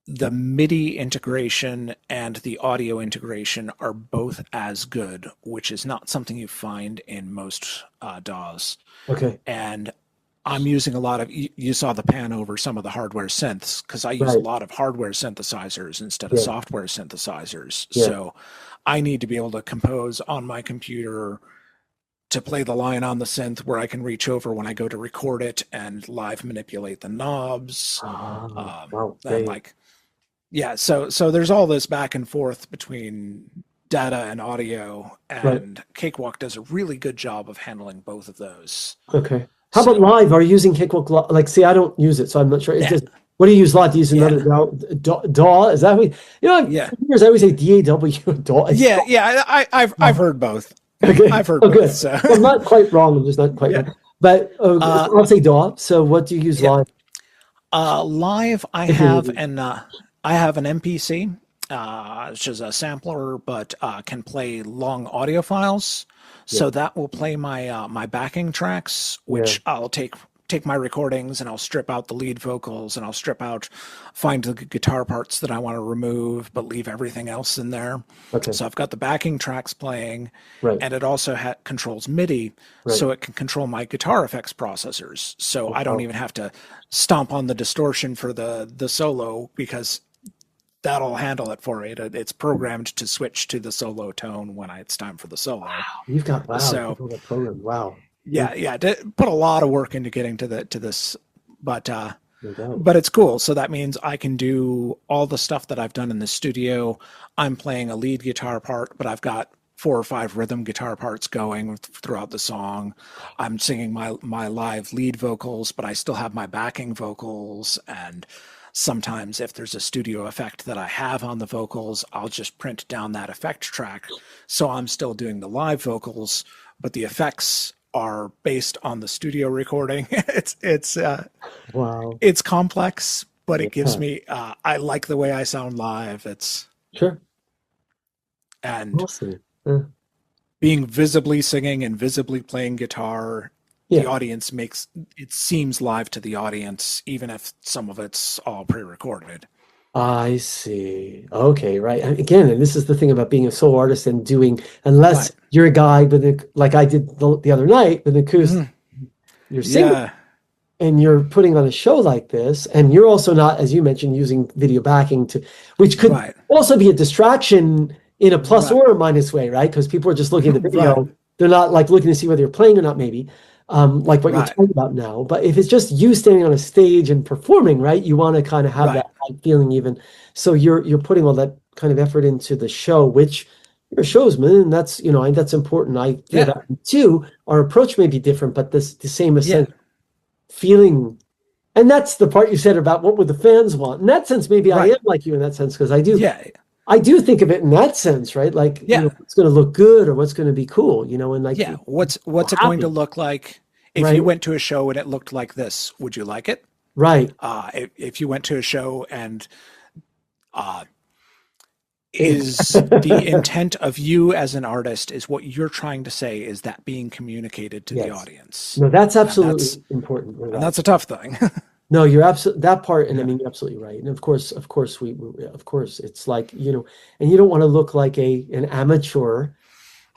the MIDI integration and the audio integration are both as good, which is not something you find in most DAWs. Okay. And I'm using a lot of, you saw the pan over some of the hardware synths, because I use a lot of hardware synthesizers instead of software synthesizers. So I need to be able to compose on my computer to play the line on the synth where I can reach over when I go to record it and live manipulate the knobs. So there's all this back and forth between data and audio, and Cakewalk does a really good job of handling both of those. Okay. How about live? Are you using Cakewalk? Like, see, I don't use it, so I'm not sure. What do you use live? Do you use another DAW? Is that what years I always say DAW. DAW. I've heard both. Okay. I've heard both. Good. So. I'm not quite wrong. I'm just not quite wrong. But I'll say DAW. So what do you use live? Live, I have an MPC, which is a sampler, but can play long audio files. So that will play my my backing tracks, which I'll take my recordings and I'll strip out the lead vocals and I'll find the guitar parts that I want to remove, but leave everything else in there. Okay. So I've got the backing tracks playing, and it also controls MIDI, so it can control my guitar effects processors. So I don't even have to stomp on the distortion for the solo, because that'll handle it for it. It's programmed to switch to the solo tone when it's time for the solo. Wow, you've got so that program. Wow. Yeah. Put a lot of work into getting to this, but it's cool. So that means I can do all the stuff that I've done in the studio. I'm playing a lead guitar part, but I've got 4 or 5 rhythm guitar parts going throughout the song. I'm singing my live lead vocals, but I still have my backing vocals, and sometimes if there's a studio effect that I have on the vocals, I'll just print down that effect track. So I'm still doing the live vocals, but the effects are based on the studio recording. It's complex, but it gives me, I like the way I sound live. It's and awesome. Being visibly singing and visibly playing guitar, the audience seems live to the audience, even if some of it's all pre-recorded. I see. Okay, right. And again, and this is the thing about being a solo artist and doing, unless you're a guy with like I did the other night with acoustic, you're singing and you're putting on a show like this, and you're also not, as you mentioned, using video backing which could also be a distraction in a plus or a minus way, right? Because people are just looking at the video. They're not like looking to see whether you're playing or not, maybe. Like what you're talking about now. But if it's just you standing on a stage and performing, right, you want to kind of have that feeling even. So you're putting all that kind of effort into the show, which you're a showsman, and that's, you know, and that's important. I feel that. Two, our approach may be different, but the same essence, feeling. And that's the part you said about what would the fans want. In that sense, maybe I am like you in that sense, because I do think of it in that sense, right? Like, you know, what's going to look good or what's going to be cool, you know, and like, what's it going to look like if you went to a show and it looked like this? Would you like it? Right. If you went to a show and is the intent of you as an artist is what you're trying to say, is that being communicated to the audience? No, that's absolutely important. And that's a tough thing. No, you're absolutely that part, and I mean, you're absolutely right. And of course, it's like, you know, and you don't want to look like an amateur,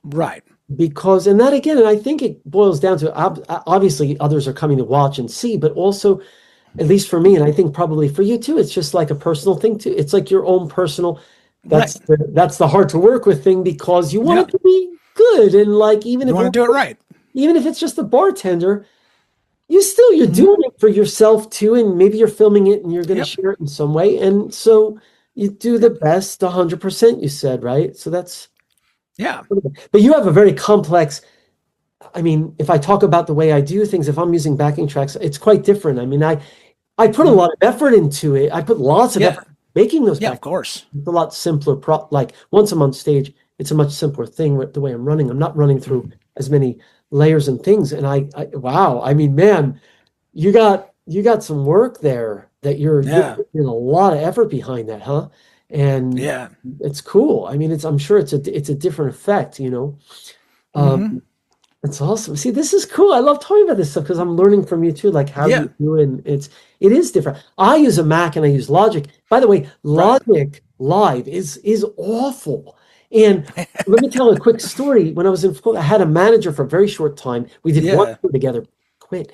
right? Because, and that again, and I think it boils down to obviously others are coming to watch and see, but also, at least for me, and I think probably for you too, it's just like a personal thing too. It's like your own personal. That's the hard to work with thing, because you want it to be good, and like even if you want to do it right, even if it's just the bartender. You're doing it for yourself too, and maybe you're filming it and you're going to share it in some way, and so you do the best 100%. You said, right? So that's But you have a very complex. I mean, if I talk about the way I do things, if I'm using backing tracks, it's quite different. I mean, I put a lot of effort into it. I put lots of effort making those. Of course, it's a lot simpler. Like once I'm on stage, it's a much simpler thing with the way I'm running. I'm not running through as many layers and things, and I wow, I mean, man, you got some work there that you're putting a lot of effort behind that, huh? And it's cool. I mean, I'm sure it's a different effect, you know. It's awesome. See, this is cool. I love talking about this stuff because I'm learning from you too, like how you do it. And it is different. I use a Mac and I use Logic. By the way, Logic Live is awful. And let me tell a quick story. When I was in Florida, I had a manager for a very short time. We did one tour together, quit.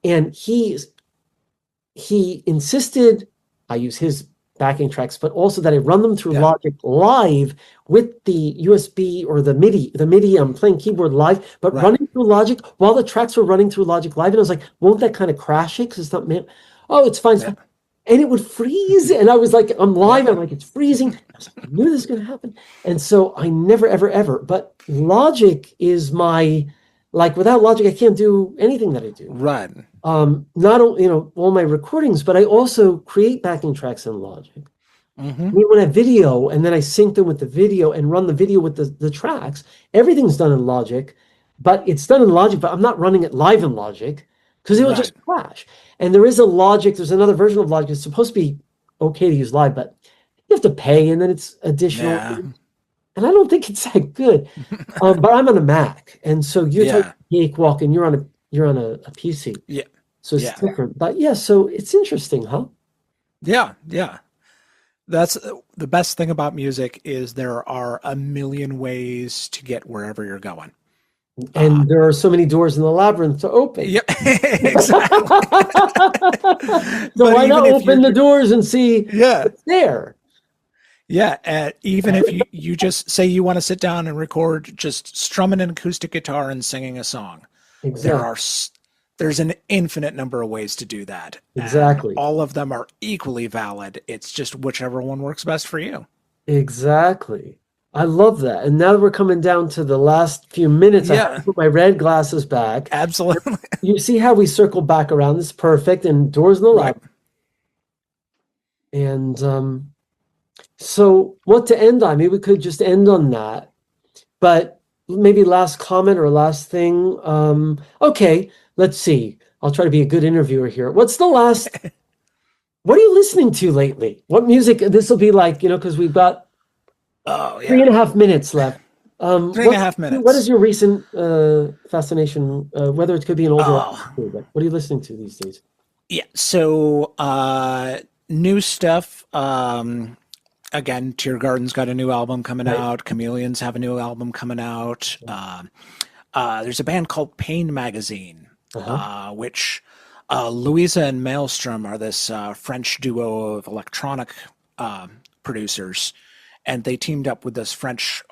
And he insisted I use his backing tracks, but also that I run them through Logic Live with the USB or the MIDI. The MIDI, I'm playing keyboard live, but running through Logic while the tracks were running through Logic Live. And I was like, won't that kind of crash it? Because it's not meant. Oh, it's fine. It's fine. And it would freeze. And I was like, I'm live. I'm like, it's freezing. I was like, I knew this was going to happen. And so I never, ever, ever. But Logic is like, without Logic, I can't do anything that I do. Right. Not only, you know, all my recordings, but I also create backing tracks in Logic. I mean, when I video and then I sync them with the video and run the video with the tracks, everything's done in Logic, but it's done in Logic, but I'm not running it live in Logic because it will just crash. And there's another version of Logic. It's supposed to be okay to use live, but you have to pay, and then it's additional. And I don't think it's that good. But I'm on a Mac, and so you're talking Cakewalk, and you're on a PC. Yeah. So it's different. But so it's interesting, huh? Yeah. That's the best thing about music, is there are a million ways to get wherever you're going. And there are so many doors in the labyrinth to open. Yep, exactly. So why not open the doors and see what's there? Yeah, even if you just say you want to sit down and record just strumming an acoustic guitar and singing a song. Exactly. There's an infinite number of ways to do that. Exactly. And all of them are equally valid. It's just whichever one works best for you. Exactly. I love that. And now that we're coming down to the last few minutes, I have to put my red glasses back. Absolutely. You see how we circle back around? This is perfect. And Doors in the Labyrinth. And so what to end on? Maybe we could just end on that. But maybe last comment or last thing. Okay, let's see. I'll try to be a good interviewer here. What's the last? What are you listening to lately? What music? This will be like, because we've got 3.5 minutes left. 3.5 minutes. What is your recent fascination? Whether it could be an older, but what are you listening to these days? Yeah. So new stuff. Again, Tear Garden's got a new album coming out. Chameleons have a new album coming out. There's a band called Pain Magazine, which Louisa and Maelstrom are this French duo of electronic producers, and they teamed up with this French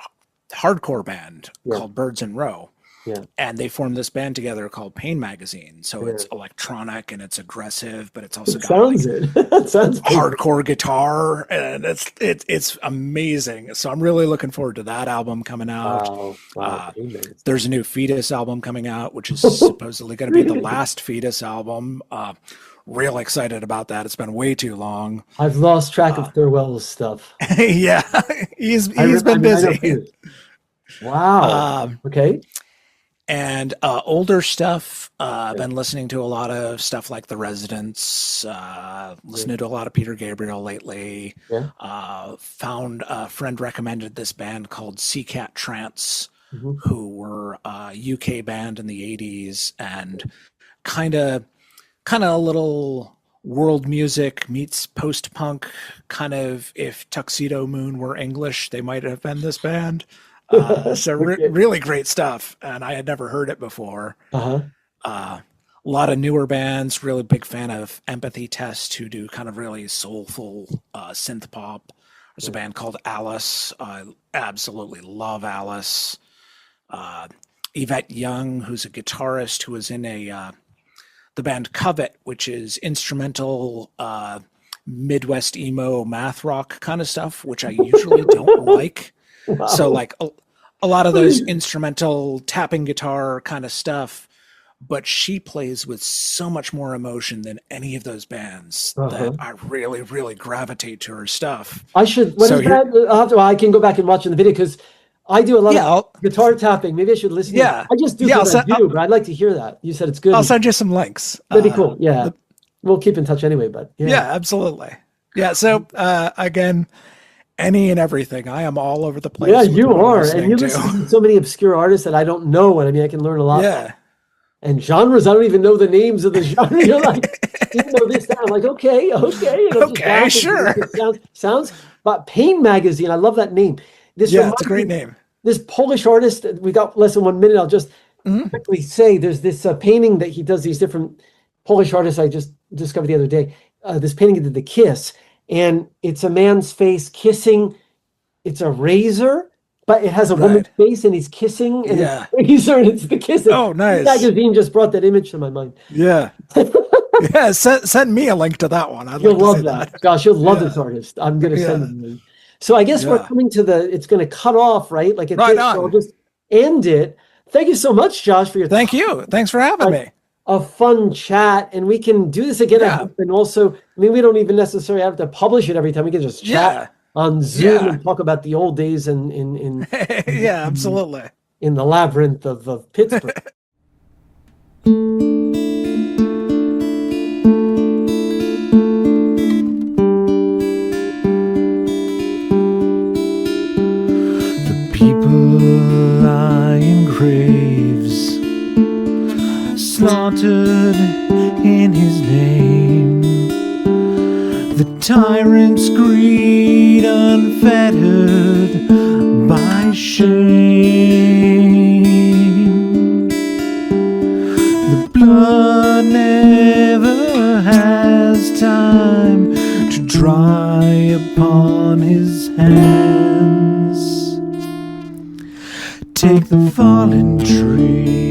hardcore band called Birds in Row. Yeah. And they formed this band together called Pain Magazine. So Yeah. it's electronic and it's aggressive, but it's also It got sounds like it. That sounds pretty good. hardcore guitar, and it's amazing. So I'm really looking forward to that album coming out. Wow. Pain Magazine. There's a new Fetus album coming out, which is supposedly going to be the last Fetus album. Real excited about that. It's been way too long. I've lost track of Thirlwell's stuff. Yeah, he's been I know busy. Fetus. Wow. Okay. And older stuff. I've been listening to a lot of stuff like The Residents. Listening to a lot of Peter Gabriel lately. Yeah. Found a friend recommended this band called Seacat Trance, who were a UK band in the 80s, and kind of a little world music meets post-punk, kind of if Tuxedo Moon were English, they might have been this band. So really great stuff, and I had never heard it before. A lot of newer bands. Really big fan of Empathy Test, who do kind of really soulful synth pop. There's a band called Alice. I absolutely love Alice. Yvette Young, who's a guitarist who was in the band Covet, which is instrumental Midwest emo math rock kind of stuff, which I usually don't like. Wow. So like a lot of those instrumental tapping guitar kind of stuff, but she plays with so much more emotion than any of those bands that I really, really gravitate to her stuff. I should. What is that? I can go back and watch in the video because I do a lot of guitar tapping. Maybe I should listen. Yeah, I just do what I do, but I'd like to hear that. You said it's good. I'll send you some links. That'd be cool. Yeah, we'll keep in touch anyway. But yeah, absolutely. Yeah. So again, any and everything. I am all over the place. Yeah, you are, and you listen to so many obscure artists that I don't know. And I mean, I can learn a lot. Yeah. And genres, I don't even know the names of the genre. You're like, you know this, that. I'm like, okay. You know, okay, sure. Sounds. But Pain Magazine, I love that name. It's a great name. This Polish artist, we got less than 1 minute. I'll just quickly say there's this painting that he does, these different Polish artists I just discovered the other day. This painting of the kiss, and it's a man's face kissing. It's a razor, but it has a woman's face, and he's kissing, and it's a razor, and it's the kiss. Oh, nice. The magazine just brought that image to my mind. Yeah. Yeah, send me a link to that one. You'll love that. Gosh, you'll love this artist. I'm going to send him. So I guess we're coming to it's going to cut off, right? Like so I'll just end it. Thank you so much, Josh, for your Thank you. Thanks for having me. A fun chat, and we can do this again. Yeah. And also, I mean, we don't even necessarily have to publish it every time. We can just chat on Zoom and talk about the old days in yeah, absolutely. In the labyrinth of Pittsburgh. Graves slaughtered in his name, the tyrant's greed unfettered by shame. The blood never has time to dry upon his hands. Take the fallen tree